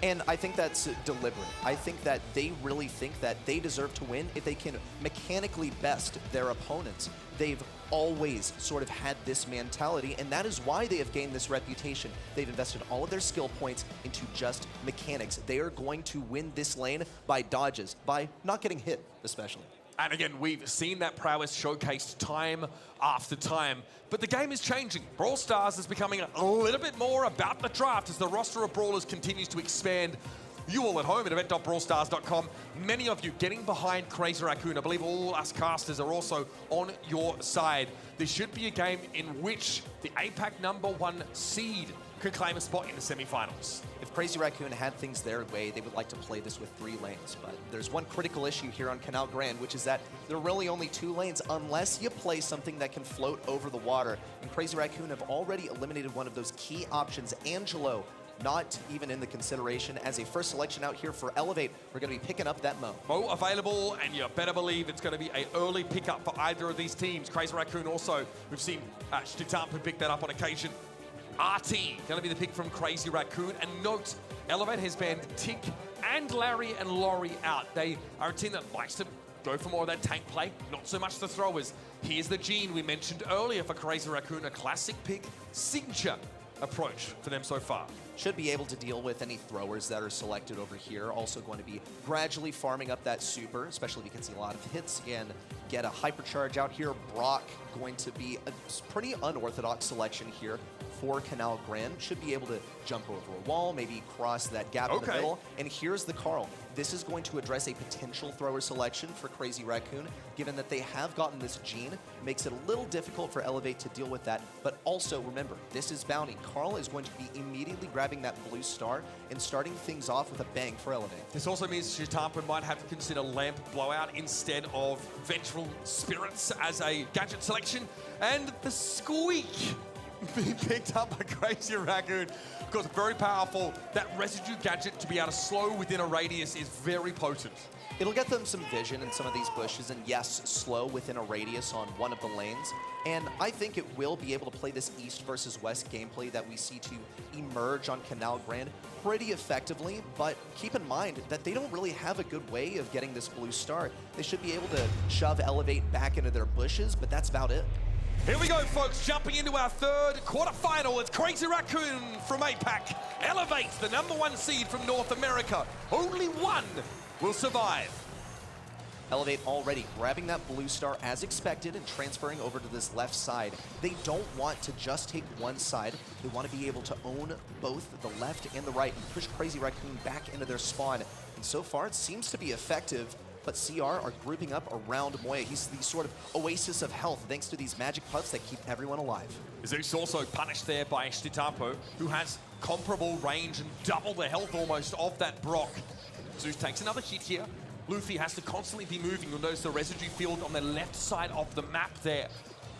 And I think that's deliberate. I think that they really think that they deserve to win if they can mechanically best their opponents. They've always sort of had this mentality, and that is why they have gained this reputation. They've invested all of their skill points into just mechanics. They are going to win this lane by dodges, by not getting hit, especially. And again, we've seen that prowess showcased time after time. But the game is changing. Brawl Stars is becoming a little bit more about the draft as the roster of Brawlers continues to expand. You all at home at event.brawlstars.com, many of you getting behind Crazy Raccoon. I believe all us casters are also on your side. This should be a game in which the APAC #1 seed could claim a spot in the semifinals. If Crazy Raccoon had things their way, they would like to play this with 3 lanes. But there's one critical issue here on Canal Grand, which is that there are really only 2 lanes unless you play something that can float over the water. And Crazy Raccoon have already eliminated one of those key options, Angelo, not even in the consideration as a first selection out here for Elevate. We're going to be picking up that Mo. Mo available, and you better believe it's going to be an early pickup for either of these teams. Crazy Raccoon also, we've seen Shtitampu pick that up on occasion. RT, going to be the pick from Crazy Raccoon. And note, Elevate has banned Tick and Larry and Laurie out. They are a team that likes to go for more of that tank play, not so much the throwers. Here's the Gene we mentioned earlier for Crazy Raccoon, a classic pick, signature approach for them so far. Should be able to deal with any throwers that are selected over here. Also going to be gradually farming up that super, especially because he can see a lot of hits and get a hypercharge out here. Brock going to be a pretty unorthodox selection here for Canal Grand. Should be able to jump over a wall, maybe cross that gap in the middle. And here's the Carl. This is going to address a potential thrower selection for Crazy Raccoon, given that they have gotten this Gene. Makes it a little difficult for Elevate to deal with that. But also, remember, this is Bounty. Carl is going to be immediately grabbing that blue star and starting things off with a bang for Elevate. This also means Shtitampu might have to consider Lamp Blowout instead of Vengeful Spirits as a gadget selection. And the Squeak being picked up by Crazy Raccoon. Of course, very powerful. That residue gadget to be able to slow within a radius is very potent. It'll get them some vision in some of these bushes, and yes, slow within a radius on one of the lanes. And I think it will be able to play this East versus West gameplay that we see to emerge on Canal Grand pretty effectively, but keep in mind that they don't really have a good way of getting this blue star. They should be able to shove Elevate back into their bushes, but that's about it. Here we go, folks, jumping into our third quarterfinal. It's Crazy Raccoon from APAC. Elevate, the #1 seed from North America. Only one will survive. Elevate already grabbing that blue star as expected and transferring over to this left side. They don't want to just take one side. They want to be able to own both the left and the right and push Crazy Raccoon back into their spawn. And so far, it seems to be effective. But CR are grouping up around Moya. He's the sort of oasis of health thanks to these magic puffs that keep everyone alive. Zeus also punished there by Shtitampo, who has comparable range and double the health almost of that Brock. Zeus takes another hit here. Luffy has to constantly be moving. You'll notice the residue field on the left side of the map there.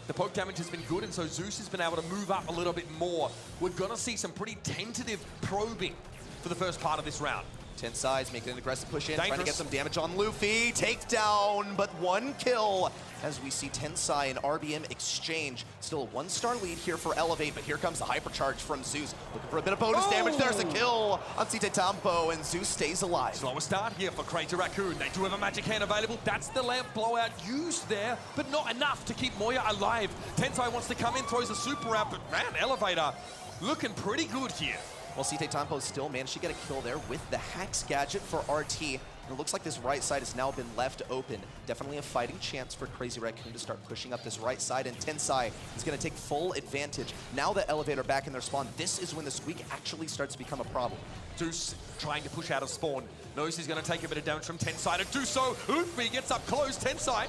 The poke damage has been good, and so Zeus has been able to move up a little bit more. We're gonna see some pretty tentative probing for the first part of this round. Tensai's making an aggressive push in, Dangerous. trying to get some damage on Luffy. Takedown, but one kill as we see Tensai and RBM exchange. Still a one-star lead here for Elevate, but here comes the hypercharge from Zeus. Looking for a bit of bonus damage. There's a kill on Shtitampo, and Zeus stays alive. Slower start here for Crazy Raccoon. They do have a magic hand available. That's the lamp blowout used there, but not enough to keep Moya alive. Tensai wants to come in, throws a super out, but man, Elevator looking pretty good here. Well, Shtitampo still managed to get a kill there with the Hex gadget for RT. And it looks like this right side has now been left open. Definitely a fighting chance for Crazy Raccoon to start pushing up this right side, and Tensai is going to take full advantage. Now that Elevator back in their spawn, this is when the squeak actually starts to become a problem. Zeus trying to push out of spawn. Knows he's going to take a bit of damage from Tensai to do so. Luffy gets up close. Tensai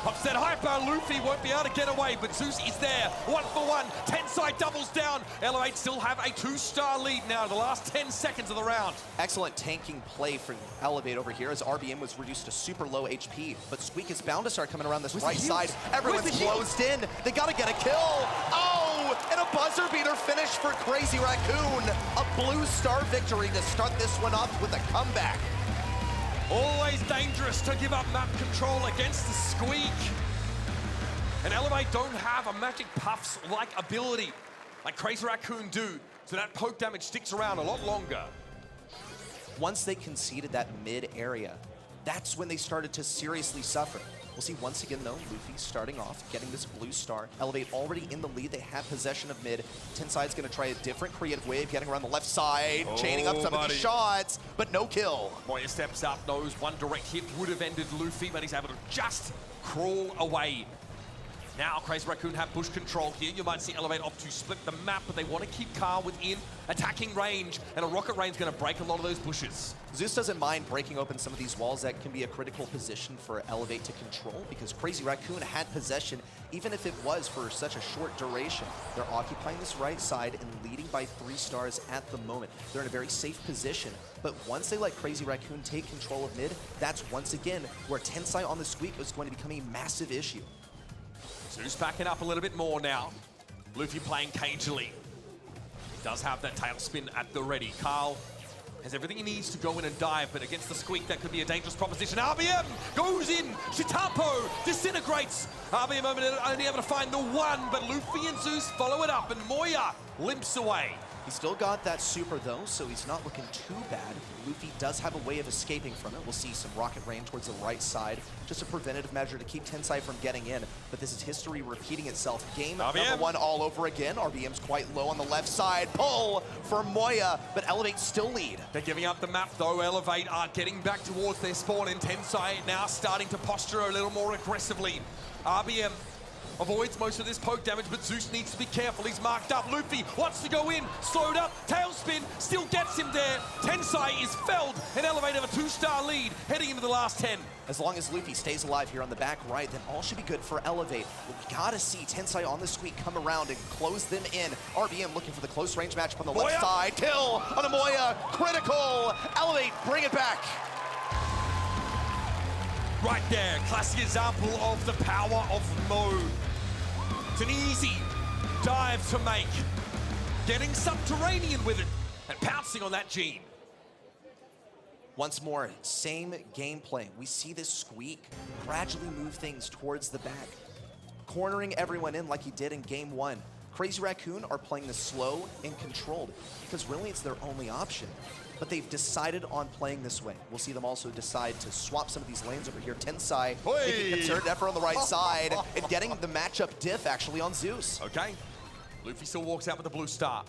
pops that hyper. Luffy won't be able to get away, but Zeus is there. 1-for-1. Tensai doubles down. Elevate still have a 2-star lead now, the last 10 seconds of the round. Excellent tanking play for Elevate over here as RBM was reduced to super low HP. But Squeak is bound to start coming around this right side. Everyone's closed in. They got to get a kill. Oh, and a buzzer beater finish for Crazy Raccoon. A blue star victory to start this one off with a comeback. Always dangerous to give up map control against the Squeak. And Elevate don't have a magic puffs-like ability like Crazy Raccoon do, so that poke damage sticks around a lot longer. Once they conceded that mid area, that's when they started to seriously suffer. We'll see once again, though, Luffy starting off, getting this blue star. Elevate already in the lead. They have possession of mid. Tensai's going to try a different creative way of getting around the left side, chaining up some of these shots, but no kill. Moya steps up, knows one direct hit would have ended Luffy, but he's able to just crawl away. Now Crazy Raccoon have bush control here. You might see Elevate opt to split the map, but they want to keep Carl within attacking range, and a rocket rain's going to break a lot of those bushes. Zeus doesn't mind breaking open some of these walls. That can be a critical position for Elevate to control, because Crazy Raccoon had possession, even if it was for such a short duration. They're occupying this right side and leading by 3 stars at the moment. They're in a very safe position, but once they let Crazy Raccoon take control of mid, that's once again where Tensai on the Squeak is going to become a massive issue. Zeus backing up a little bit more now. Luffy playing cagily. Does have that tailspin at the ready. Carl has everything he needs to go in and dive, but against the Squeak, that could be a dangerous proposition. RBM goes in. Shtitampo disintegrates. RBM only able to find the one, but Luffy and Zeus follow it up, and Moya limps away. He's still got that super though, so he's not looking too bad. Luffy does have a way of escaping from it. We'll see some rocket rain towards the right side. Just a preventative measure to keep Tensai from getting in. But this is history repeating itself. Game number 1 all over again. RBM's quite low on the left side. Pull for Moya, but Elevate still lead. They're giving up the map though. Elevate are getting back towards their spawn, and Tensai now starting to posture a little more aggressively. RBM avoids most of this poke damage, but Zeus needs to be careful. He's marked up. Luffy wants to go in, slowed up, tailspin, still gets him there. Tensai is felled, and Elevate have a 2-star lead heading into the last 10. As long as Luffy stays alive here on the back right, then all should be good for Elevate. But we gotta see Tensai on the Squeak come around and close them in. RBM looking for the close range matchup on the left side. Kill on a Moya, critical. Elevate, bring it back. Right there, classic example of the power of Mo. It's an easy dive to make. Getting subterranean with it and pouncing on that gene. Once more, same gameplay. We see this Squeak gradually move things towards the back, cornering everyone in like he did in game 1. Crazy Raccoon are playing this slow and controlled because really it's their only option. But they've decided on playing this way. We'll see them also decide to swap some of these lanes over here. Tensai making a concerted effort on the right side and getting the matchup diff actually on Zeus. Okay, Luffy still walks out with the blue star.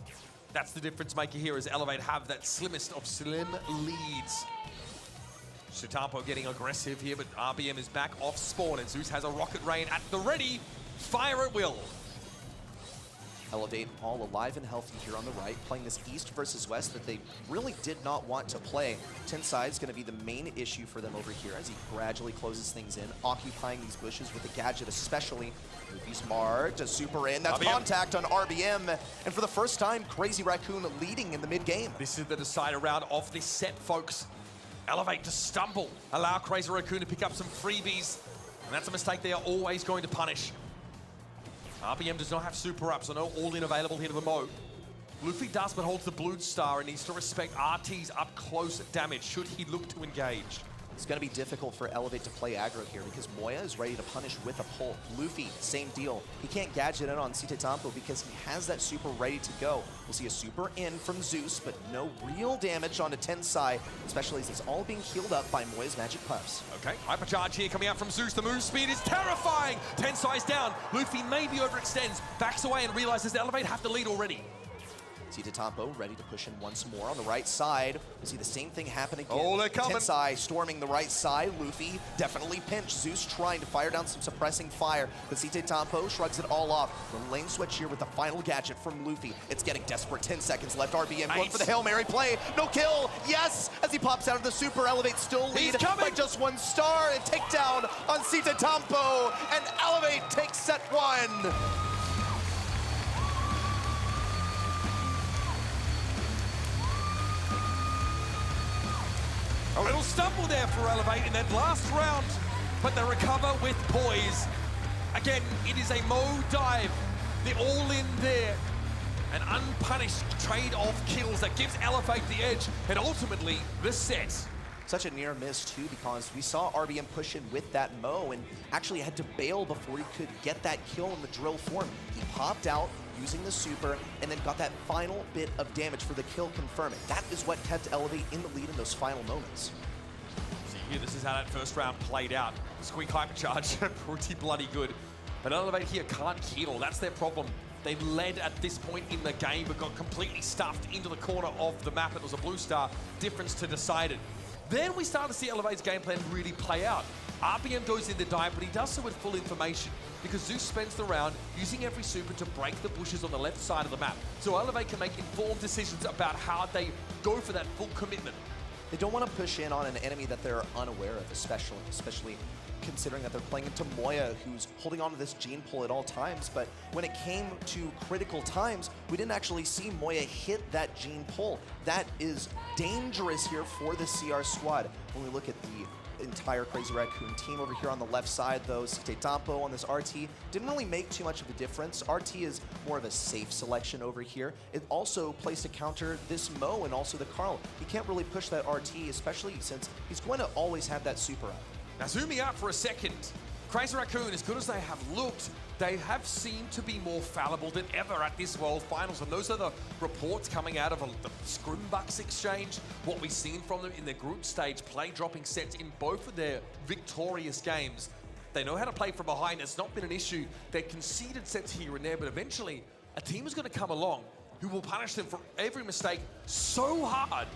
That's the difference maker here, as Elevate have that slimmest of slim leads. Sutampo getting aggressive here, but RBM is back off spawn, and Zeus has a rocket rain at the ready. Fire at will. Elevate all alive and healthy here on the right, playing this east versus west that they really did not want to play. Tensai is going to be the main issue for them over here as he gradually closes things in, occupying these bushes with the gadget especially. Luffy's marked, a super in, that's RBM. Contact on RBM, and for the first time, Crazy Raccoon leading in the mid-game. This is the decider round of this set, folks. Elevate to stumble, allow Crazy Raccoon to pick up some freebies, and that's a mistake they are always going to punish. RBM does not have super up, so no all-in available here to the Mo. Luffy does, but holds the blue star and needs to respect RT's up close damage should he look to engage. It's going to be difficult for Elevate to play aggro here because Moya is ready to punish with a pull. Luffy, same deal. He can't gadget in on Sutampo because he has that super ready to go. We'll see a super in from Zeus, but no real damage onto Tensai, especially as it's all being healed up by Moya's magic puffs. Okay, hypercharge here coming out from Zeus. The move speed is terrifying. Tensai's down. Luffy maybe overextends, backs away and realizes Elevate have the lead already. Sutampo ready to push in once more on the right side. We see the same thing happen again. Oh, they're coming. Tensai storming the right side. Luffy definitely pinched. Zeus trying to fire down some suppressing fire, but Sutampo shrugs it all off. The lane switch here with the final gadget from Luffy. It's getting desperate. 10 seconds left. RBM going for the Hail Mary play. No kill. Yes, as he pops out of the super. Elevate still lead by just 1 star. And takedown on Sutampo. And Elevate takes set 1. A little stumble there for Elevate in that last round, but they recover with poise. Again, it is a Mo dive. The all-in there. An unpunished trade-off kills that gives Elevate the edge, and ultimately, the set. Such a near miss too, because we saw RBM push in with that Mo and actually had to bail before he could get that kill in the drill form. He popped out using the super and then got that final bit of damage for the kill confirming. That is what kept Elevate in the lead in those final moments. See here, this is how that first round played out. Squeak hypercharge, pretty bloody good. But Elevate here can't heal, that's their problem. They led at this point in the game, but got completely stuffed into the corner of the map. It was a blue star difference to decided. Then we start to see Elevate's game plan really play out. RBM goes in the dive, but he does so with full information because Zeus spends the round using every super to break the bushes on the left side of the map. So Elevate can make informed decisions about how they go for that full commitment. They don't want to push in on an enemy that they're unaware of, especially considering that they're playing into Moya, who's holding on to this gene pull at all times. But when it came to critical times, we didn't actually see Moya hit that gene pull. That is dangerous here for the CR squad. When we look at the entire Crazy Raccoon team over here on the left side, though, Sutampo on this RT didn't really make too much of a difference. RT is more of a safe selection over here. It also plays to counter this Mo and also the Carl. He can't really push that RT, especially since he's going to always have that super up. Now zooming out for a second, Crazy Raccoon, as good as they have looked, they have seemed to be more fallible than ever at this World Finals, and those are the reports coming out of the Scrimbucks exchange, what we've seen from them in their group stage, play dropping sets in both of their victorious games. They know how to play from behind, it's not been an issue. They conceded sets here and there, but eventually a team is going to come along who will punish them for every mistake so hard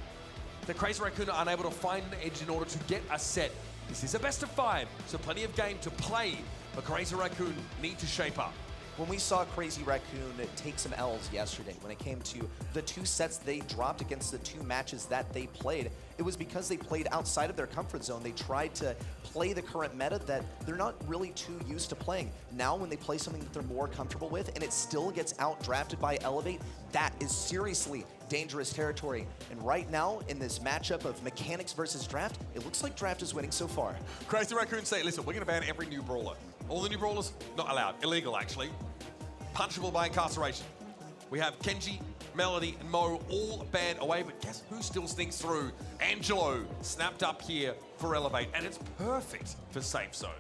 that Crazy Raccoon are unable to find an edge in order to get a set. This is a best of 5, so plenty of game to play, but Crazy Raccoon need to shape up. When we saw Crazy Raccoon take some L's yesterday, when it came to the 2 sets they dropped against the 2 matches that they played, it was because they played outside of their comfort zone. They tried to play the current meta that they're not really too used to playing. Now when they play something that they're more comfortable with and it still gets out-drafted by Elevate, that is seriously dangerous territory. And right now, in this matchup of mechanics versus draft, it looks like draft is winning so far. Crazy Raccoon say, listen, we're going to ban every new brawler. All the new brawlers, not allowed. Illegal, actually. Punchable by incarceration. We have Kenji, Melody, and Mo all banned away, but guess who still sneaks through? Angelo snapped up here for Elevate, and it's perfect for Safe Zone.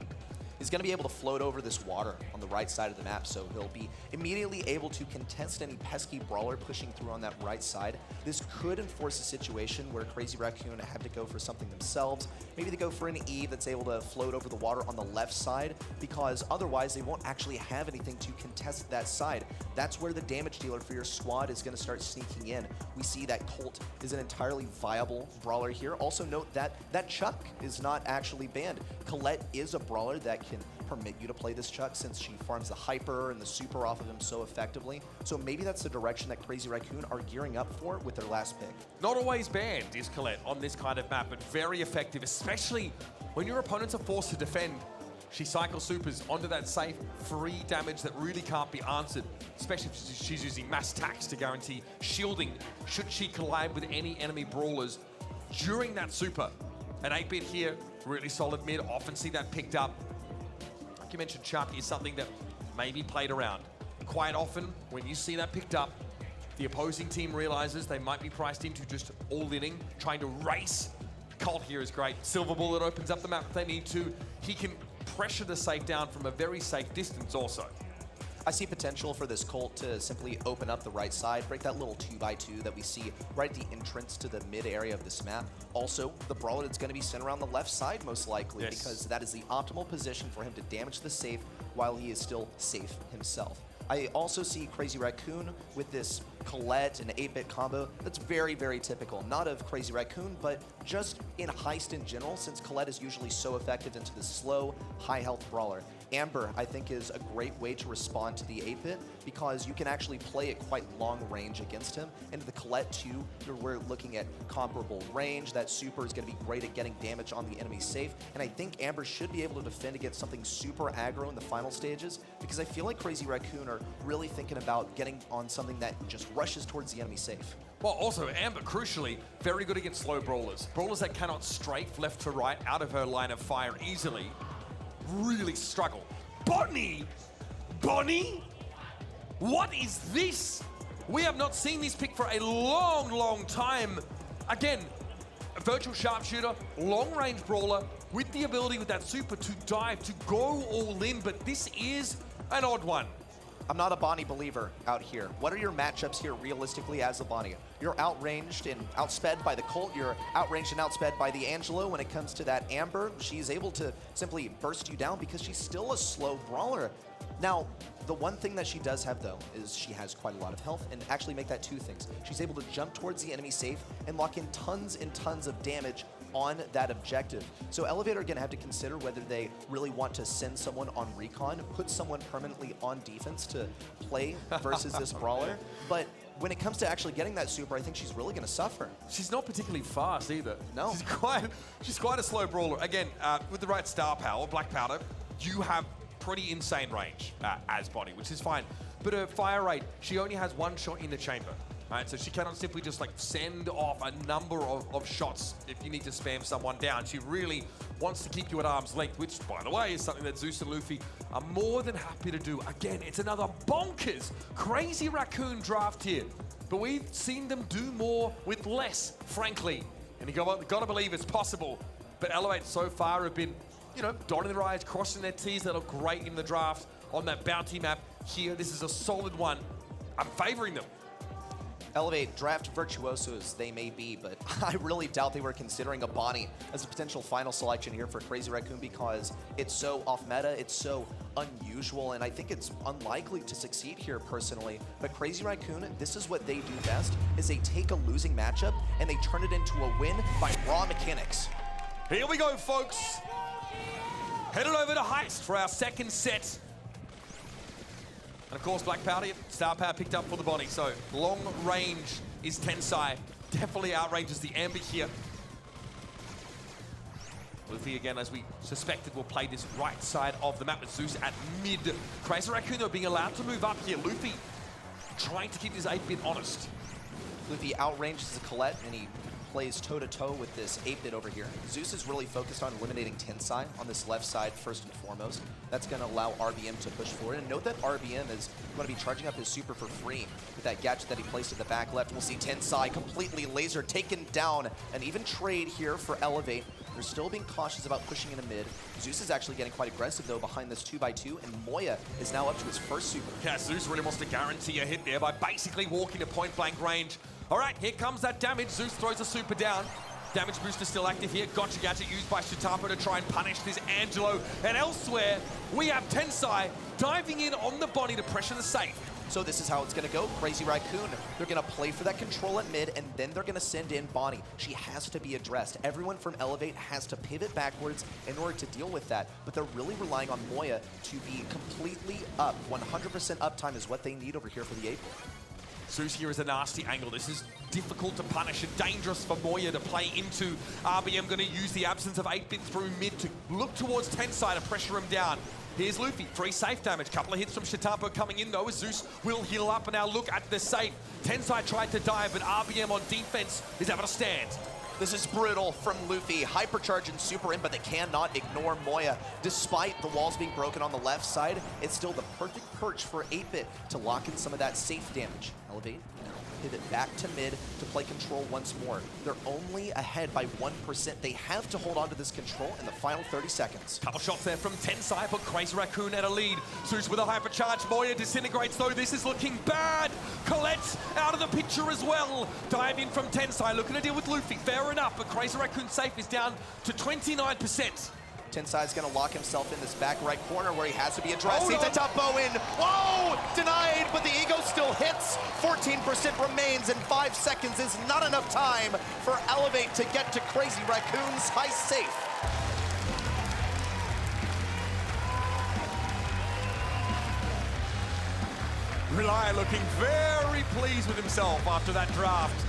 He's going to be able to float over this water on the right side of the map, so he'll be immediately able to contest any pesky brawler pushing through on that right side. This could enforce a situation where Crazy Raccoon have to go for something themselves. Maybe they go for an E that's able to float over the water on the left side, because otherwise they won't actually have anything to contest that side. That's where the damage dealer for your squad is going to start sneaking in. We see that Colt is an entirely viable brawler here. Also note that Chuck is not actually banned. Colette is a brawler that can permit you to play this Chuck since she farms the hyper and the super off of him so effectively. So maybe that's the direction that Crazy Raccoon are gearing up for with their last pick. Not always banned is Colette on this kind of map, but very effective, especially when your opponents are forced to defend. She cycles supers onto that safe, free damage that really can't be answered, especially if she's using mass tax to guarantee shielding should she collide with any enemy brawlers during that super. An 8-bit here, really solid mid, often see that picked up. Like you mentioned, Chuck is something that may be played around. Quite often, when you see that picked up, the opposing team realizes they might be priced into just all-inning, trying to race. Colt here is great. Silver Bullet opens up the map if they need to. He can pressure the safe down from a very safe distance also. I see potential for this Colt to simply open up the right side, break that little 2x2 that we see right at the entrance to the mid area of this map. Also, the brawler that's going to be sent around the left side most likely, because that is the optimal position for him to damage the safe while he is still safe himself. I also see Crazy Raccoon with this Colette and 8-bit combo that's very, very typical. Not of Crazy Raccoon, but just in Heist in general, since Colette is usually so effective into the slow, high-health brawler. Amber, I think, is a great way to respond to the 8-bit because you can actually play at quite long range against him. And the Colette, too, we're looking at comparable range. That super is going to be great at getting damage on the enemy safe. And I think Amber should be able to defend against something super aggro in the final stages, because I feel like Crazy Raccoon are really thinking about getting on something that just rushes towards the enemy safe. Well, also, Amber, crucially, very good against slow brawlers. Brawlers that cannot strafe left to right out of her line of fire easily really struggle. Bonnie? Bonnie? What is this? We have not seen this pick for a long, long time. Again, a virtual sharpshooter, long-range brawler with the ability with that super to dive, to go all in, but this is an odd one. I'm not a Bonnie believer out here. What are your matchups here realistically as a Bonnie? You're outranged and outsped by the Colt. You're outranged and outsped by the Angelo. When it comes to that Amber, she's able to simply burst you down because she's still a slow brawler. Now, the one thing that she does have, though, is she has quite a lot of health, and actually make that two things. She's able to jump towards the enemy safe and lock in tons and tons of damage on that objective. So Elevator are going to have to consider whether they really want to send someone on recon, put someone permanently on defense to play versus this brawler. But when it comes to actually getting that super, I think she's really going to suffer. She's not particularly fast either. No. She's quite a slow brawler. Again, with the right star power, black powder, you have pretty insane range as Bonnie, which is fine. But her fire rate, she only has one shot in the chamber. Right, so she cannot simply just like send off a number of shots if you need to spam someone down. She really wants to keep you at arm's length, which, by the way, is something that Zeus and Luffy are more than happy to do. Again, it's another bonkers, Crazy Raccoon draft here. But we've seen them do more with less, frankly. And you gotta believe it's possible. But Elevate so far have been, you know, dotting their I's, crossing their T's. They look great in the draft on that bounty map here. This is a solid one. I'm favoring them. Elevate, draft virtuosos they may be, but I really doubt they were considering a Bonnie as a potential final selection here for Crazy Raccoon because it's so off-meta, it's so unusual, and I think it's unlikely to succeed here personally. But Crazy Raccoon, this is what they do best, is they take a losing matchup and they turn it into a win by raw mechanics. Here we go, folks. Headed over to Heist for our second set. And of course, Black Powder, Star Power picked up for the Bonnie. So long range is Tensai. Definitely outranges the Amber here. Luffy, again, as we suspected, will play this right side of the map with Zeus at mid. Crazy Raccoon, though, being allowed to move up here. Luffy trying to keep his 8-bit honest. Luffy outranges the Colette, and he plays toe-to-toe with this 8-bit over here. Zeus is really focused on eliminating Tensai on this left side first and foremost. That's going to allow RBM to push forward. And note that RBM is going to be charging up his super for free with that gadget that he placed at the back left. We'll see Tensai completely laser taken down. An even trade here for Elevate. They're still being cautious about pushing into mid. Zeus is actually getting quite aggressive, though, behind this 2x2, and Moya is now up to his first super. Yeah, Zeus really wants to guarantee a hit there by basically walking to point-blank range. All right, here comes that damage. Zeus throws a super down. Damage booster still active here. Gotcha gadget used by Shitapo to try and punish this Angelo. And elsewhere, we have Tensai diving in on the Bonnie to pressure the safe. So this is how it's going to go. Crazy Raccoon, they're going to play for that control at mid, and then they're going to send in Bonnie. She has to be addressed. Everyone from Elevate has to pivot backwards in order to deal with that, but they're really relying on Moya to be completely up. 100% uptime is what they need over here for the 8-bit. Zeus here is a nasty angle. This is difficult to punish and dangerous for Moya to play into. RBM going to use the absence of 8-bit through mid to look towards Tensai to pressure him down. Here's Luffy, 3 safe damage. Couple of hits from Shitapo coming in though as Zeus will heal up, and now look at the safe. Tensai tried to dive, but RBM on defense is able to stand. This is brutal from Luffy. Hypercharge and super in, but they cannot ignore Moya. Despite the walls being broken on the left side, it's still the perfect perch for 8-bit to lock in some of that safe damage. Elevate, pivot back to mid to play control once more. They're only ahead by 1%. They have to hold on to this control in the final 30 seconds. Couple shots there from Tensai, but Crazy Raccoon at a lead. Zeus with a hypercharge. Moya disintegrates though. This is looking bad. Colette out of the picture as well. Dive in from Tensai, looking to deal with Luffy. Fair enough, but Crazy Raccoon safe is down to 29%. Tensai is going to lock himself in this back right corner where he has to be addressed. He's a tough bow in. Whoa! Denied, but the ego still hits. 14% remains, and 5 seconds is not enough time for Elevate to get to Crazy Raccoon's high safe. Rely looking very pleased with himself after that draft.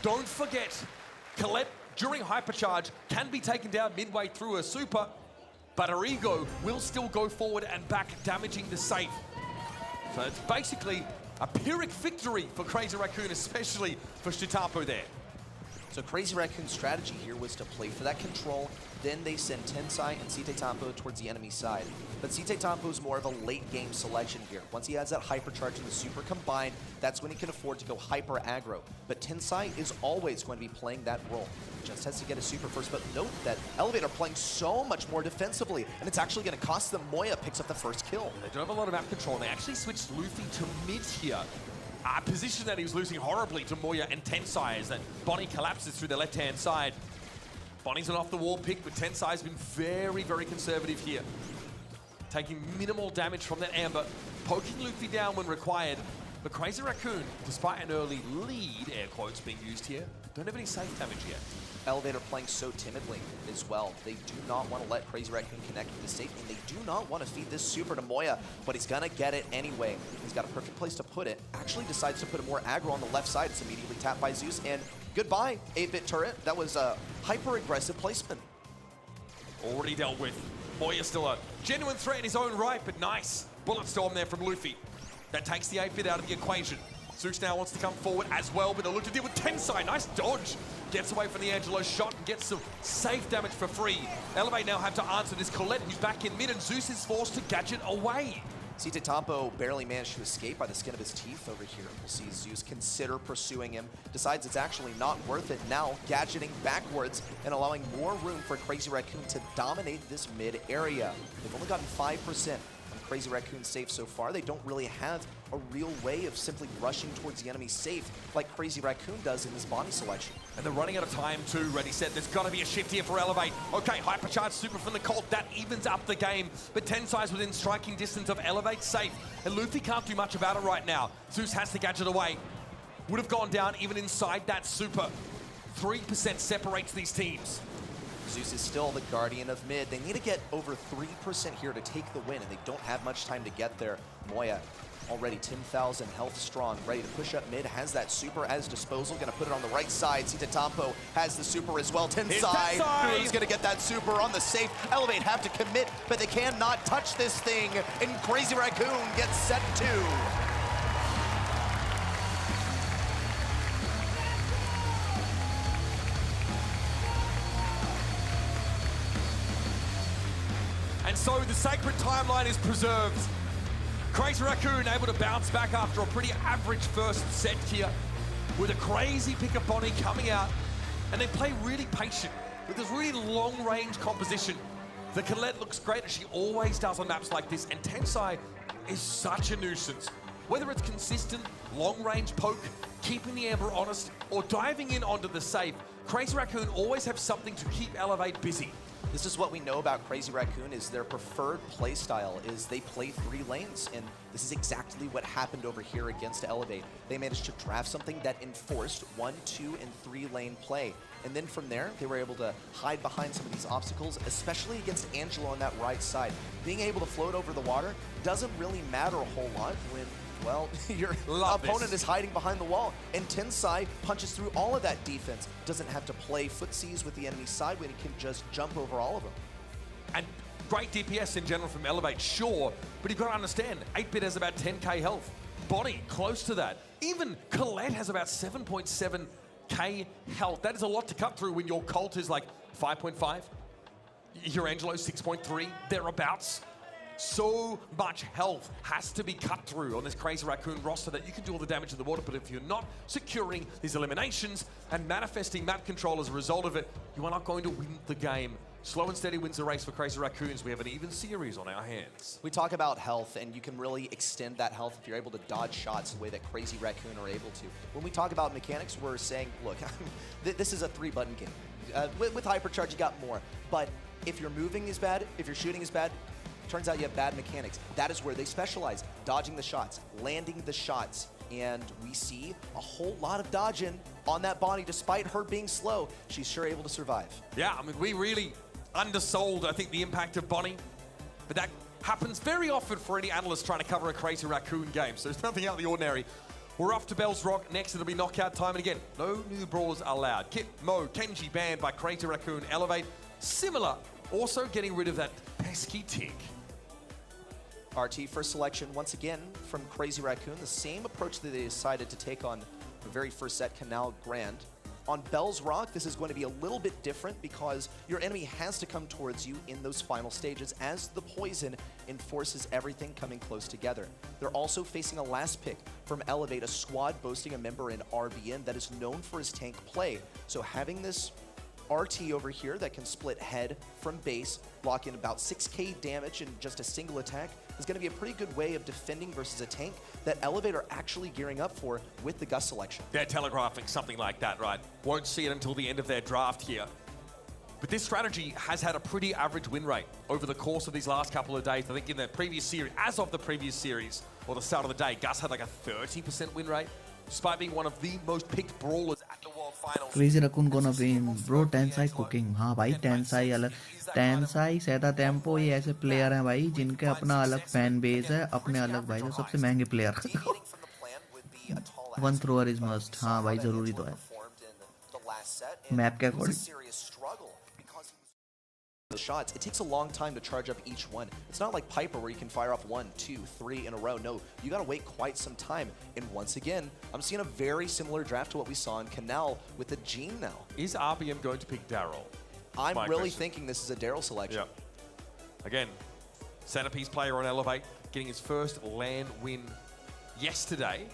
Don't forget, Colette during hypercharge can be taken down midway through a super, but her ego will still go forward and back, damaging the safe. So it's basically a Pyrrhic victory for Crazy Raccoon, especially for Shitapo there. So Crazy Raccoon's strategy here was to play for that control, then they send Tensai and Site-Tampo towards the enemy side. But Site-Tampo is more of a late game selection here. Once he has that hypercharge and the super combined, that's when he can afford to go hyper aggro. But Tensai is always going to be playing that role. Just has to get a super first, but note that Elevate are playing so much more defensively, and it's actually going to cost them. Moya picks up the first kill. They don't have a lot of map control, and they actually switched Luffy to mid here. A position that he was losing horribly to Moya and Tensai as that Bonnie collapses through the left-hand side. Bonnie's an off-the-wall pick, but Tensai's been very, very conservative here. Taking minimal damage from that Amber, poking Luffy down when required. But Crazy Raccoon, despite an early lead, air quotes being used here, don't have any safe damage yet. Elevate are playing so timidly as well. They do not want to let Crazy Raccoon connect with the safe, and they do not want to feed this super to Moya, but he's going to get it anyway. He's got a perfect place to put it. Actually decides to put more aggro on the left side. It's immediately tapped by Zeus, and goodbye, 8-bit turret. That was a hyper-aggressive placement. Already dealt with. Moya still a genuine threat in his own right, but nice bullet storm there from Luffy. That takes the 8-bit out of the equation. Zeus now wants to come forward as well, but they'll look to deal with Tensai. Nice dodge. Gets away from the Angelo shot and gets some safe damage for free. Elevate now have to answer this Colette, who's back in mid, and Zeus is forced to gadget away. Site-Tampo barely managed to escape by the skin of his teeth over here. We'll see Zeus consider pursuing him, decides it's actually not worth it now, gadgeting backwards and allowing more room for Crazy Raccoon to dominate this mid area. They've only gotten 5% on Crazy Raccoon's safe so far. They don't really have a real way of simply rushing towards the enemy safe like Crazy Raccoon does in this Bonnie selection. And they're running out of time too, ready, set. There's got to be a shift here for Elevate. Okay, hypercharge super from the Colt. That evens up the game. But Tensai's within striking distance of Elevate safe. And Luffy can't do much about it right now. Zeus has to gadget away. Would have gone down even inside that super. 3% separates these teams. Zeus is still the guardian of mid. They need to get over 3% here to take the win, and they don't have much time to get there. Moya already 10,000 health strong, ready to push up mid, has that super as disposal, gonna put it on the right side. Site-Tampo has the super as well. Tensai, who's gonna get that super on the safe. Elevate have to commit, but they cannot touch this thing, and Crazy Raccoon gets set 2. And so the sacred timeline is preserved. Crazy Raccoon able to bounce back after a pretty average first set here with a crazy pick of Bonnie coming out, and they play really patient. with this really long-range composition. The Colette looks great, as she always does on maps like this, and Tensai is such a nuisance. Whether it's consistent, long-range poke, keeping the Amber honest, or diving in onto the safe, Crazy Raccoon always have something to keep Elevate busy. This is what we know about Crazy Raccoon, is their preferred play style is they play 3 lanes, and this is exactly what happened over here against Elevate. They managed to draft something that enforced 1, 2, and 3 lane play. And then from there, they were able to hide behind some of these obstacles, especially against Angelo on that right side. Being able to float over the water doesn't really matter a whole lot when, well, your opponent is hiding behind the wall. And Tensai punches through all of that defense. Doesn't have to play footsies with the enemy side when he can just jump over all of them. And great DPS in general from Elevate, sure, but you've got to understand, 8-bit has about 10k health. Bonnie, close to that. Even Colette has about 7.7k health. That is a lot to cut through when your Colt is like 5.5. Your Angelo 6.3, thereabouts. So much health has to be cut through on this Crazy Raccoon roster that you can do all the damage in the water, but if you're not securing these eliminations and manifesting map control as a result of it, you are not going to win the game. Slow and steady wins the race for Crazy Raccoons. We have an even series on our hands. We talk about health, and you can really extend that health if you're able to dodge shots the way that Crazy Raccoon are able to. When we talk about mechanics, we're saying, look, this is a 3-button game. With Hypercharge, you got more. But if your moving is bad, if your shooting is bad, turns out you have bad mechanics. That is where they specialize. Dodging the shots, landing the shots. And we see a whole lot of dodging on that Bonnie. Despite her being slow, she's sure able to survive. Yeah, I mean, we really undersold, I think, the impact of Bonnie. But that happens very often for any analyst trying to cover a Crazy Raccoon game. So there's nothing out of the ordinary. We're off to Bell's Rock. Next, it'll be knockout time. And again, no new brawlers allowed. Kit, Mo, Kenji banned by Crazy Raccoon. Elevate, similar. Also getting rid of that pesky tick. RT first selection once again from Crazy Raccoon. The same approach that they decided to take on the very first set, Canal Grand. On Bell's Rock, this is going to be a little bit different because your enemy has to come towards you in those final stages as the poison enforces everything coming close together. They're also facing a last pick from Elevate, a squad boasting a member in RBN that is known for his tank play. So having this RT over here that can split head from base, block in about 6k damage in just a single attack, is going to be a pretty good way of defending versus a tank that Elevate are actually gearing up for with the Gus selection. They're telegraphing something like that, right? Won't see it until the end of their draft here. But this strategy has had a pretty average win rate over the course of these last couple of days. I think in the previous series, as of the previous series, or the start of the day, Gus had like a 30% win rate, despite being one of the most picked brawlers at the World Finals. Crazy Raccoon gonna win. Bro, Tensai cooking. हाँ भाई, Tensai अलग. Tensai, Seda Tempo, ये ऐसे player हैं भाई जिनके अपना अलग fan base है, अपने अलग भाई जो सबसे महंगे player. One thrower is must. हाँ भाई जरूरी तो है. Map के according. The shots, it takes a long time to charge up each one. It's not like Piper where you can fire off 1, 2, 3 in a row. No, you gotta wait quite some time. And once again, I'm seeing a very similar draft to what we saw in Canal with the Gene now. Is RBM going to pick Daryl? I'm really thinking this is a Daryl selection. Yeah. Again, centerpiece player on Elevate, getting his first LAN win yesterday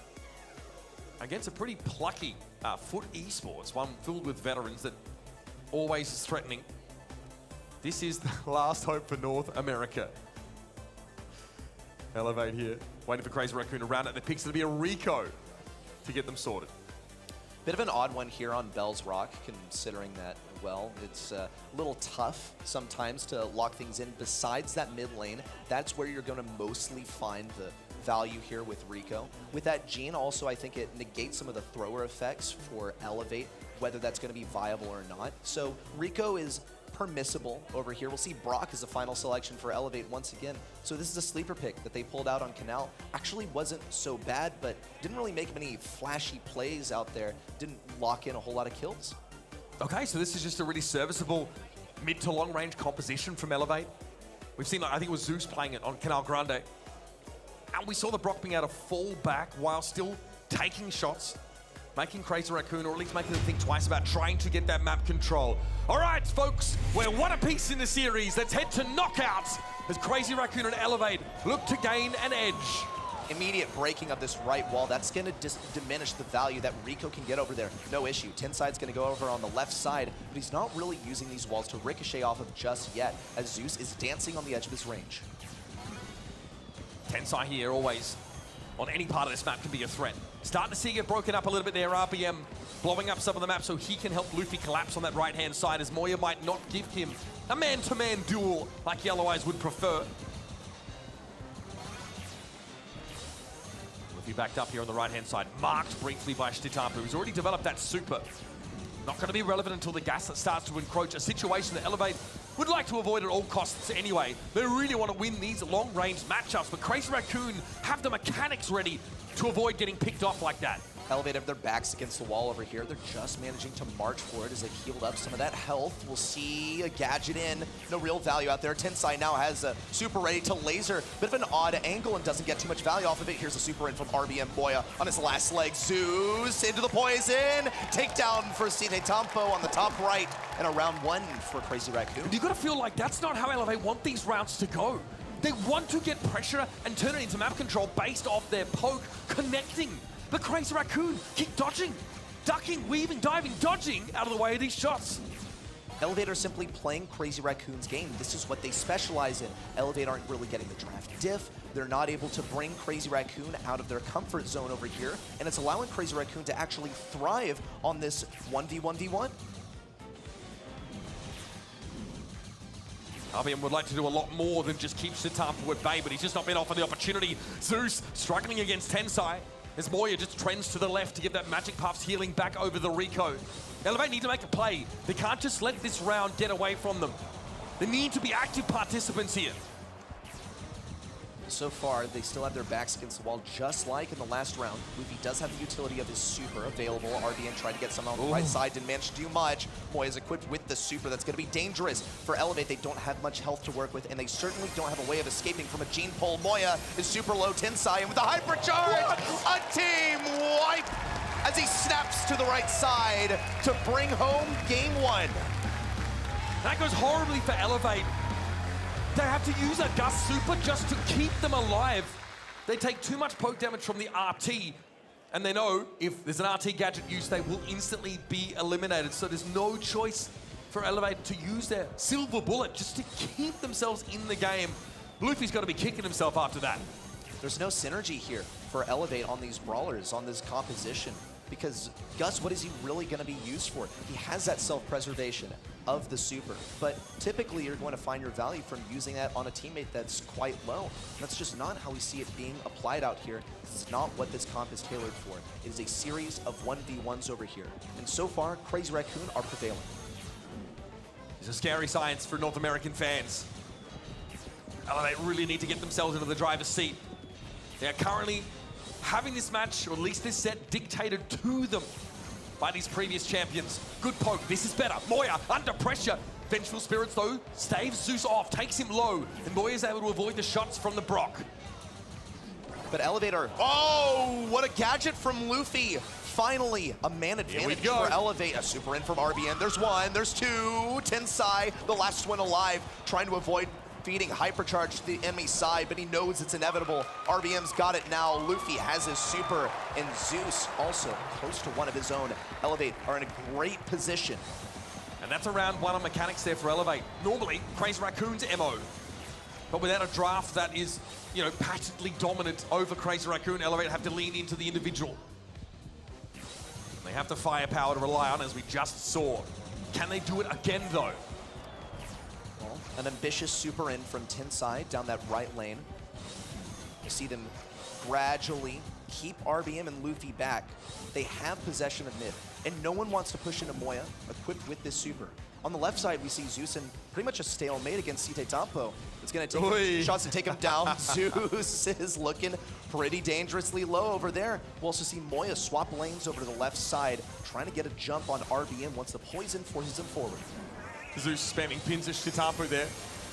against a pretty plucky Foot Esports, one filled with veterans that always is threatening. This is the last hope for North America. Elevate here, waiting for Crazy Raccoon to round out the picks. It'll be a Rico to get them sorted. Bit of an odd one here on Bell's Rock, considering that, well, it's a little tough sometimes to lock things in. Besides that mid lane, that's where you're going to mostly find the value here with Rico. With that Gene, also, I think it negates some of the thrower effects for Elevate, whether that's going to be viable or not. So Rico is permissible over here. We'll see Brock as the final selection for Elevate once again. So this is a sleeper pick that they pulled out on Canal. Actually wasn't so bad, but didn't really make many flashy plays out there. Didn't lock in a whole lot of kills. Okay, so this is just a really serviceable mid to long range composition from Elevate. We've seen, I think it was Zeus playing it on Canal Grande. And we saw the Brock being able to fall back while still taking shots, making Crazy Raccoon, or at least making them think twice about trying to get that map control. All right, folks, we're one apiece in the series. Let's head to knockouts as Crazy Raccoon and Elevate look to gain an edge. immediate breaking of this right wall, that's going to diminish the value that Rico can get over there. No issue. Tenside's going to go over on the left side, but he's not really using these walls to ricochet off of just yet, as Zeus is dancing on the edge of his range. Tensai here always on any part of this map can be a threat. Starting to see it get broken up a little bit there. RBM blowing up some of the map so he can help Luffy collapse on that right-hand side, as Moya might not give him a man-to-man duel like Yellow Eyes would prefer. Luffy backed up here on the right-hand side, marked briefly by Shtitampu, who's already developed that super. Not going to be relevant until the gas starts to encroach, a situation that Elevate would like to avoid at all costs anyway. They really want to win these long-range matchups, but Crazy Raccoon have the mechanics ready to avoid getting picked off like that. Elevate have their backs against the wall over here. They're just managing to march forward as they've healed up some of that health. We'll see a gadget in. No real value out there. Tensai now has a super ready to laser. Bit of an odd angle and doesn't get too much value off of it. Here's a super in from RBM Moya on his last leg. Zeus into the poison. Takedown for Shtitampu on the top right. And a round one for Crazy Raccoon. You've got to feel like that's not how Elevate want these rounds to go. They want to get pressure and turn it into map control based off their poke connecting. But Crazy Raccoon keep dodging, ducking, weaving, diving, dodging out of the way of these shots. Elevate are simply playing Crazy Raccoon's game. This is what they specialize in. Elevate aren't really getting the draft diff. They're not able to bring Crazy Raccoon out of their comfort zone over here, and it's allowing Crazy Raccoon to actually thrive on this 1v1v1. RBM would like to do a lot more than just keep Shtitampu at bay, but he's just not been offered the opportunity. Zeus struggling against Tensai, as Moya just trends to the left to give that Magic Puffs healing back over the Rico. Elevate need to make a play. They can't just let this round get away from them. They need to be active participants here. So far, they still have their backs against the wall, just like in the last round. Luffy does have the utility of his super available. RBM tried to get some on the right side, didn't manage to do much. Moya is equipped with the super. That's going to be dangerous for Elevate. They don't have much health to work with, and they certainly don't have a way of escaping from a gene pull. Moya is super low Tensai, and with the hypercharge, a team wipe as he snaps to the right side to bring home game one. That goes horribly for Elevate. They have to use a Gus Super just to keep them alive. They take too much poke damage from the RT, and they know if there's an RT gadget used, they will instantly be eliminated. So there's no choice for Elevate to use their silver bullet just to keep themselves in the game. Luffy's got to be kicking himself after that. There's no synergy here for Elevate on these brawlers, on this composition, because Gus, what is he really going to be used for? He has that self-preservation of the super, but typically you're going to find your value from using that on a teammate that's quite low. That's just not how we see it being applied out here. This is not what this comp is tailored for. It is a series of 1v1s over here, and so far, Crazy Raccoon are prevailing. It's a scary science for North American fans. Elevate really need to get themselves into the driver's seat. They are currently having this match, or at least this set, dictated to them by these previous champions. Good poke, this is better. Moya under pressure. Vengeful Spirits though, staves Zeus off, takes him low, and Moya is able to avoid the shots from the Brock. But Elevator, oh, what a gadget from Luffy. Finally, a man advantage for Elevate. A super in from RBN. There's one, there's two. Tensai, the last one alive, trying to avoid feeding hypercharge to the enemy side, but he knows it's inevitable. RBM's got it now. Luffy has his super, and Zeus also close to one of his own. Elevate are in a great position. And that's a round one on mechanics there for Elevate. Normally, Crazy Raccoon's MO. But without a draft that is, you know, patently dominant over Crazy Raccoon, Elevate have to lean into the individual. They have the firepower to rely on, as we just saw. Can they do it again, though? An ambitious super in from Tensai down that right lane. You see them gradually keep RBM and Luffy back. They have possession of mid, and no one wants to push into Moya, equipped with this super. On the left side, we see Zeus in pretty much a stalemate against Shtitampu. It's going to take shots to take him down. Zeus is looking pretty dangerously low over there. We'll also see Moya swap lanes over to the left side, trying to get a jump on RBM once the poison forces him forward. Zeus spamming pins at Shtitampu there.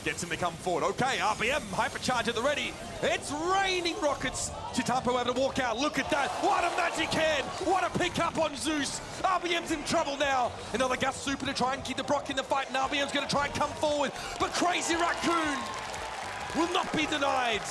Gets him to come forward. Okay, RBM, hypercharge at the ready. It's raining rockets. Shtitampu able to walk out. Look at that. What a magic hand. What a pick up on Zeus. RBM's in trouble now. Another Gus super to try and keep the Brock in the fight, and RBM's going to try and come forward. But Crazy Raccoon will not be denied.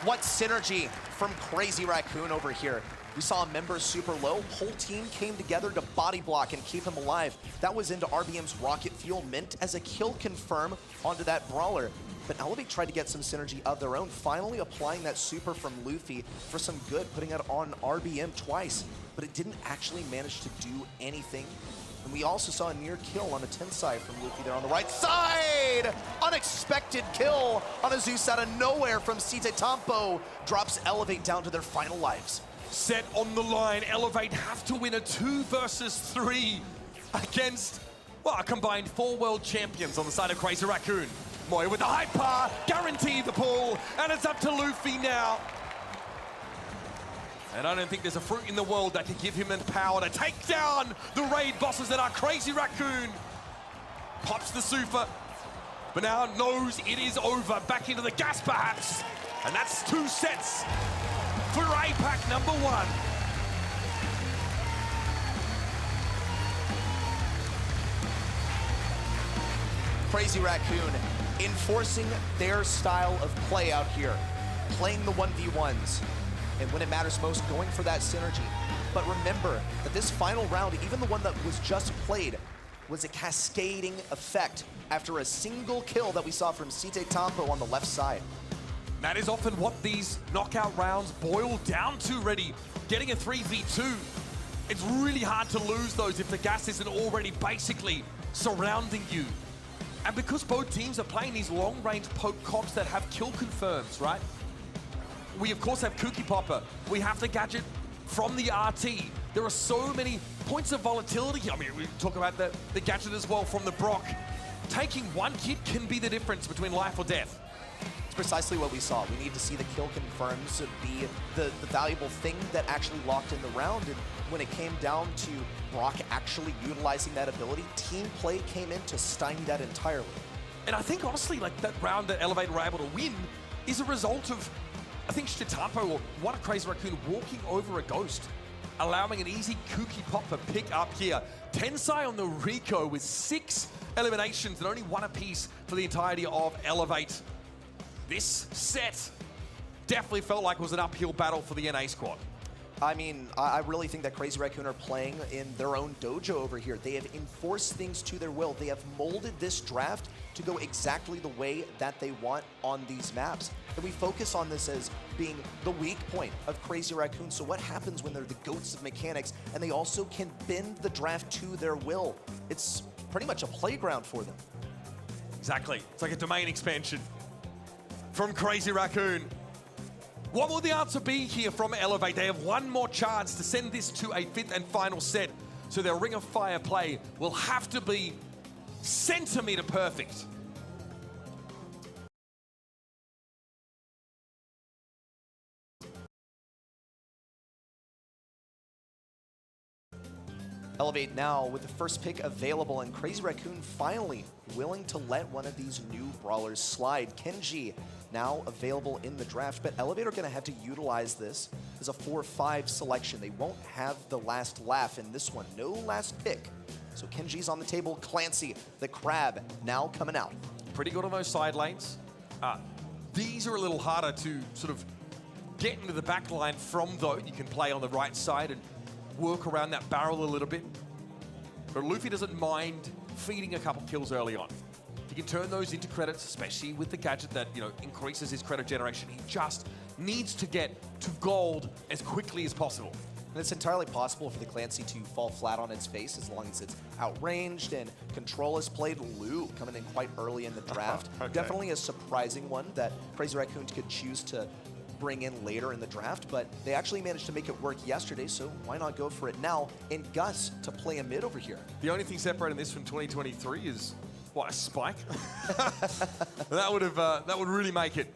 What synergy from Crazy Raccoon over here. We saw a member super low. Whole team came together to body block and keep him alive. That was into RBM's Rocket Fuel, meant as a kill confirm onto that Brawler. But Elevate tried to get some synergy of their own, finally applying that super from Luffy for some good, putting it on RBM twice. But it didn't actually manage to do anything. And we also saw a near kill on a Tensai from Luffy there on the right side. Unexpected kill on a Zeus out of nowhere from Site Tampo. Drops Elevate down to their final lives. Set on the line, Elevate have to win a 2 versus 3 against, well, a combined 4 world champions on the side of Crazy Raccoon. Moy with the hyper, guarantee the pull, and it's up to Luffy now. And I don't think there's a fruit in the world that can give him the power to take down the raid bosses that are Crazy Raccoon. Pops the super, but now knows it is over. Back into the gas perhaps. And that's 2 sets for APAC number 1. Crazy Raccoon enforcing their style of play out here, playing the 1v1s. And when it matters most, going for that synergy. But remember that this final round, even the one that was just played, was a cascading effect after a single kill that we saw from Site Tampo on the left side. That is often what these knockout rounds boil down to, Reddy. Getting a 3v2. It's really hard to lose those if the gas isn't already basically surrounding you. And because both teams are playing these long-range poke comps that have kill confirms, right? We, of course, have Cookie Popper. We have the gadget from the RT. There are so many points of volatility. I mean, we talk about the gadget as well from the Brock. Taking one kit can be the difference between life or death. It's precisely what we saw. We need to see the kill confirms be the valuable thing that actually locked in the round. And when it came down to Brock actually utilizing that ability, team play came in to stymie that entirely. And I think, honestly, like that round that Elevate were able to win is a result of, I think, Shitapo or one of Crazy Raccoon walking over a ghost, allowing an easy Cookie Popper pick up here. Tensai on the Rico with 6 eliminations and only 1 apiece for the entirety of Elevate. This set definitely felt like it was an uphill battle for the NA squad. I mean, I really think that Crazy Raccoon are playing in their own dojo over here. They have enforced things to their will. They have molded this draft to go exactly the way that they want on these maps. And we focus on this as being the weak point of Crazy Raccoon. So what happens when they're the goats of mechanics and they also can bend the draft to their will? It's pretty much a playground for them. Exactly. It's like a domain expansion from Crazy Raccoon. What will the answer be here from Elevate? They have 1 more chance to send this to a 5th and final set. So their Ring of Fire play will have to be centimeter perfect. Elevate now with the first pick available, and Crazy Raccoon finally willing to let one of these new brawlers slide. Kenji now available in the draft, but Elevate are going to have to utilize this as a 4-5 selection. They won't have the last laugh in this one. No last pick. So Kenji's on the table. Clancy, the crab, now coming out. Pretty good on those side lanes. These are a little harder to sort of get into the back line from, though. You can play on the right side and work around that barrel a little bit. But Luffy doesn't mind feeding a couple kills early on. He can turn those into credits, especially with the gadget that, you know, increases his credit generation. He just needs to get to gold as quickly as possible. And it's entirely possible for the Clancy to fall flat on its face as long as it's outranged, and Control has played Lou coming in quite early in the draft. Okay. Definitely a surprising one that Crazy Raccoon could choose to bring in later in the draft, but they actually managed to make it work yesterday, so why not go for it now? And Gus to play a mid over here. The only thing separating this from 2023 is, what, a spike? that would really make it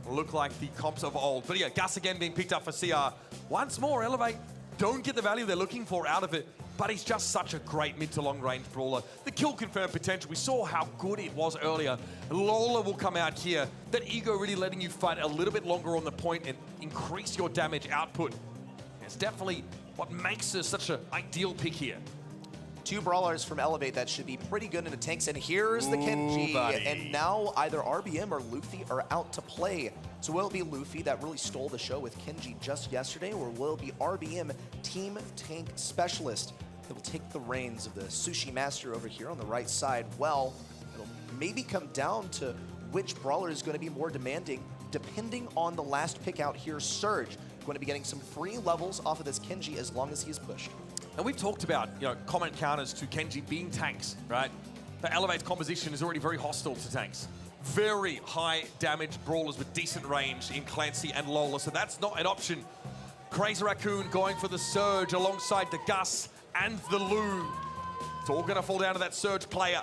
look like the comps of old. But yeah, Gus again being picked up for CR. Once more, Elevate don't get the value they're looking for out of it, but he's just such a great mid to long range brawler. The kill confirmed potential, we saw how good it was earlier. Lola will come out here. That ego really letting you fight a little bit longer on the point and increase your damage output. It's definitely what makes her such an ideal pick here. Two brawlers from Elevate that should be pretty good in the tanks. And here's the Kenji. And now either RBM or Luffy are out to play. So will it be Luffy that really stole the show with Kenji just yesterday, or will it be RBM, Team Tank Specialist, that will take the reins of the Sushi Master over here on the right side? Well, it'll maybe come down to which brawler is going to be more demanding, depending on the last pick out here, Surge. Going to be getting some free levels off of this Kenji as long as he is pushed. And we've talked about, comment counters to Kenji being tanks, right? The Elevate's composition is already very hostile to tanks. Very high damage brawlers with decent range in Clancy and Lola, so that's not an option. Crazy Raccoon going for the Surge alongside the Gus and the Lou. It's all gonna fall down to that Surge player.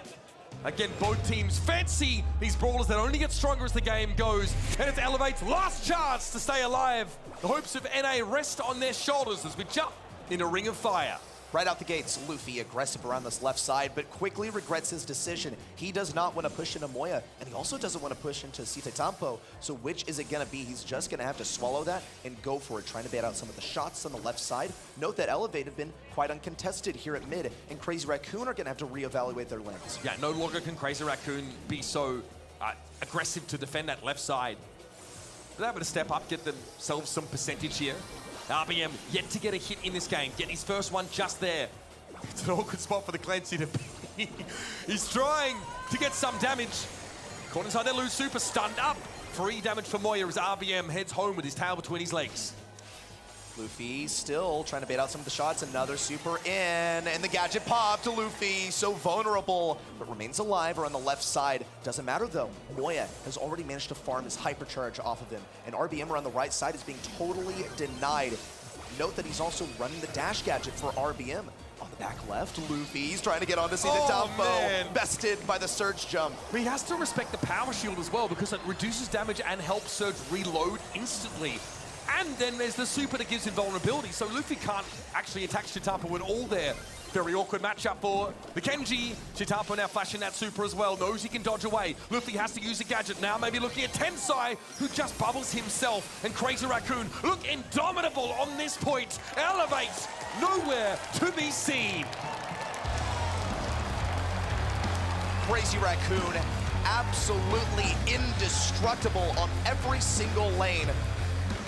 Again, both teams fancy these brawlers that only get stronger as the game goes, and it's Elevate's last chance to stay alive. The hopes of NA rest on their shoulders as we jump in a ring of fire. Right out the gates, Luffy aggressive around this left side, but quickly regrets his decision. He does not want to push into Moya, and he also doesn't want to push into Site Tampo. So which is it going to be? He's just going to have to swallow that and go for it, trying to bait out some of the shots on the left side. Note that Elevate have been quite uncontested here at mid, and Crazy Raccoon are going to have to reevaluate their lanes. Yeah, no longer can Crazy Raccoon be so aggressive to defend that left side. They're able to step up, get themselves some percentage here. RBM yet to get a hit in this game, get his first one just there. It's an awkward spot for the Clancy to be. He's trying to get some damage. Caught inside there, Lou super stunned up. Free damage for Moya as RBM heads home with his tail between his legs. Luffy still trying to bait out some of the shots. Another super in, and the gadget pop to Luffy. So vulnerable, but remains alive or on the left side. Doesn't matter though. Moya has already managed to farm his hypercharge off of him, and RBM on the right side is being totally denied. Note that he's also running the dash gadget for RBM. On the back left, Luffy's trying to get on to Sita Tampo. Bested by the Surge jump. But he has to respect the power shield as well, because it reduces damage and helps Surge reload instantly. And then there's the super that gives him vulnerability, so Luffy can't actually attack Chitapo at all there. Very awkward matchup for the Kenji. Chitapo now flashing that super as well, knows he can dodge away. Luffy has to use a gadget now, maybe looking at Tensai, who just bubbles himself. And Crazy Raccoon look indomitable on this point. Elevate, nowhere to be seen. Crazy Raccoon, absolutely indestructible on every single lane.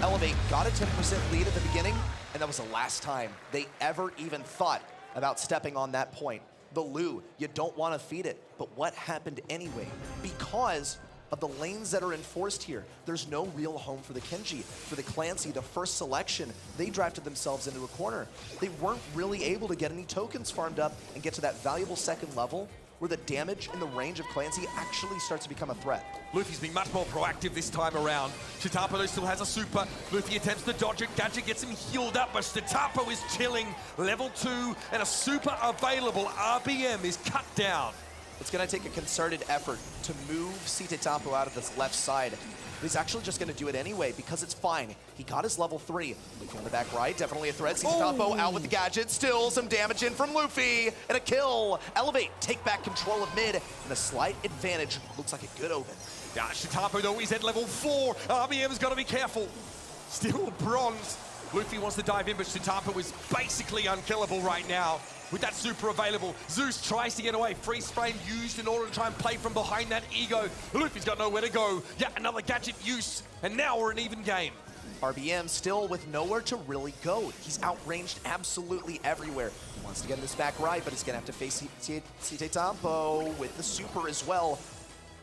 Elevate got a 10% lead at the beginning, and that was the last time they ever even thought about stepping on that point. The Lou, you don't want to feed it, but what happened anyway? Because of the lanes that are enforced here, there's no real home for the Kenji. For the Clancy, the first selection, they drafted themselves into a corner. They weren't really able to get any tokens farmed up and get to that valuable second level where the damage and the range of Clancy actually starts to become a threat. Luffy's been much more proactive this time around. Chitapo still has a super. Luffy attempts to dodge it. Gadget gets him healed up, but Chitapo is chilling. Level 2 and a super available. RBM is cut down. It's going to take a concerted effort to move Sita Tampo out of this left side. But he's actually just going to do it anyway because it's fine. He got his level 3. Luffy on the back right, definitely a threat. Sita Tampo out with the gadget. Still some damage in from Luffy. And a kill. Elevate, take back control of mid. And a slight advantage. Looks like a good omen. Yeah, Chitapo though, he's at level 4. RBM's got to be careful. Still bronze. Luffy wants to dive in, but Chitapo is basically unkillable right now. With that super available, Zeus tries to get away. Freeze frame used in order to try and play from behind that ego. Luffy's got nowhere to go. Yeah, another gadget use, and now we're an even game. RBM still with nowhere to really go. He's outranged absolutely everywhere. He wants to get in this back right, but he's gonna have to face Sita Tampo with the super as well.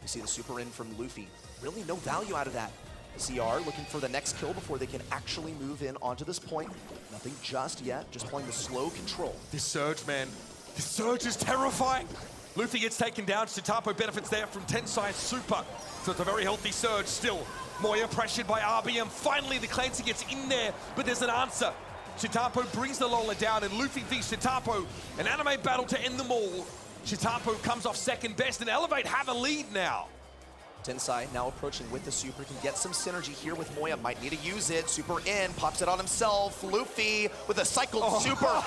You see the super in from Luffy. Really no value out of that. CR looking for the next kill before they can actually move in onto this point. Nothing just yet, just playing the slow control. This Surge, man. This Surge is terrifying. Luffy gets taken down. Chitapo benefits there from Tensai's super. So it's a very healthy Surge still. Moya pressured by RBM. Finally, the Clancy gets in there, but there's an answer. Chitapo brings the Lola down, and Luffy v Chitapo. An anime battle to end them all. Chitapo comes off second best, and Elevate have a lead now. Tensai now approaching with the super, can get some synergy here with Moya, might need to use it. Super in, pops it on himself. Luffy with a cycled super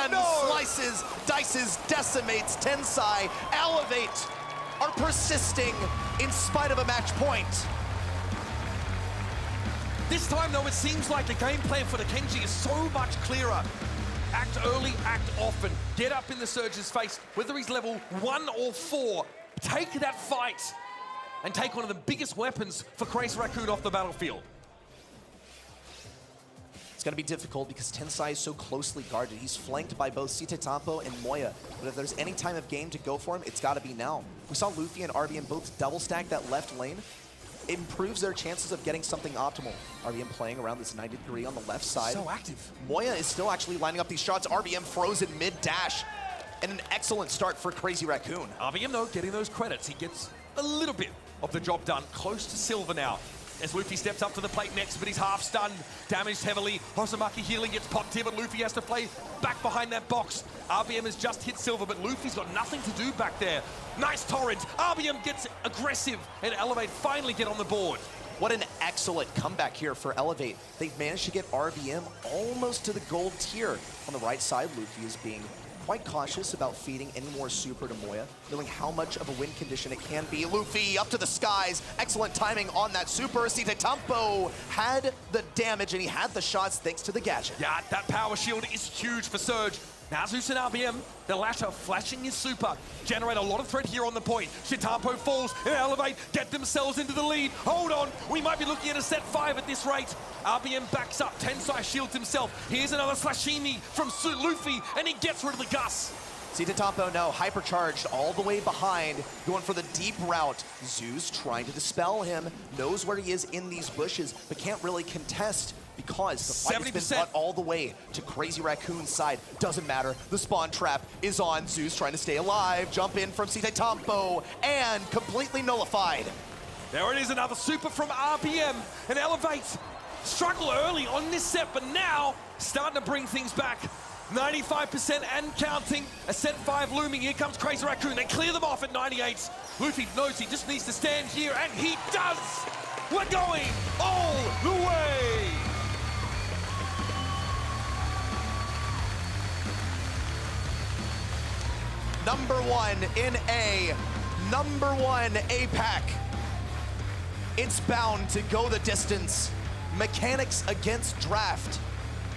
and slices, dices, decimates Tensai. Elevate are persisting in spite of a match point. This time though, it seems like the game plan for the Kenji is so much clearer. Act early, act often. Get up in the Surge's face, whether he's level 1 or 4. Take that fight and take one of the biggest weapons for Crazy Raccoon off the battlefield. It's going to be difficult because Tensai is so closely guarded. He's flanked by both Sitatampo and Moya. But if there's any time of game to go for him, it's got to be now. We saw Luffy and RBM both double stack that left lane. It improves their chances of getting something optimal. RBM playing around this 93 on the left side. So active. Moya is still actually lining up these shots. RBM frozen mid-dash. And an excellent start for Crazy Raccoon. RBM, though, getting those credits. He gets a little bit of the job done. Close to silver now. As Luffy steps up to the plate next, but he's half stunned. Damaged heavily. Hosumaki healing gets popped here, but Luffy has to play back behind that box. RBM has just hit silver, but Luffy's got nothing to do back there. Nice torrent. RBM gets aggressive, and Elevate finally get on the board. What an excellent comeback here for Elevate. They've managed to get RBM almost to the gold tier. On the right side, Luffy is being quite cautious about feeding any more super to Moya, knowing how much of a win condition it can be. Luffy up to the skies. Excellent timing on that super. Sitatampo had the damage and he had the shots thanks to the gadget. Yeah, that power shield is huge for Surge. Now Zeus and RBM, the latter flashing his super, generate a lot of threat here on the point. Sitatampo falls and Elevate get themselves into the lead. Hold on, we might be looking at a set 5 at this rate. RBM backs up, Tensai shields himself. Here's another slashimi from Luffy, and he gets rid of the Gus. Sitatampo now hypercharged all the way behind, going for the deep route. Zeus trying to dispel him, knows where he is in these bushes, but can't really contest because the fight has been brought all the way to Crazy Raccoon's side. Doesn't matter, the spawn trap is on. Zeus trying to stay alive, jump in from Sitatampo, and completely nullified. There it is, another super from RBM, and Elevate struggle early on this set, but now starting to bring things back. 95% and counting. A set 5 looming. Here comes Crazy Raccoon. They clear them off at 98. Luffy knows he just needs to stand here, and he does! We're going all the way! Number 1 in A. Number 1 APAC. It's bound to go the distance. Mechanics against draft.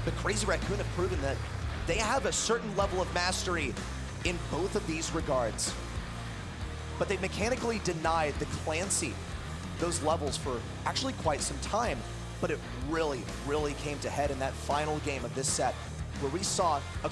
But Crazy Raccoon have proven that they have a certain level of mastery in both of these regards. But they mechanically denied the Clancy those levels for actually quite some time. But it really, really came to head in that final game of this set, where we saw a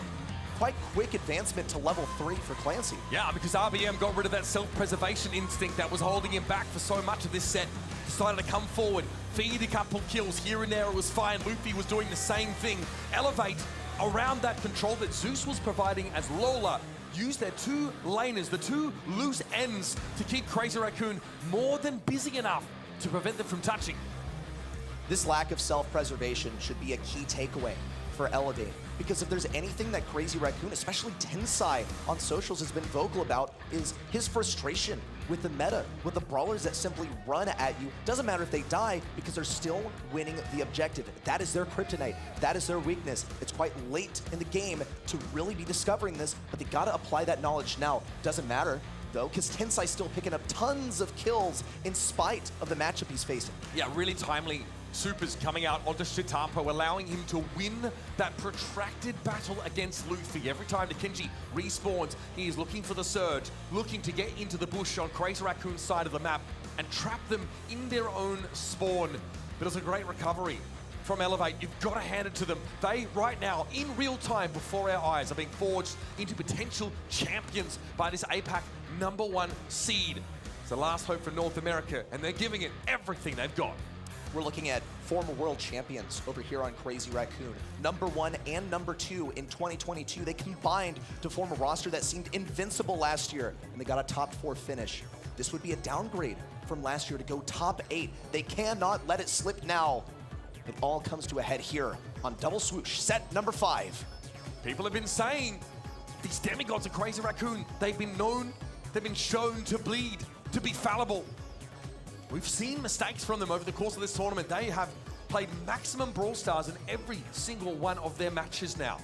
quite quick advancement to level 3 for Clancy. Yeah, because RBM got rid of that self-preservation instinct that was holding him back for so much of this set. Decided to come forward, feed a couple kills here and there, it was fine. Luffy was doing the same thing. Elevate around that control that Zeus was providing as Lola used their 2 laners, the 2 loose ends, to keep Crazy Raccoon more than busy enough to prevent them from touching. This lack of self-preservation should be a key takeaway for Elevate, because if there's anything that Crazy Raccoon, especially Tensai on socials, has been vocal about, is his frustration with the meta, with the brawlers that simply run at you. Doesn't matter if they die, because they're still winning the objective. That is their kryptonite. That is their weakness. It's quite late in the game to really be discovering this, but they gotta apply that knowledge now. Doesn't matter though, because Tensai's still picking up tons of kills in spite of the matchup he's facing. Yeah, really timely supers coming out onto Sitatampo, allowing him to win that protracted battle against Luffy. Every time the Kenji respawns, he is looking for the surge, looking to get into the bush on Crazy Raccoon's side of the map and trap them in their own spawn. But it's a great recovery from Elevate. You've got to hand it to them. They, right now, in real time, before our eyes, are being forged into potential champions by this APAC #1 seed. It's the last hope for North America, and they're giving it everything they've got. We're looking at former world champions over here on Crazy Raccoon. #1 and #2 in 2022. They combined to form a roster that seemed invincible last year, and they got a top 4 finish. This would be a downgrade from last year to go top 8. They cannot let it slip now. It all comes to a head here on Double Swoosh, set number 5. People have been saying these demigods of Crazy Raccoon, they've been known, they've been shown to bleed, to be fallible. We've seen mistakes from them over the course of this tournament. They have played maximum Brawl Stars in every single one of their matches now.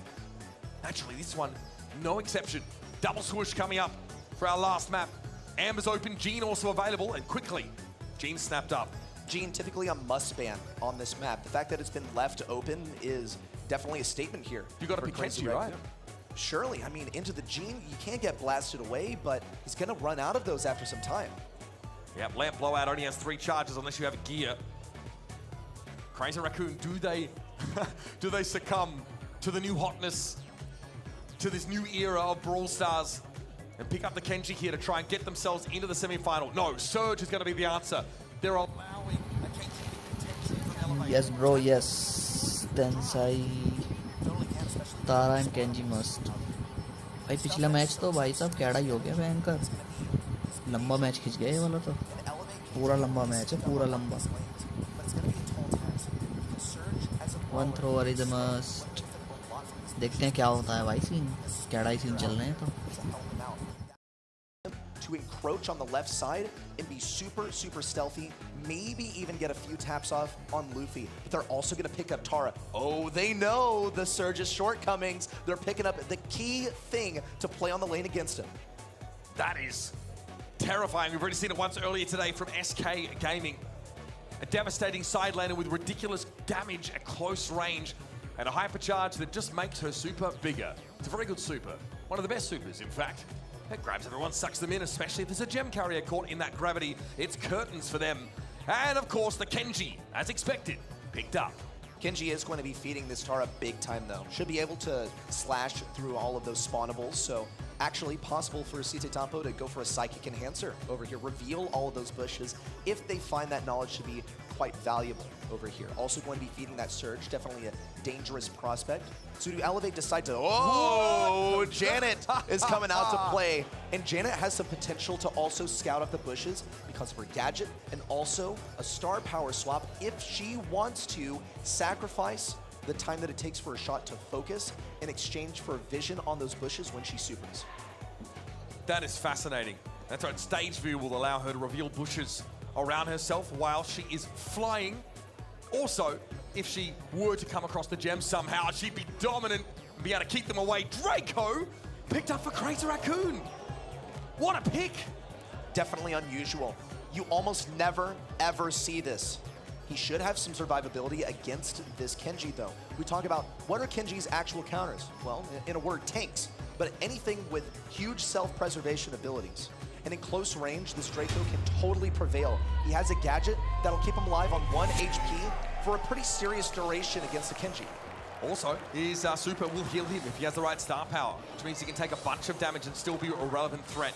Naturally, this one, no exception. Double Swoosh coming up for our last map. Amber's open, Gene also available, and quickly, Gene snapped up. Gene, typically a must ban on this map. The fact that it's been left open is definitely a statement here. You got to for pick Crazy Kenji, right? Raccoon. Surely, I mean, into the Gene, you can't get blasted away, but he's going to run out of those after some time. Yep, Lamp Blowout only has 3 charges unless you have a gear. Crazy Raccoon, do they do they succumb to the new hotness, to this new era of Brawl Stars, and pick up the Kenji here to try and get themselves into the semi-final? No, Surge is going to be the answer. They're allowing a Kenji contention for Elevate. Yes bro, yes. Tensai, Tara and Kenji must. भाई पिछला match तो भाई साहब कैड़ा ही हो गया भयंकर. लंबा match खिंच गया ये वाला तो. पूरा लंबा मैच है, पूरा लंबा. One thrower is a must. देखते हैं क्या होता है भाई सीन. कैड़ा ही सीन चल रहे हैं तो. To encroach on the left side and be super stealthy, maybe even get a few taps off on Luffy. But they're also going to pick up Tara. Oh, they know the Surge's shortcomings. They're picking up the key thing to play on the lane against him. That is terrifying. We've already seen it once earlier today from SK Gaming. A devastating side laner with ridiculous damage at close range and a hypercharge that just makes her super bigger. It's a very good super. One of the best supers, in fact. It grabs everyone, sucks them in, especially if there's a gem carrier caught in that gravity. It's curtains for them. And of course, the Kenji, as expected, picked up. Kenji is going to be feeding this Tara big time, though. Should be able to slash through all of those spawnables, so actually possible for Site Tampo to go for a Psychic Enhancer over here, reveal all of those bushes if they find that knowledge to be quite valuable over here. Also going to be feeding that Surge, definitely a dangerous prospect. So do Elevate decide to, oh, Janet is coming out to play. And Janet has some potential to also scout up the bushes because of her gadget and also a star power swap if she wants to sacrifice the time that it takes for a shot to focus in exchange for vision on those bushes when she supers. That is fascinating. That's right, stage view will allow her to reveal bushes around herself while she is flying. Also, if she were to come across the gem somehow, she'd be dominant and be able to keep them away. Draco picked up for Crazy Raccoon. What a pick. Definitely unusual. You almost never, ever see this. He should have some survivability against this Kenji, though. We talk about what are Kenji's actual counters? Well, in a word, tanks. But anything with huge self-preservation abilities. And in close range, this Draco can totally prevail. He has a gadget that'll keep him alive on 1 HP for a pretty serious duration against the Kenji. Also, his super will heal him if he has the right star power, which means he can take a bunch of damage and still be a relevant threat.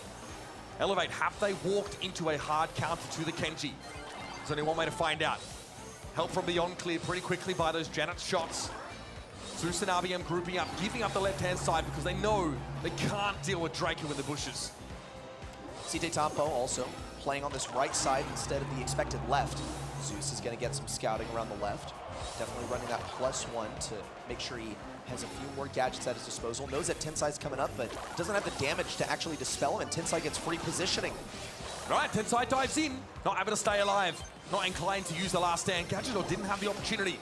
Elevate, have they walked into a hard counter to the Kenji? There's only one way to find out. Help from beyond cleared pretty quickly by those Janet shots. Zeus and RBM grouping up, giving up the left-hand side because they know they can't deal with Draco in the bushes. Site Tampo also playing on this right side instead of the expected left. Zeus is going to get some scouting around the left. Definitely running that +1 to make sure he has a few more gadgets at his disposal. Knows that Tensai's coming up, but doesn't have the damage to actually dispel him, and Tensai gets free positioning. All right, Tensai dives in, not able to stay alive, not inclined to use the last stand gadget or didn't have the opportunity.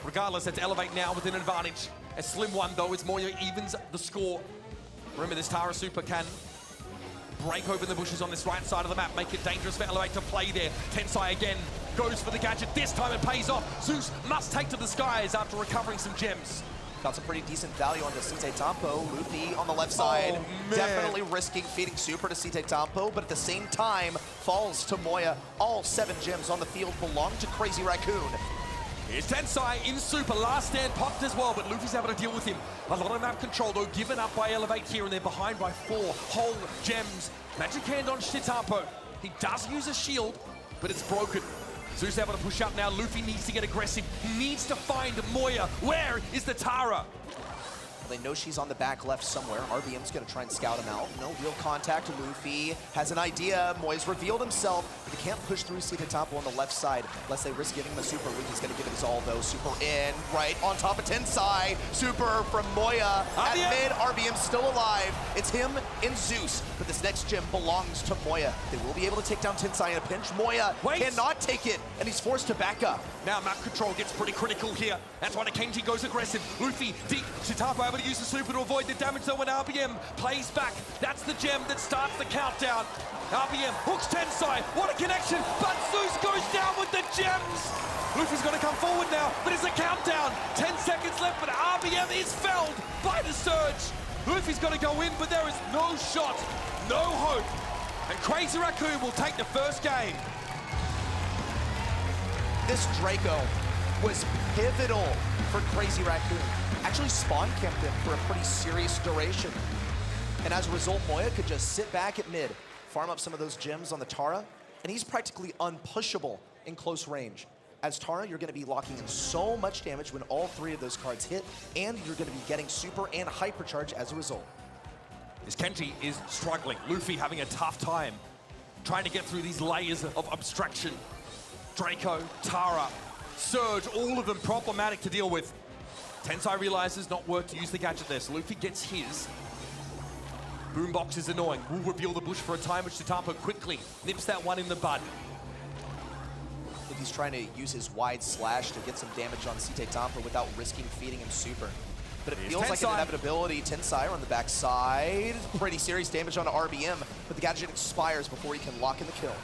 Regardless, it's Elevate now with an advantage. A slim one, though, as Moya evens the score. Remember, this Tara super can break open the bushes on this right side of the map, make it dangerous for Elevate to play there. Tensai again goes for the gadget. This time it pays off. Zeus must take to the skies after recovering some gems. Got some pretty decent value on the Site Tampo. Luffy on the left side, definitely risking feeding super to Site Tampo, but at the same time, falls to Moya. All 7 gems on the field belong to Crazy Raccoon. Here's Tensai in super, last stand popped as well, but Luffy's able to deal with him. A lot of map control, though, given up by Elevate here, and they're behind by 4 whole gems. Magic hand on Shitampo. He does use a shield, but it's broken. Zeus able to push up now. Luffy needs to get aggressive. He needs to find Moya. Where is the Tara? They know she's on the back left somewhere. RBM's going to try and scout him out. No real contact. Luffy has an idea. Moya's revealed himself. But they can't push through Site Tampo on the left side unless they risk giving him a super. Luffy's going to give it his all, though. Super in, right on top of Tensai. Super from Moya. At mid, RBM's still alive. It's him and Zeus. But this next gem belongs to Moya. They will be able to take down Tensai in a pinch. Moya cannot take it, and he's forced to back up. Now map control gets pretty critical here. That's why the Kenji goes aggressive. Luffy deep. Shitampo able able to use the super to avoid the damage though when RBM plays back. That's the gem that starts the countdown. RBM hooks Tensai, what a connection, but Zeus goes down with the gems. Luffy's gonna come forward now, but it's a countdown. 10 seconds left, but RBM is felled by the surge. Luffy's gonna go in, but there is no shot, no hope. And Crazy Raccoon will take the first game. This Draco was pivotal for Crazy Raccoon. Actually spawn camped him for a pretty serious duration. And as a result, Moya could just sit back at mid, farm up some of those gems on the Tara, and he's practically unpushable in close range. As Tara, you're going to be locking in so much damage when all three of those cards hit, and you're going to be getting super and hypercharge as a result. As Kenji is struggling, Luffy having a tough time trying to get through these layers of abstraction. Draco, Tara, Surge, all of them problematic to deal with. Tensai realizes not worth to use the gadget there, so Luffy gets his. Boombox is annoying. Will reveal the bush for a time, which Tatapo quickly nips that one in the bud. He's trying to use his wide slash to get some damage on Site Tampa without risking feeding him super. But it feels like an inevitability. Tensai on the backside. Pretty serious damage on RBM, but the gadget expires before he can lock in the kill.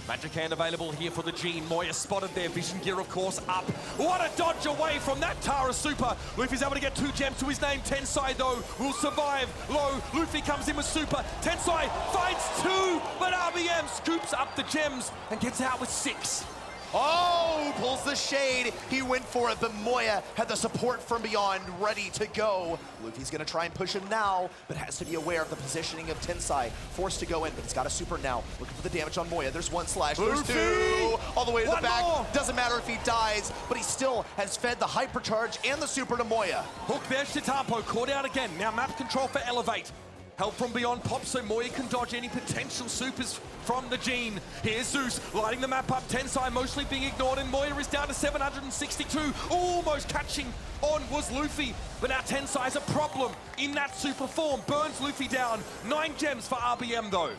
Magic Hand available here for the Gene. Moya spotted there. Vision gear, of course, up. What a dodge away from that Tara super. Luffy's able to get 2 gems to his name. Tensai, though, will survive. Low, Luffy comes in with super. Tensai finds 2, but RBM scoops up the gems and gets out with 6. Oh, pulls the shade. He went for it, but Moya had the support from beyond ready to go. Luffy's gonna try and push him now, but has to be aware of the positioning of Tensai. Forced to go in, but he's got a super now. Looking for the damage on Moya. There's 1 slash, there's 2. All the way to the back. More. Doesn't matter if he dies, but he still has fed the hypercharge and the super to Moya. Hook there, Shitapo caught out again. Now map control for Elevate. Help from beyond pops so Moya can dodge any potential supers from the Gene. Here's Zeus lighting the map up. Tensai mostly being ignored, and Moya is down to 762. Almost catching on was Luffy, but now Tensai's a problem in that super form. Burns Luffy down. 9 gems for RBM though.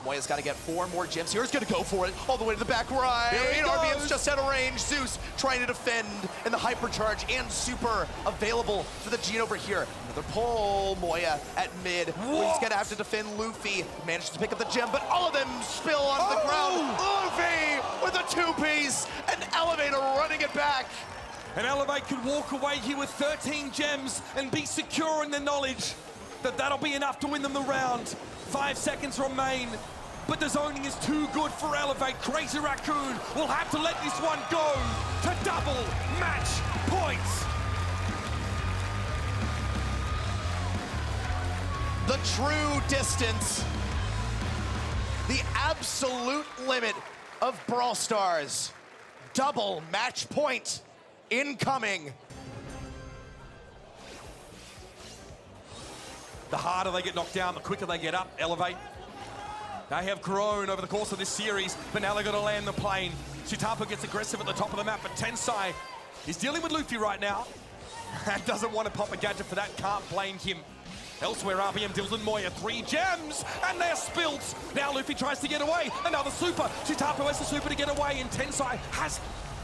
Moya's got to get 4 more gems here. He's going to go for it all the way to the back right. RBM's just out of range. Zeus trying to defend, and the hypercharge and super available for the Gene over here. Another pull. Moya at mid. He's going to have to defend Luffy. Manages to pick up the gem, but all of them spill onto the ground. Luffy with a 2-piece, and Elevator running it back. And Elevate could walk away here with 13 gems and be secure in the knowledge that that'll be enough to win them the round. 5 seconds remain, but the zoning is too good for Elevate. Crazy Raccoon will have to let this one go to double match points. The true distance, the absolute limit of Brawl Stars. Double match point incoming. The harder they get knocked down, the quicker they get up. Elevate. They have grown over the course of this series, but now they're going to land the plane. Shitapo gets aggressive at the top of the map, but Tensai is dealing with Luffy right now. And doesn't want to pop a gadget for that, can't blame him. Elsewhere, RBM deals with Moya. 3 gems, and they're spilt. Now Luffy tries to get away. Another super. Shitapo has the super to get away, and Tensai has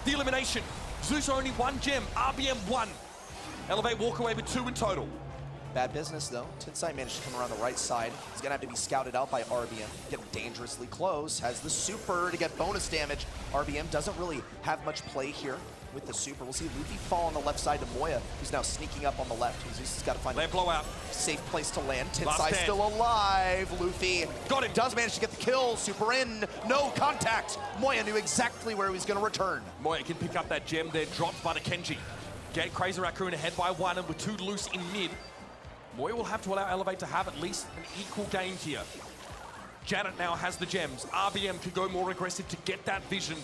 the elimination. Zeus only 1 gem, RBM 1. Elevate walk away with 2 in total. Bad business, though. Tensai managed to come around the right side. He's going to have to be scouted out by RBM. Getting dangerously close. Has the super to get bonus damage. RBM doesn't really have much play here with the super. We'll see Luffy fall on the left side to Moya, who's now sneaking up on the left. Zeus has got to find a blowout. Safe place to land. Tensai still alive. Luffy got him. Does manage to get the kill. Super in. No contact. Moya knew exactly where he was going to return. Moya can pick up that gem there, dropped by the Kenji. Get Crazy Raccoon ahead by 1, and with 2 loose in mid. Moya will have to allow Elevate to have at least an equal game here. Janet now has the gems. RBM can go more aggressive to get that vision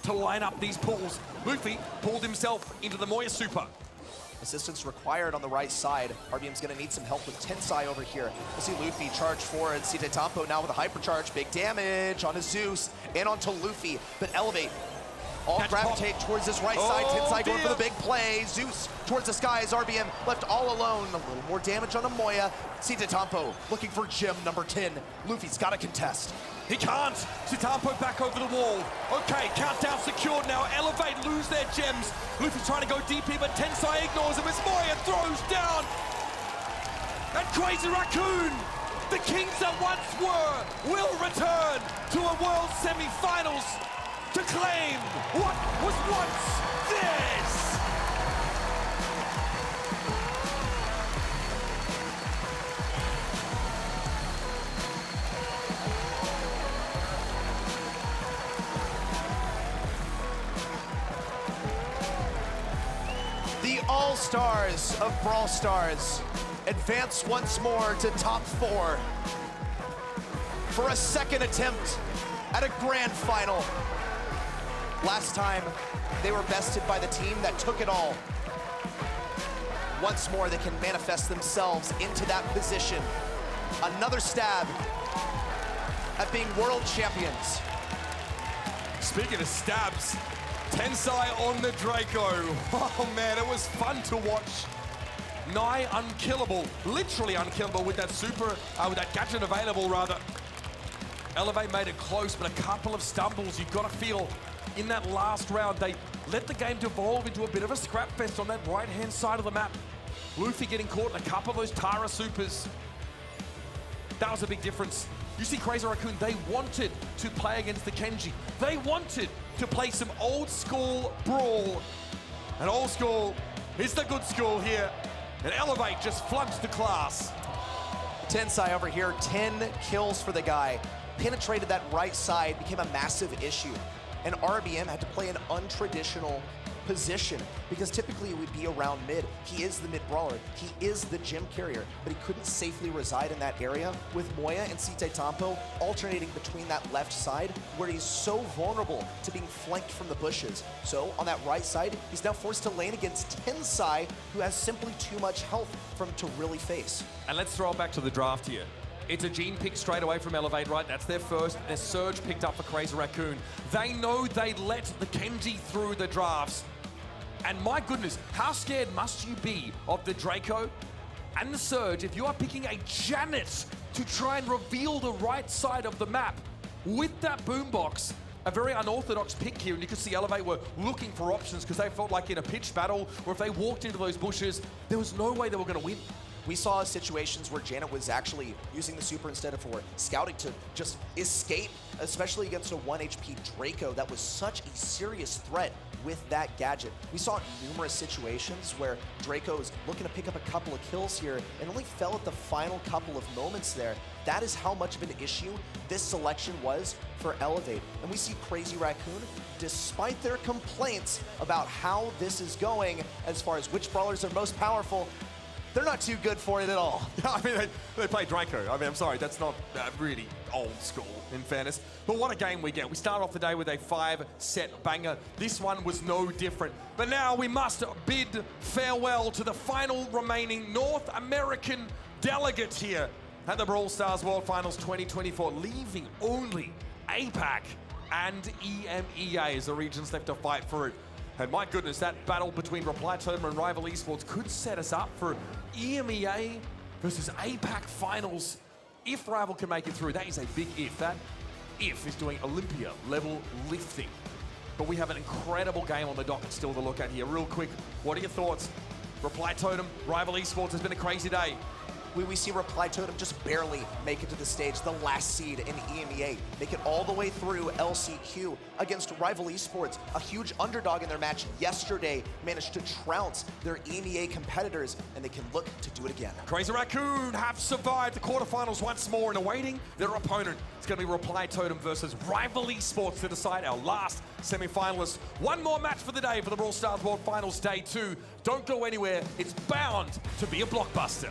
to line up these pulls. Luffy pulled himself into the Moya super. Assistance required on the right side. RBM's going to need some help with Tensai over here. We'll see Luffy charge forward. Site Tampo now with a hypercharge. Big damage on Zeus and onto Luffy. But Elevate all gravitate towards this right side. Tensai going for the big play. Zeus towards the skies. RBM left all alone. A little more damage on Moya. Site Tampo looking for gem number 10. Luffy's got to contest. He can't. Shitapo back over the wall. Okay, countdown secured now. Elevate lose their gems. Luffy trying to go deep here, but Tensai ignores him as Moya throws down. And Crazy Raccoon, the kings that once were, will return to a World Semi-Finals to claim what was once theirs. The All-Stars of Brawl Stars advance once more to top 4 for a second attempt at a grand final. Last time, they were bested by the team that took it all. Once more, they can manifest themselves into that position. Another stab at being world champions. Speaking of stabs, Tensai on the Draco. Oh man, it was fun to watch. Nigh unkillable, literally unkillable with that with that gadget available rather. Elevate made it close, but a couple of stumbles. You've got to feel in that last round, they let the game devolve into a bit of a scrap fest on that right-hand side of the map. Luffy getting caught in a couple of those Tara supers. That was a big difference. You see Crazy Raccoon, they wanted to play against the Kenji. They wanted to play some old school Brawl. And old school is the good school here. And Elevate just flunked the class. Tensai over here, 10 kills for the guy. Penetrated that right side, became a massive issue. And RBM had to play an untraditional position because typically it would be around mid. He is the mid brawler, he is the gem carrier, but he couldn't safely reside in that area with Moya and Site Tampo alternating between that left side where he's so vulnerable to being flanked from the bushes. So on that right side, he's now forced to lane against Tensai, who has simply too much health for him to really face. And let's throw it back to the draft here. It's a gene pick straight away from Elevate, right? That's their first. Their surge picked up for Crazy Raccoon. They know they let the Kenji through the drafts. And my goodness, how scared must you be of the Draco and the Surge if you are picking a Janet to try and reveal the right side of the map with that boombox? A very unorthodox pick here, and you could see Elevate were looking for options because they felt like in a pitched battle, or if they walked into those bushes, there was no way they were going to win. We saw situations where Janet was actually using the super instead of for scouting to just escape, especially against a 1 HP Draco that was such a serious threat with that gadget. We saw numerous situations where Draco's looking to pick up a couple of kills here and only fell at the final couple of moments there. That is how much of an issue this selection was for Elevate. And we see Crazy Raccoon, despite their complaints about how this is going as far as which brawlers are most powerful, they're not too good for it at all. I mean, they play Draco. I mean, I'm sorry, that's not really old school, in fairness. But what a game we get. We start off the day with a 5-set banger. This one was no different. But now we must bid farewell to the final remaining North American delegate here at the Brawl Stars World Finals 2024, leaving only APAC and EMEA as the regions left to fight for it. And my goodness, that battle between Reply Totem and Rival Esports could set us up for EMEA versus APAC finals. If Rival can make it through, that is a big if. That if is doing Olympia level lifting. But we have an incredible game on the docket still to look at here. Real quick, what are your thoughts? Reply Totem, Rival Esports has been a crazy day. We see Reply Totem just barely make it to the stage, the last seed in EMEA, make it all the way through LCQ against Rival Esports, a huge underdog in their match yesterday, managed to trounce their EMEA competitors, and they can look to do it again. Crazy Raccoon have survived the quarterfinals once more and awaiting their opponent. It's going to be Reply Totem versus Rival Esports to decide our last semi-finalist. One more match for the day for the Brawl Stars World Finals Day 2. Don't go anywhere. It's bound to be a blockbuster.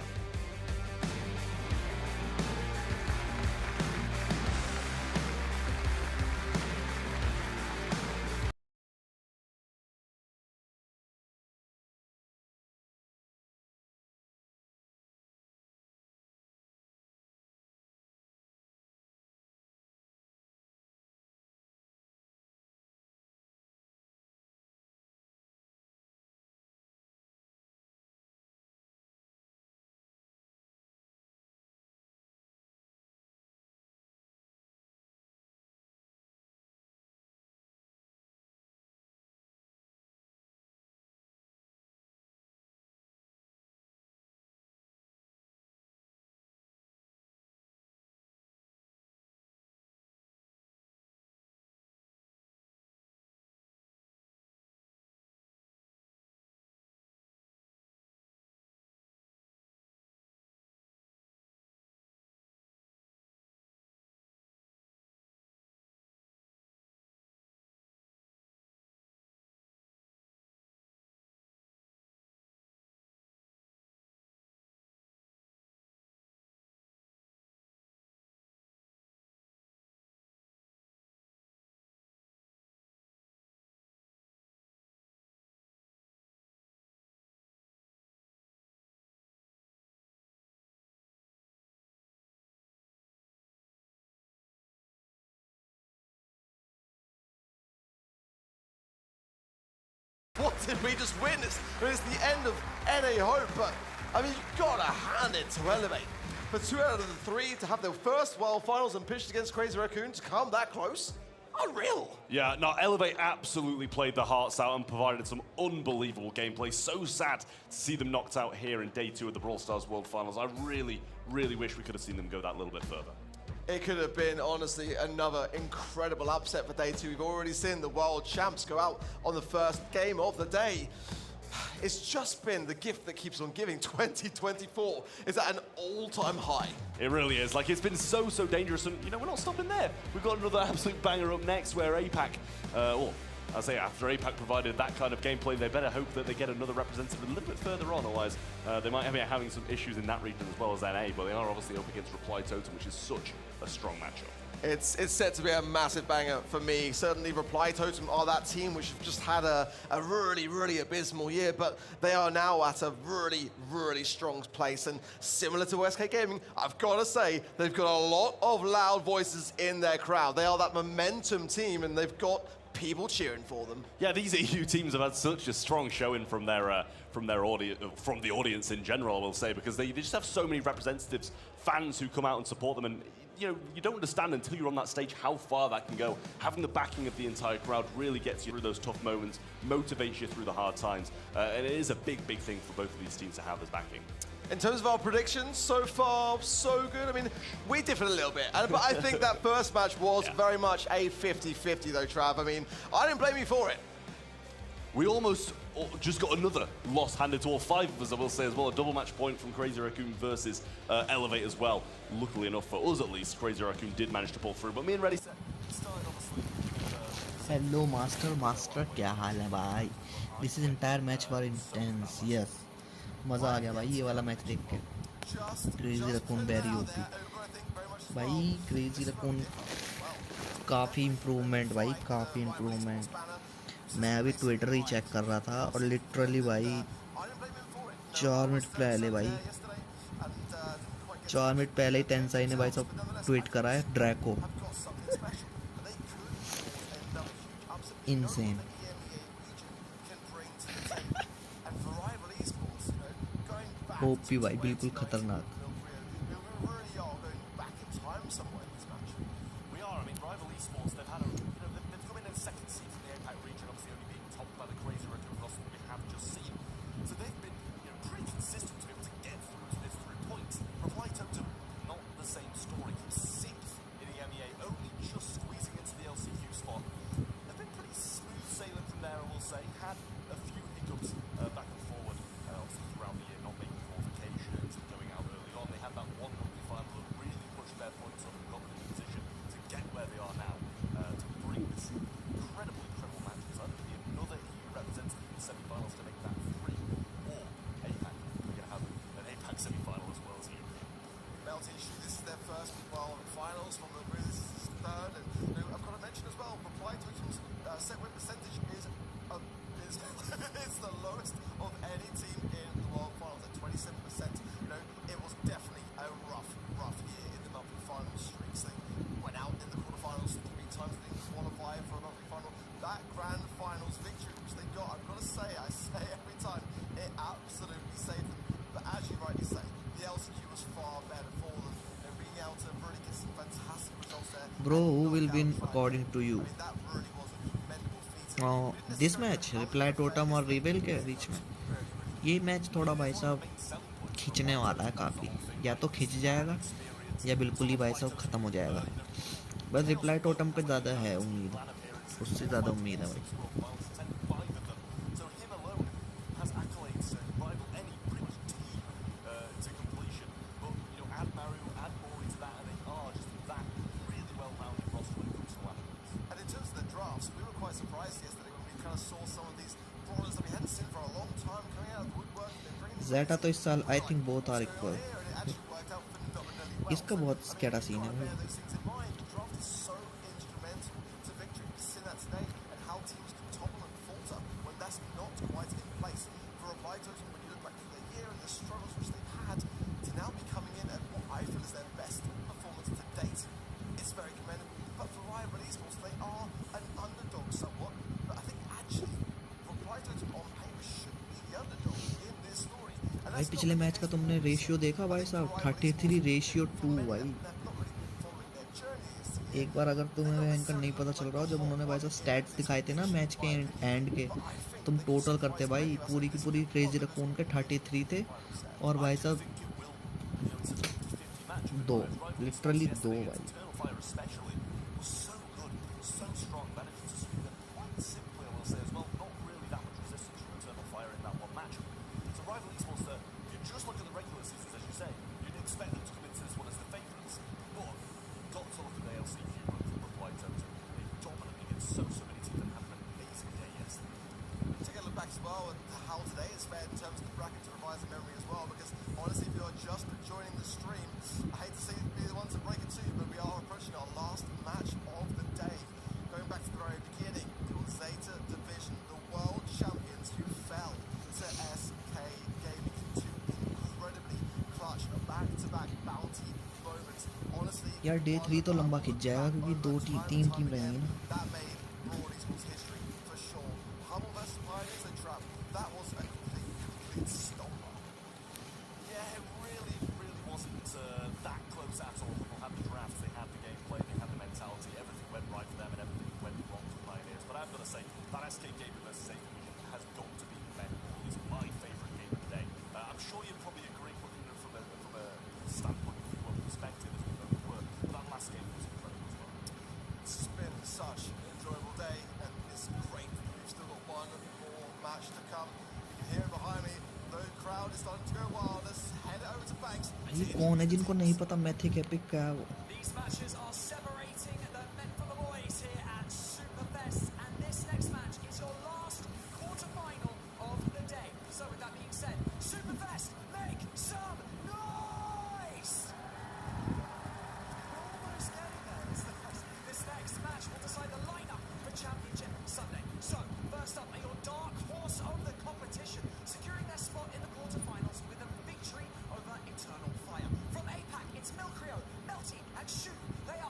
did we just witness? I mean, it's the end of NA Hope, but I mean, you've got to hand it to Elevate. For 2 out of the 3 to have their first World Finals and pitched against Crazy Raccoon to come that close, unreal. Yeah, no, Elevate absolutely played their hearts out and provided some unbelievable gameplay. So sad to see them knocked out here in day 2 of the Brawl Stars World Finals. I really, really wish we could have seen them go that little bit further. It could have been, honestly, another incredible upset for day 2. We've already seen the world champs go out on the first game of the day. It's just been the gift that keeps on giving. 2024 is at an all-time high. It really is. Like, it's been so, so dangerous. And, you know, we're not stopping there. We've got another absolute banger up next where APAC, I say after APAC provided that kind of gameplay, they better hope that they get another representative a little bit further on. Otherwise, they might be having some issues in that region as well as NA. But they are obviously up against Reply Totem, which is such a strong matchup. It's set to be a massive banger for me. Certainly Reply Totem are that team which have just had a really, really abysmal year, but they are now at a really, really strong place. And similar to SK Gaming, I've got to say, they've got a lot of loud voices in their crowd. They are that momentum team, and they've got people cheering for them. Yeah, these EU teams have had such a strong showing from their audience, from the audience in general, I will say, because they just have so many representatives, fans who come out and support them. And you know, you don't understand until you're on that stage how far that can go. Having the backing of the entire crowd really gets you through those tough moments, motivates you through the hard times, and it is a big, big thing for both of these teams to have as backing. In terms of our predictions, so far, so good. I mean, we differed a little bit, but I think that first match was very much a 50-50 though, Trav. I mean, I didn't blame you for it. We almost just got another loss handed to all 5 of us, I will say as well. A double match point from Crazy Raccoon versus Elevate as well. Luckily enough for us at least, Crazy Raccoon did manage to pull through, but me and Reddy... Hello master, क्या हाल है भाई? This is entire match were intense, yes. मजा आ गया भाई ये वाला match देख के. Crazy Raccoon very OP. भाई Crazy Raccoon काफी इम्प्रूवमेंट भाई, काफी इम्प्रूवमेंट. मैं अभी ट्विटर ही चेक कर रहा था और लिटरली भाई 4 मिनट पहले भाई 4 मिनट पहले ही तेंसाई ने भाई सब ट्वीट करा है ड्रैको. इनसेन. ओपी भाई बिल्कुल खतरनाक. Bro, who will win according to you? This match, Reply Totem और Rebel के बीच में ये मैच थोड़ा भाई साहब खींचने वाला है काफ़ी. या तो खींच जाएगा या बिल्कुल ही भाई साहब ख़त्म हो जाएगा. बस Reply Totem पे ज़्यादा है उम्मीद, उससे ज़्यादा उम्मीद है भाई. Zeta तो इस साल I think both are equal. इसका बहुत स्कैटा सीन है भाई. It's very commendable, but for Rival Esports, they are an underdog somewhat. But I think actually, Reply Totem on paper पिछले मैच का तुमने रेशियो देखा भाई साहब, 33:2 भाई। एक बार अगर तुम्हें इनका नहीं पता चल रहा हो, जब उन्होंने भाई साहब स्टैट्स दिखाए थे ना मैच के एंड के, तुम टोटल करते भाई, पूरी की पूरी क्रेजी रकून के 33 थे, और भाई साहब 2, लिटरली 2 भाई। यार डे 3 तो लंबा खिंच जाएगा क्योंकि 3 टीम रहेंगी ना। ये कौन है जिनको नहीं पता मैथिक एपिक क्या है वो? They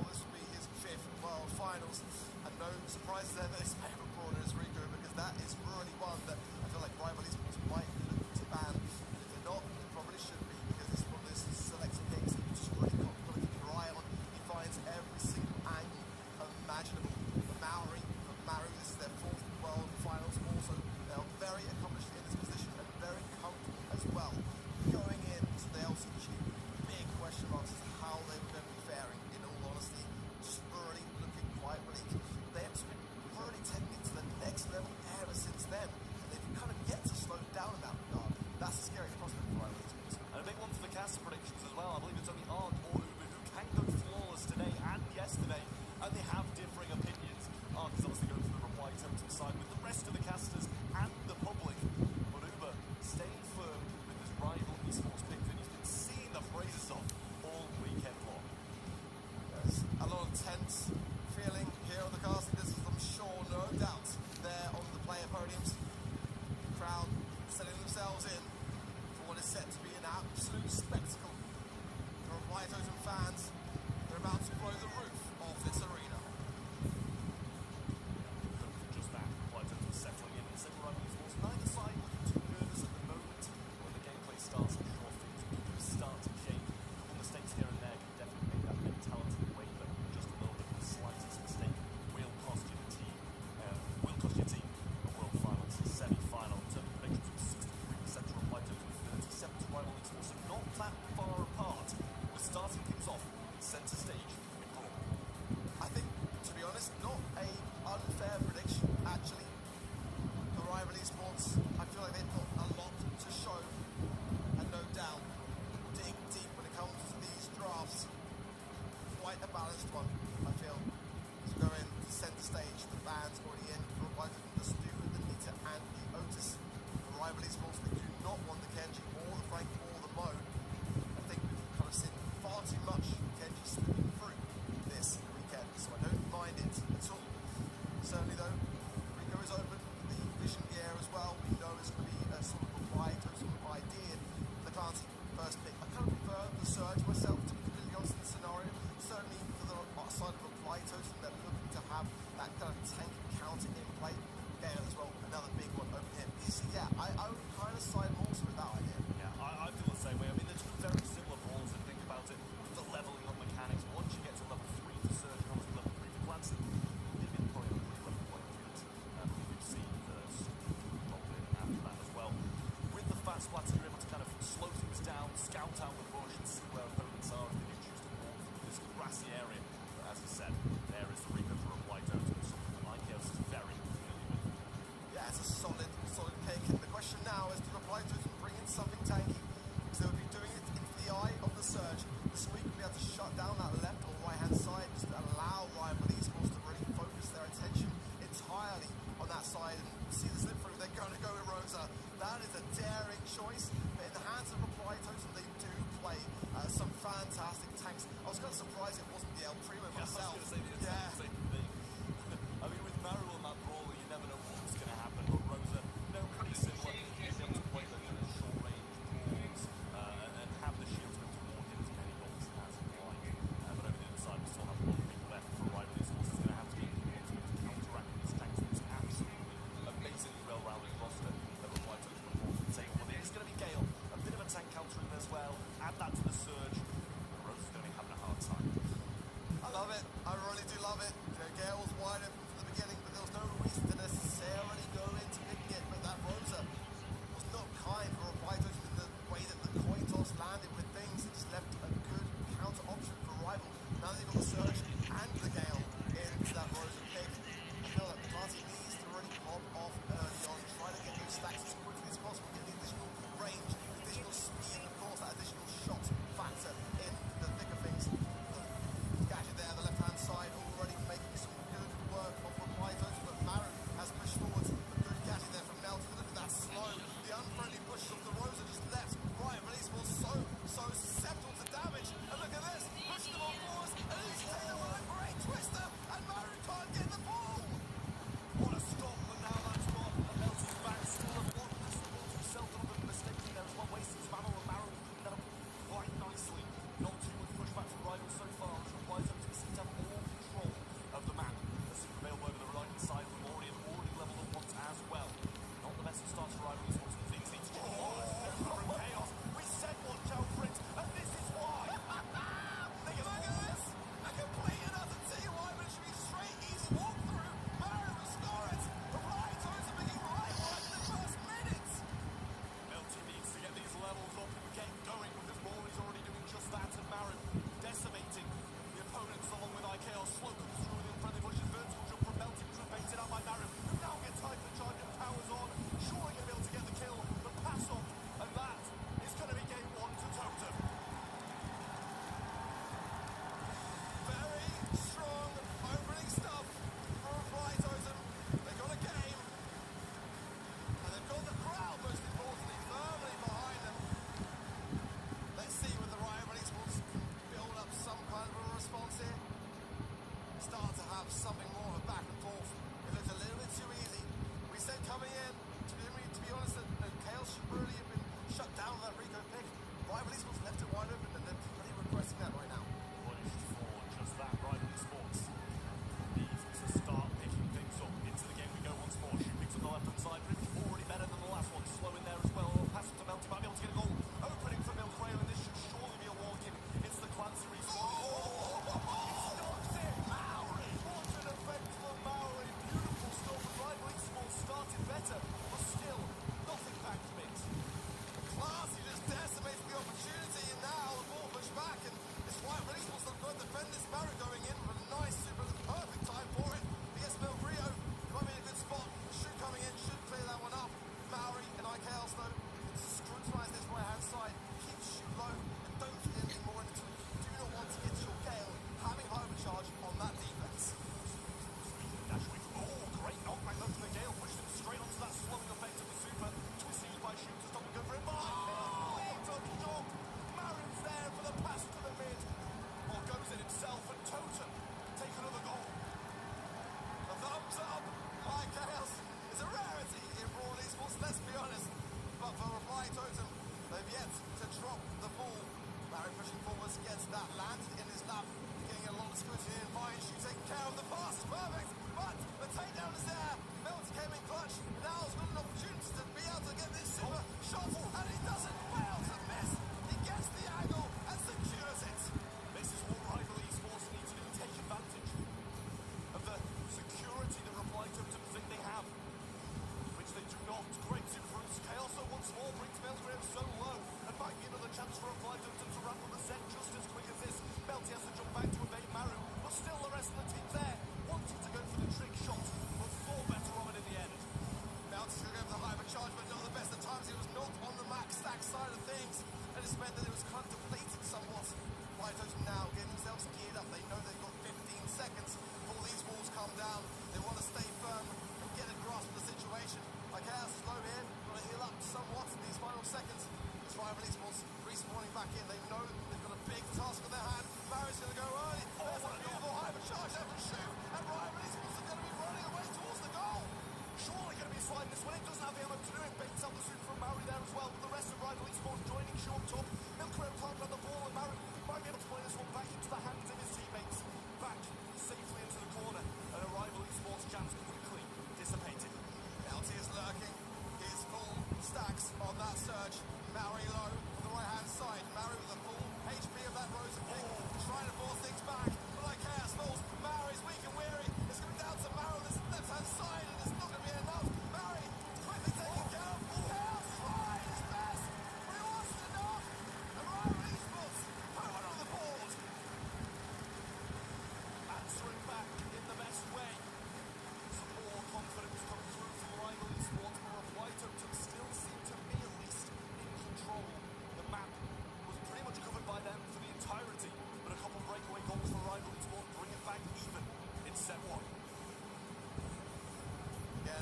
well, this will be his 5th World Finals. And no surprise there that his favourite brawler is Rico, because that is really one that I feel like Rival Esports might be looking to ban. And if they're not, they probably should be, because it's one of those selected games that you just really got to keep your eye on. He finds every single angle imaginable. For Maru, this is their 4th World Finals. Also, they're very accomplished in this position and very comfortable as well. Going into the LCQ, big question marks as to how they were going to be faring, in all honesty. Just really looking quite bleak. They have been really taking it to the next level ever since then. And they've kind of yet to slow down in that regard. That's a scary prospect for Rival Esports. And a big one for the caster predictions as well. I believe it's only Ark or Uber who can go flawless today and yesterday, and they have differing opinions. Ark is obviously going for the reply totem side with the rest of the casters and the public. But Uber staying firm with his Rival Esports pick that he's been seeing the praises of all weekend long. There's a lot of tense feeling here on the casting distance, I'm sure, no doubt, there on the player podiums. The crowd setting themselves in for what is set to be an absolute spectacle. The Reply Totem fans, they're about to blow the roof off this arena. Just that, reply totem settling in and same Rival Esports. Neither side looking too nervous at the moment. When the gameplay starts, I'm sure things do start to change. A couple mistakes here and there can definitely make that mentality waver. Just a little bit of the slightest mistake will cost you the team. Will cost your team a World Finals semi-final. In terms of predictions, 63% to Reply Totem, 37 to Rival Esports, so not that far apart. We're starting things off centre stage in Brawl. I think, to be honest, not a unfair prediction, actually. For Rival Esports, I feel like they've got a lot to show, and no doubt, dig deep when it comes to these drafts. Quite a balanced one, I feel. To go in to centre stage, the band's already in for Reply Totem, the Stu, the Nita, and the Otis. For Rival Esports, they do not want the Kenji or the Frank or the Mo. I think we've kind of seen far too much Kenji slipping through this weekend, so I don't mind it at all. Certainly though, Rico is open with the vision gear as well. We know it's going to be a sort of Reply Totem idea. The Clancy first pick. I kind of prefer the Surge myself, to be completely honest in the scenario. Certainly for the side of Reply Totem, they're looking to have that kind of tank counter in play. Gale as well, another big one over here. So yeah, I would kind of side more with that idea. Yeah, I feel the same way. I mean, they're two very similar brawls if you think about it. The leveling up mechanics. Once you get to level 3 for Surge, and obviously level 3 for Clancy, maybe probably a pretty level playing field. We've seen the roll in after that as well. With the fast splats, you're able to kind of slow things down, scout out the bush, and see where opponents are if they do choose to walk through this grassy area. But as I said, there is the Reaper for Reply Totem, something that IKEOS is very familiar with. Yeah, it's a solid pick. And the question now is to Reply Totem bring in something tanky, because they would be doing it into the eye of the Surge. The Squeak would be able to shut down that left or right hand side, just to allow Rival Esports to really focus their attention entirely on that side and see the slip through. They're going to go with Rosa. That is a daring choice, but in the hands of Reply Totem, they do play some fantastic tanks. I was kind of surprised it wasn't the El Primo myself. I was going to say the exact same thing. I mean, with Maru on that brawler, you never know what's going to happen. But Rosa, pretty similar. He's able to play the kind of short range brawls and have the shields go toward him as many goals as he like. But over the other side, we still have a lot of people left for Rival Esports. It's going to have to be able to counteract these tanks. It's absolutely amazingly well-rounded roster that Reply Totem can brought to the table. But it is going to be Gale, a bit of a tank counter in as well. Add that to the Surge. Rosa's going to be having a hard time.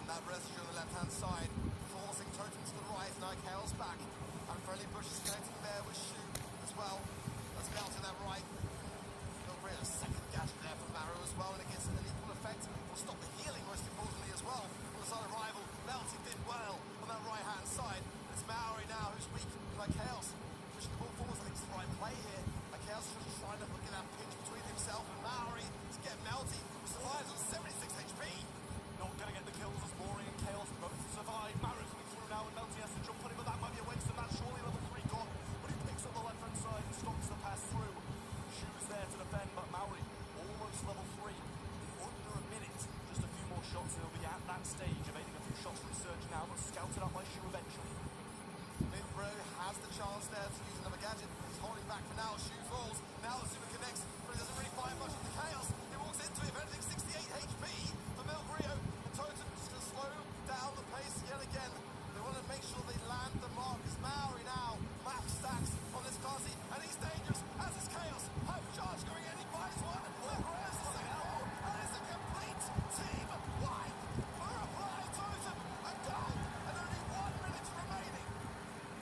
that residue on the left-hand side, forcing Totem to the right. Now Chaos back. Unfriendly Bush is connecting there with Shu as well. That's Melting that right. A second gadget there from Maru as well, and it gets an equal effect. Will stop the healing most importantly as well. On the side of Rival, Melty did well on that right-hand side. It's Maori now who's weak, like Chaos. Pushing the ball forward, I think it's the right play here. Like Chaos just trying to look at that pinch between himself and Maori to get Melty, who survives on 76 HP. Not going to get the kills as Mori and Chaos both survive. Maru coming through now, and Melty has to jump on him, but that might be a waste of that. Surely level 3 gone, but he picks up the left-hand side and stops the pass through. Shoes there to defend, but Maori almost level 3. Under a minute. Just a few more shots, and he'll be at that stage, evading a few shots from Surge now, but scouted up by Shu eventually. Mid-bro has the chance there to use another gadget. He's holding back for now. Shu falls. Now the super connects, but he doesn't really find much of the Chaos. He walks into it, if anything, 68 HP for Milbrio. And Totem just to slow down the pace yet again. They want to make sure they land the mark. It's Maori now. Max stacks on this Kazi, and he's dangerous, as is Chaos. Hypercharge going in, he buys one. Milbrio's the second out, and it's a complete team wipe for a Fly Totem. A goal, and only 1 minute remaining.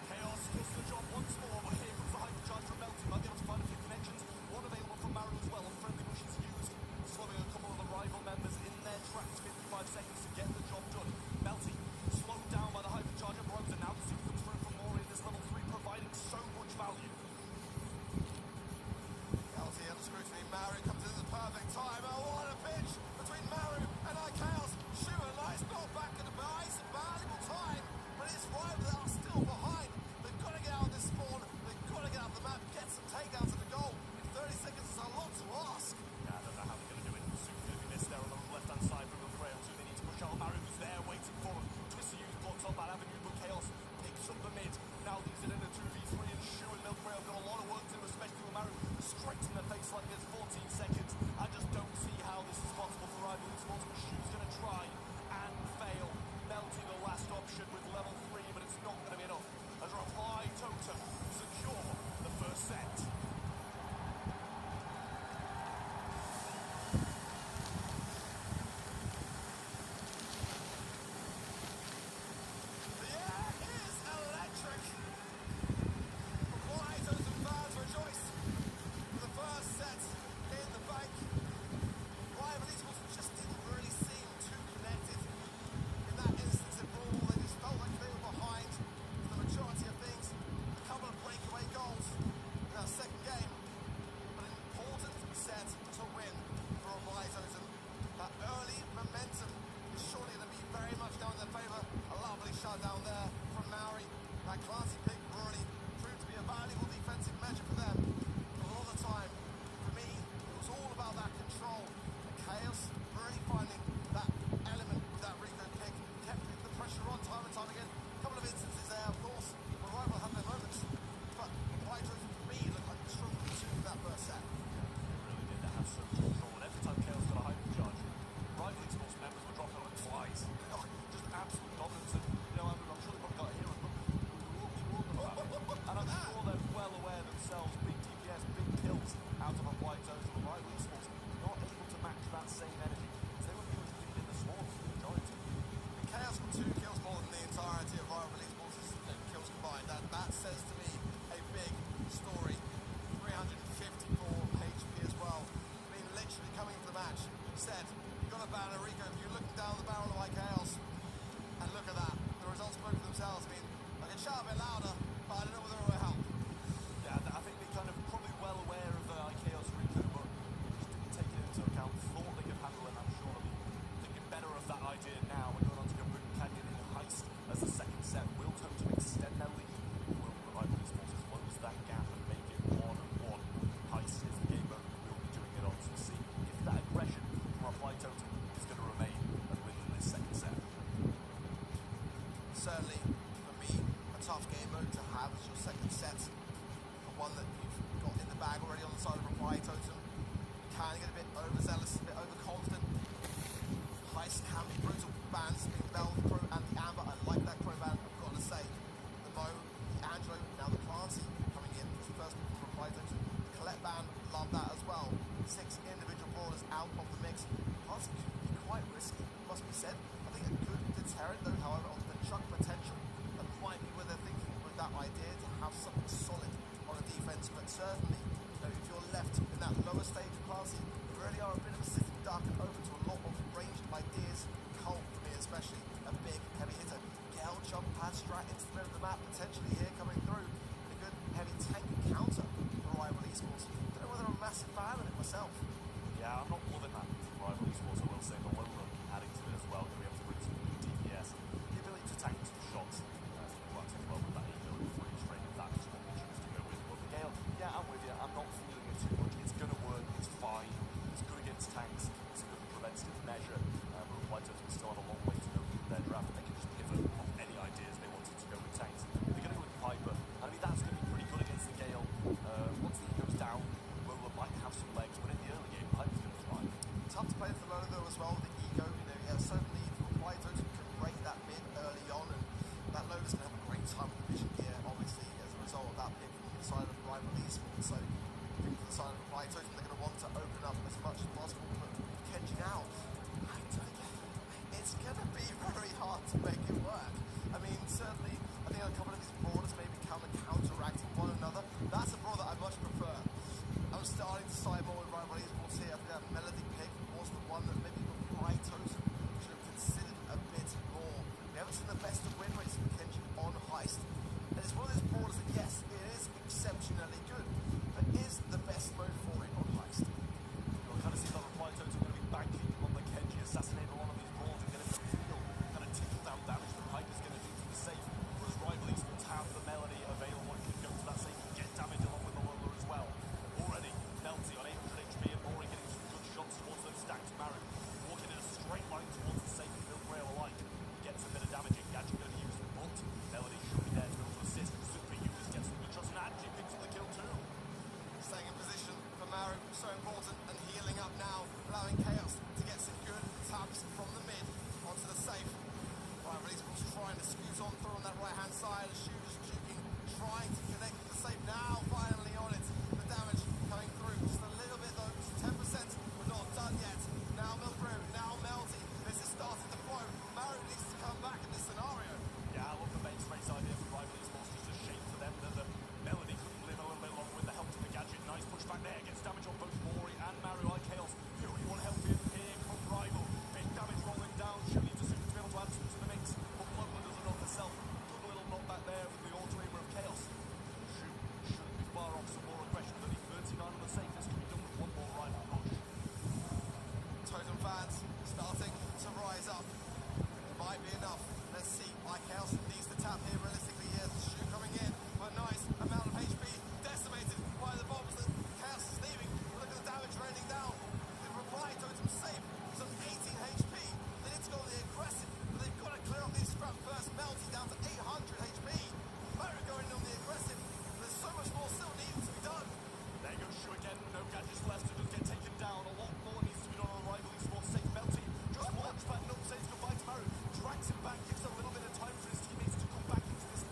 Chaos gets the job once more, but here comes the hypercharge from Melty. Might be able to find a few connections. One available from Maru as well, and Friendly Bush is used. Slowing a couple of the rival members in their tracks. 55 seconds to get the job done. Melty slowed down by the hypercharge and Bronze, and now the super comes through from Mori in this level 3, providing so much value. Melty under scrutiny. Maru comes in at the perfect time. Oh, what a pitch between Maru and Chaos. Shu, a nice knock back and buys some valuable time, but it's Rival that are still behind. They've got to get out of this spawn. They've got to get out of the map, get some takedowns at the goal. In 30 seconds is a lot to ask. Yeah, I don't know how they're going to do it. Soon's going to be missed there on the left-hand side from the Brawl, so they need to push out. Maru who's there waiting for him. Twister Hughes blocks off that avenue, but Chaos picks up the mid. Now leaves it in a 2v3, and Shu and Milbrio have got a lot of work to do, especially with Maru straight in the face like there's 14 seconds. I just don't see how this is possible for Rival Esports, but Shu's going to try and fail. Melty the last option with level 3, but it's not Classy really are a bit of a sitting duck and open to a lot of ranged ideas. Cole, for me especially, a big, heavy hitter. Gale jump pad strat into the middle of the map, potentially here coming through. A good heavy tank counter for Rival Esports. Don't know whether I'm a massive fan of it myself. Yeah, I'm not more than that from Rival Esports, I will say, but Lola adding to it as well, going to be able to bring some good DPS. The ability to tank some shots works as well with that ego and free straight. That is what we choose to go with. But the Gale, yeah, I'm with you. I'm not feeling it too much. It's going to work. It's fine. It's good against tanks. It's a good preventative measure. But White Totem still have a long way to go through their draft. They can just pivot off any ideas they wanted to go with tanks. They're going to go with Piper. I mean, that's going to be pretty good against the Gale. Once the ego's down, Lola might have some legs, but in the early game, Piper's going to thrive. Tough to play for Lola though as well, the ego, yeah, certainly White Totem can break that mid early on, and that Lola's going to have a great time with the vision here, obviously, as a result of that pick from the side of Rival Esports. So, I think for the side of White Totem, they're going to want to open up as much as possible, but Kenji now, it's going to be very hard to make it work. I mean, certainly, I think a couple of these brawlers maybe counteracting one another. That's a brawl that I much prefer. I'm starting to side more with Rival Esports here. I think that Melody pick was the one that maybe White Totem should have considered a bit more. We haven't seen the best of win rates from Kenji on Heist. And it's one of those brawlers that, yes, it is exceptionally good, but is the best mode for it on Heist. You'll kind of see that White Totem going to be banking on the Kenji assassinating a lot of these brawls and getting the real kind of tickle down damage that Piper's going to do to the safe. Whereas Rival Esports have the Melody available and can go to that safe and get damage along with the Lola as well. Already, Melty on 800 HP and Mori getting some good shots towards those stacked Maru. Walking in a straight line towards the safe and Bill Grail alike. Gets a bit of damage in. Gadget going to use the bolt. Melody should be there to be able to assist. Super Yogesh gets some good shots and actually picks up the kill too. Staying in position for Maru, so important, and healing up now, allowing Chaos to get some good taps from the mid onto the safe. Rival Esports trying to squeeze on through on that right-hand side, as Shooters juking, trying to connect with the safe. Now, finally on it. The damage coming through, just a little bit though, just 10%. We're not done yet. Now Milbrew, now Melty. This is starting to flow. Maru needs to come back in this scenario. Yeah, I love the base race idea for Rival Esports. Just a shame for them that the Melody couldn't live a little bit longer with the help of the Gadget. Nice pushback there. Gets damage on both Mori and Maru. Chaos. Who you want help in? Here comes Rival. Big damage rolling down. Shooting to Super to be able to add some to the mix. But Lola does it off herself. Good little knockback there with the auto-aimer of Chaos. Shouldn't be far off some more aggression. Only 39 on the safe. This can be done with one more Rival push. Totem fans starting to rise up. It might be enough. Let's see. Chaos needs to tap here realistically. Here's the shoot coming in. A nice amount of HP decimated by the bombs that Chaos is leaving. Look at the damage raining down. The reply Totem safe was on 18 HP. They need to go on the aggressive, but they've got to clear up these scrap first. Melty down to 800 HP. Maru going on the aggressive. There's so much more still needing to be done. There goes Shu again. No Gadgets left to just get taken down. A lot more needs to be done on the Rival Esports safe. Melty just walks back, no says goodbye to Maru. Drags him back, gives a little bit of time for his teammates to come back into this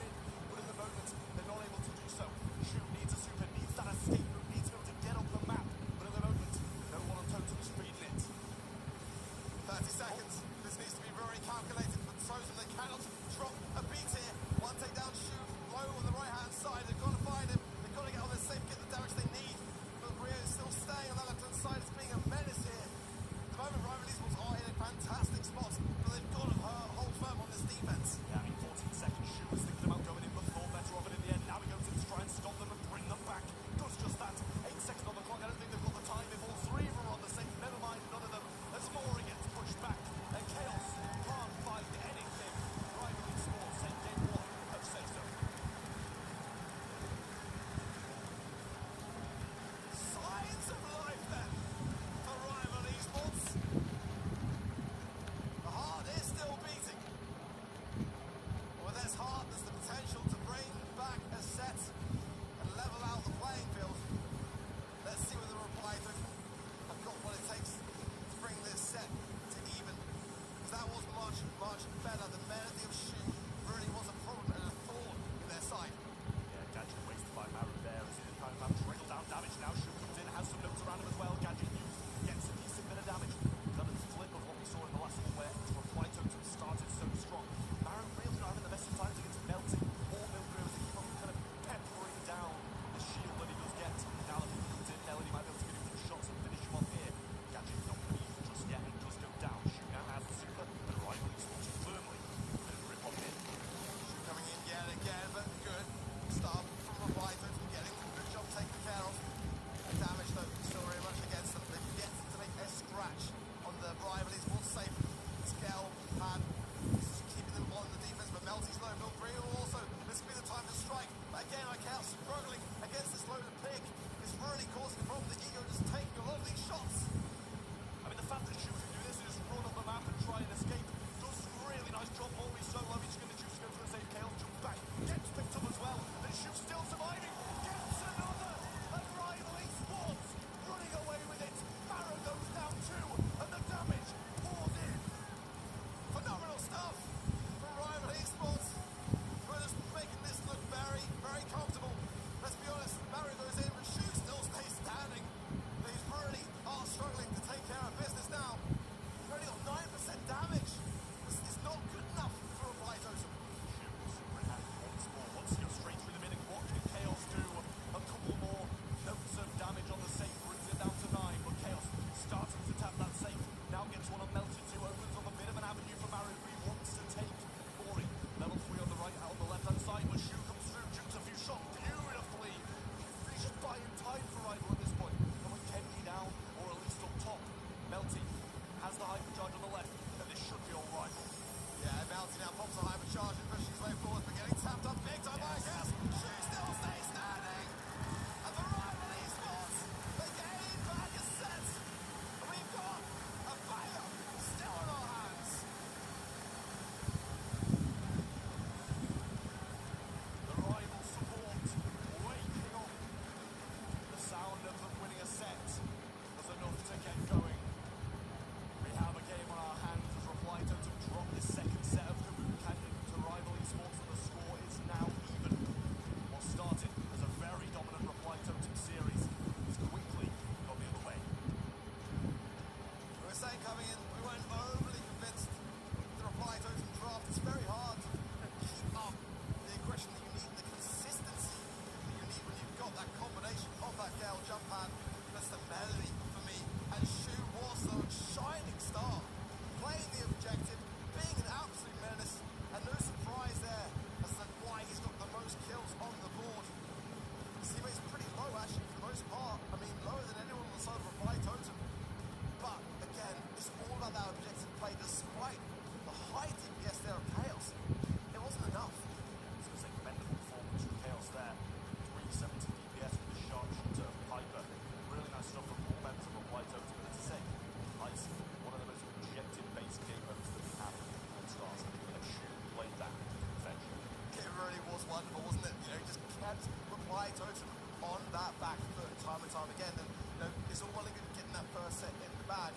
first set in the bag.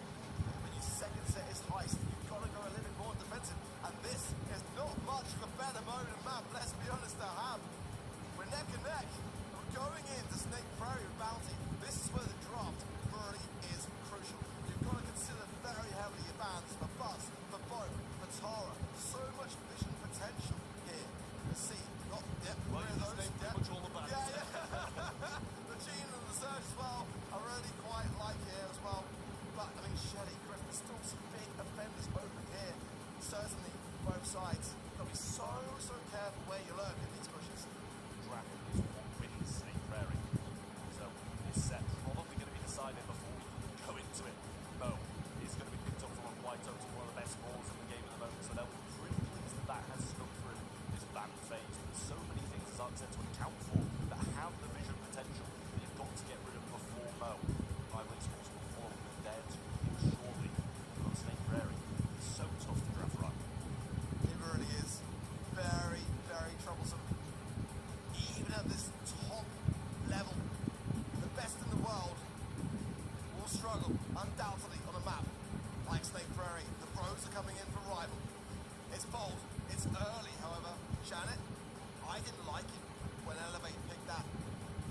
When your second set is heist, you've got to go a little bit more defensive. And this is not much of a better mode of map, let's be honest, to have. We're neck and neck. We're going into Snake Prairie with Bounty. This is where the draft really is crucial. You've got to consider very heavily your bans for Buzz, for Bo, for Tara. So much vision potential here. Let's see. Not yet. Well, you just named pretty much all the bans. Yeah. The Gene and the Surge as well, I really quite like here as well. But, I mean, Shelly, Griff, there's still some big offenders open here. Certainly, both sides. Got to be so careful where you lurk in these bushes. Dragon is what wins Snake Prairie. So this set probably going to be decided before we even go into it. Mo is going to be picked up from a White Totem, one of the best brawlers in the game at the moment. So they'll be pretty pleased that has snuck through this ban phase. There's so many things as Ark said to account for that have the vision potential that you've got to get rid of before Mo. Rival Esports will follow with there to shortly on Snake Prairie. It's so tough to draft right. It really is. Very troublesome. Even at this top level, the best in the world will struggle, undoubtedly, on a map like Snake Prairie. The pros are coming in for Rival. It's bold. It's early, however. Janet, I didn't like it when Elevate picked that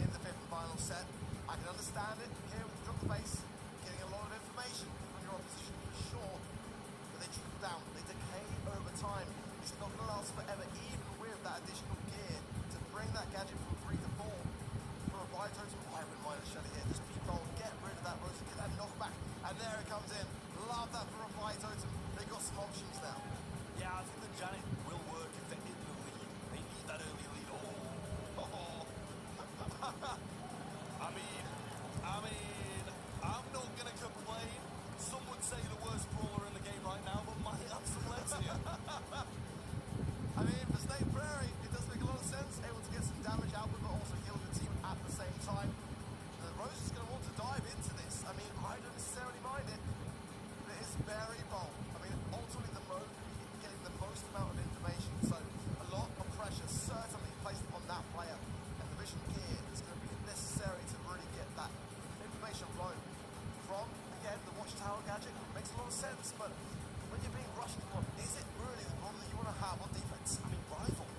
in the 5th and final set. I can understand it here with Drop the Base, getting a lot of information from your opposition, sure, but they trickle down, they decay over time. It's not going to last forever, even with that additional gear to bring that gadget from 3 to 4. For a Riot Totem, I wouldn't mind a Shelly here. Just be bold, get rid of that Rose, get that knockback, and there it comes in. Love that for a Riot Totem. They've got some options now. Yeah, I think the Janet will work if they're in the lead. They need that early lead. I mean, I'm not going to complain. Some would say the worst brawler in the game right now, but might have some legs here. I mean, for Snake Prairie, it does make a lot of sense. Able to get some damage out, but also heal the team at the same time. The Rose is going to want to dive into this. I mean, I don't necessarily mind it, but it is very bold. I mean, ultimately, the mode getting the most amount of information. So, a lot of pressure certainly placed on that player. And the vision gear is going to be necessary to really get that information flow from, again, the Watchtower gadget. Makes a lot of sense, but when you're being rushed on, is it really the problem that you want to have on defense? I mean, Rival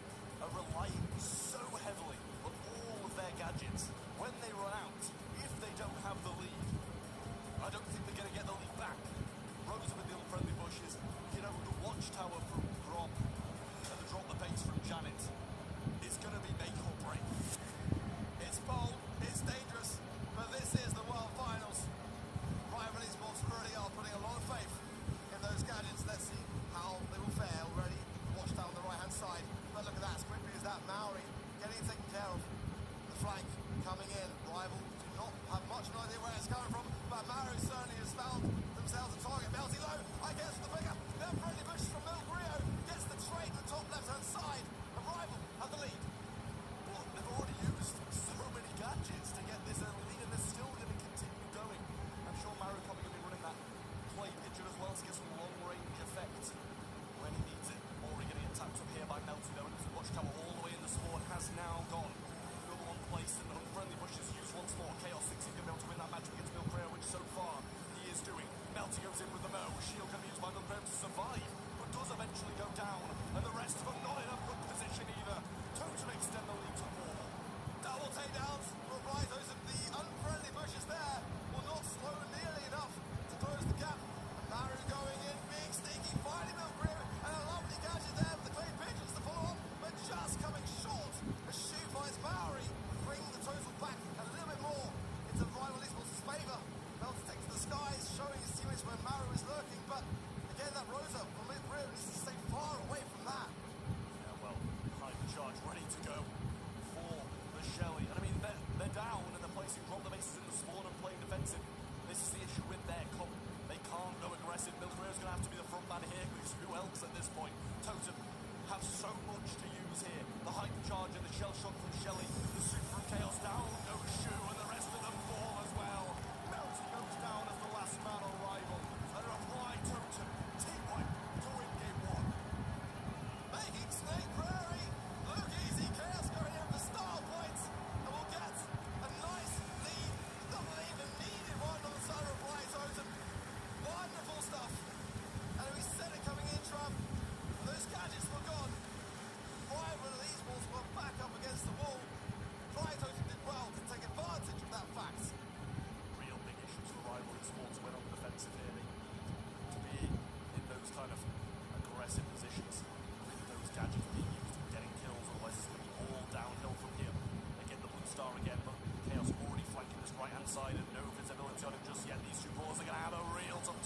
are relying so heavily on all of their gadgets. When they run out, if they don't have the lead, I don't think they're going to get the lead back. Rose with the unfriendly bushes, you know, the Watchtower from Brawl, and the Drop the Base from Janet. It's going to be make or break. It's bold, it's dangerous, but this is the World Finals. Rival Esports really are putting a lot of faith in those gadgets. Let's see how they will fare already. Watchtower on the right-hand side. But look at that, as quickly as that Maori getting taken care of. The flank coming in. Rival do not have much of an idea where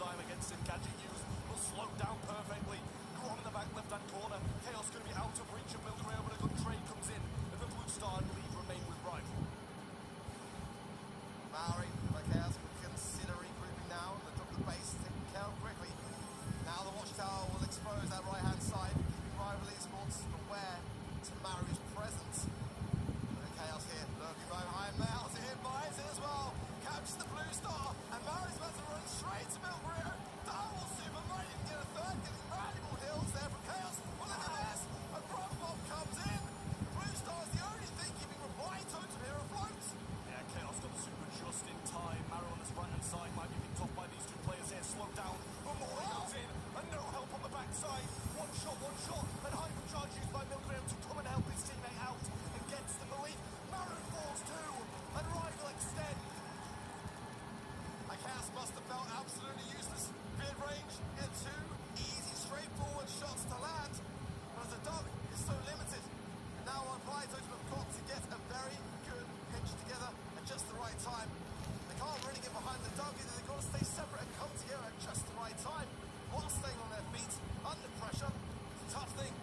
time against him. Gadget used, will slow down perfectly. Grom in the back left-hand corner. Chaos going to be out of reach of Milgram, but a good trade comes in. And the Blue Star lead remain with Rival. Maori, like Chaos, will consider regrouping now. The top of the base, taking count quickly. Now the Watchtower will expose that right-hand side, keeping Rival Esports aware to Maori's presence. Chaos here, lurking right behind now. To hit buys it as well. Captures the Blue Star, and Maori's about to run straight to Milgram. Double super might even get a third, getting valuable hills there from Chaos. Well, look at this! A Grub Bomb comes in. The Blue Star is the only thing keeping Reply Totem here afloat. Yeah, Chaos got the super just in time. Maro on his right-hand side might be picked off by these two players here. Slow down. But Mori goes in, and no help on the backside. One shot, and hypercharge used by Milgram to come and help his teammate out and gets the belief. Maro falls too, and Rival extend. Chaos must have felt absolutely useless. Mid-range, get two easy, straightforward shots to land. But the dog is so limited. And now on Plytos, we've got to get a very good pitch together at just the right time. They can't really get behind the dog either. They've got to stay separate and come together at just the right time. While staying on their feet, under pressure. It's a tough thing.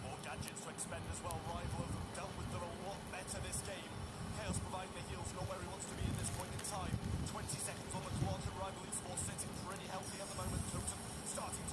More gadgets to expend as well. Rival have dealt with them a lot better this game. Chaos providing the heals, not where he wants to be at this point in time. 20 seconds on the clock, and Rival Esports sitting pretty healthy at the moment. Totem starting to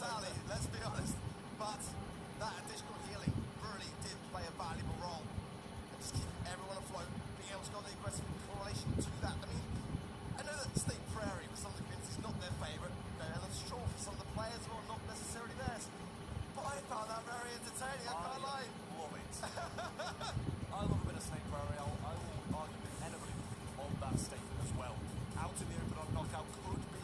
exactly, let's be honest. But that additional healing really did play a valuable role. And just keeping everyone afloat, being able to go the aggressive in correlation to that. I mean, I know that State Prairie for some of the communities is not their favourite, and I'm sure for some of the players who are not necessarily theirs. But I found that very entertaining, I can't lie. Love it. I love a bit of Snake Prairie. I will argue with anybody on that statement as well. Out in the open on knockout could be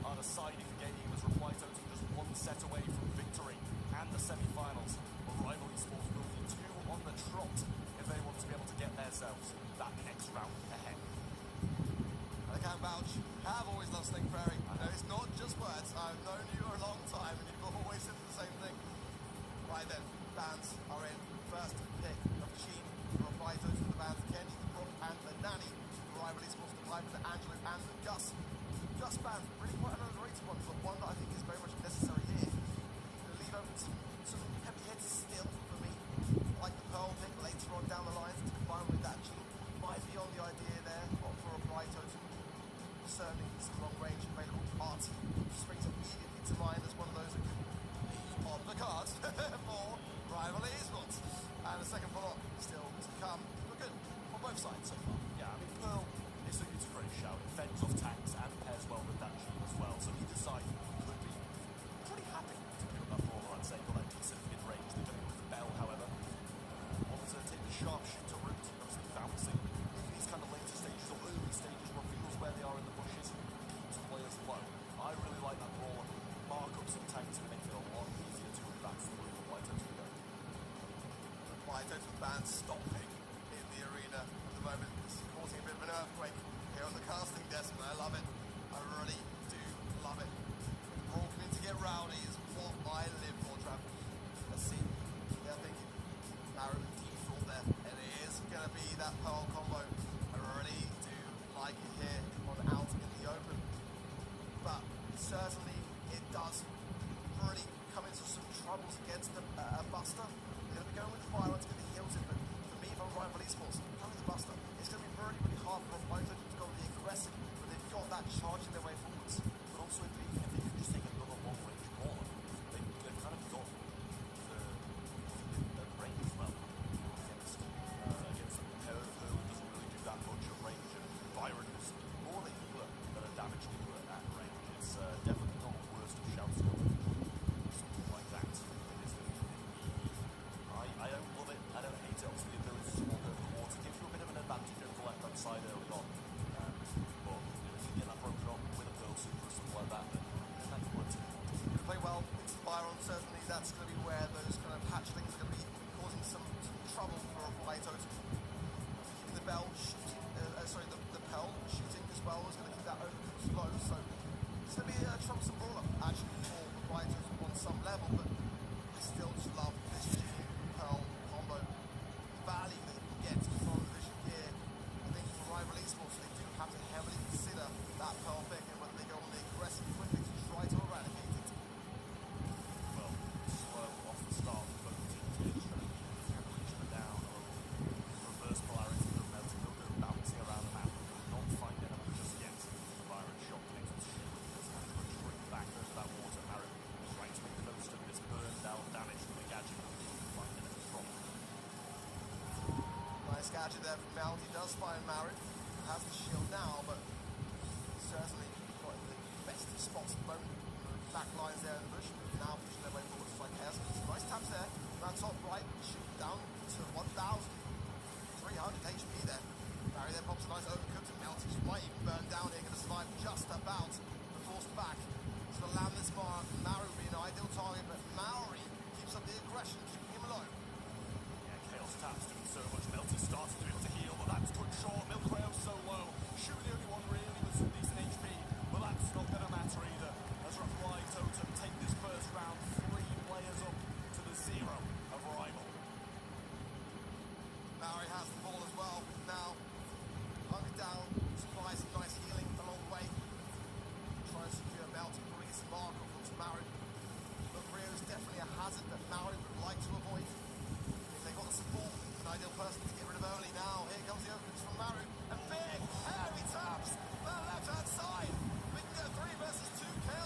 a deciding game as Reply Totem just one set away from victory and the semi-finals. But Rival Esports will need two on the trot if they want to be able to get themselves that next round ahead. I can't vouch. I've always loved Snake Prairie. I know it's not just words. I've known you a long time and you've always said the same thing. Right then, bands are in. First pick of Sheen for Reply Totem for the bands Kenny, the Brook and the Nanny. For Rival Esports to play with the Angelo and the Gus. Gus band, really quite an underrated one, but one that I think is very much necessary here. Gonna leave open some heavy hitters still for me. Like the Pearl pick later on down the line to combine with that Sheen. Might be on the idea there for Reply Totem. Certainly some long range available parts. Springs immediately to mind as one of those that could be on the cards for Rival Esports. And the second follow-up still to come. But good on both sides so far. Yeah, I mean, Pearl is a great shout. It fends off tanks and pairs well with that Sheen as well. So either side could be pretty happy to pick up that Brawler, I'd say. Got that decent mid-range. They're going with the Bell, however. Wanted to take the sharpshooter route, obviously bouncing in these kind of later stages or early stages, reveals where they are in the bushes, keeps players low. I really like that Brawler. Mark up some tanks and make it a lot easier to advance through the Reply Totem to go. Reply Totem band stopping in the arena at the moment. It's causing a bit of an earthquake here on the casting desk, and I love it. I really do love it. The Brawl community get rowdy is what I live for, Trav. Let's see. They're thinking Marrow and Team Brawl there, and it is going to be that Pearl combo. I really do like it here on out in the open. But certainly it does really come into some troubles against a Buster. They're going to be going with the fire to get the heals in, but for me, if I'm Rival Esports, going with the Buster, it's going to be really, really hard for Reply Totem to go with the aggressive, but they've got that charging their way forwards. But also, if they could just take another long-range Brawler, they've kind of got the range as well against them. Pearl doesn't really do that much of range, and Byron is more of a healer than a damage dealer at range. It's definitely not the worst of shouts going. Something like that. It is going to be. I don't love it. I don't hate it. Obviously, the ability to walk over the water gives you a bit of an advantage over the left-hand side early on. But if you get that broken up with a Pearl Super or something like that, then that could work. Going to play well into the Byron, certainly that's going to be where those kind of hatchlings are going to be causing some trouble for Reply Totem. Keeping the Bell shooting, the Pearl shooting as well is going to keep that overcooked low, so it's going to be a troublesome brawler actually for Reply Totem on some level, but I still just love this Pearl combo. The value that you can get from the Vision gear. I think for Rival Esports, they do have to heavily consider that Pearl pick and whether they go on the aggressive quickly to try to eradicate it. Well, slow off the start for both teams. They're just going to hammer each other down. Reverse polarity from Melting. They'll go bouncing around the map. Not find anyone just yet. The Byron shot connects with Shield. Doesn't have to go straight back over that water. Marrow trying to make the most of this burn down damage from the gadget. Find anything from it. Nice gadget there from Mel. He does find Marrow. Has the shield now, but certainly got in the best of spots at the moment. Back lines there in the bush. Now pushing their way forward to like Chaos. Nice taps there. That top right, shoot down to 1,300 HP there. Barry then pops a nice overcooked and Melty might even burn down here. Going to survive just about the forced back. So the land this mark. Maori would be an ideal target, but Maori keeps up the aggression, keeping him low. Yeah, Chaos Taps doing so much. Melty starts to be able to heal, but that's cut short. Milcreo so low. Shoot the only one really with some decent HP, but that's not going to matter either. As Reply Totem take this first round 3 players up to the 0 of Rival. Maori has the ball as well. Now, hunkered down, supplies some nice healing along the way. Trying to secure a belt and probably get some mark off onto Maori. But Rio is definitely a hazard that Maori would like to avoid. If they got the support, an ideal person to get rid of early now. Here comes the opens from Maori. And big, heavy taps. The left-hand side. We can go 3 versus 2 chaos.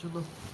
चलो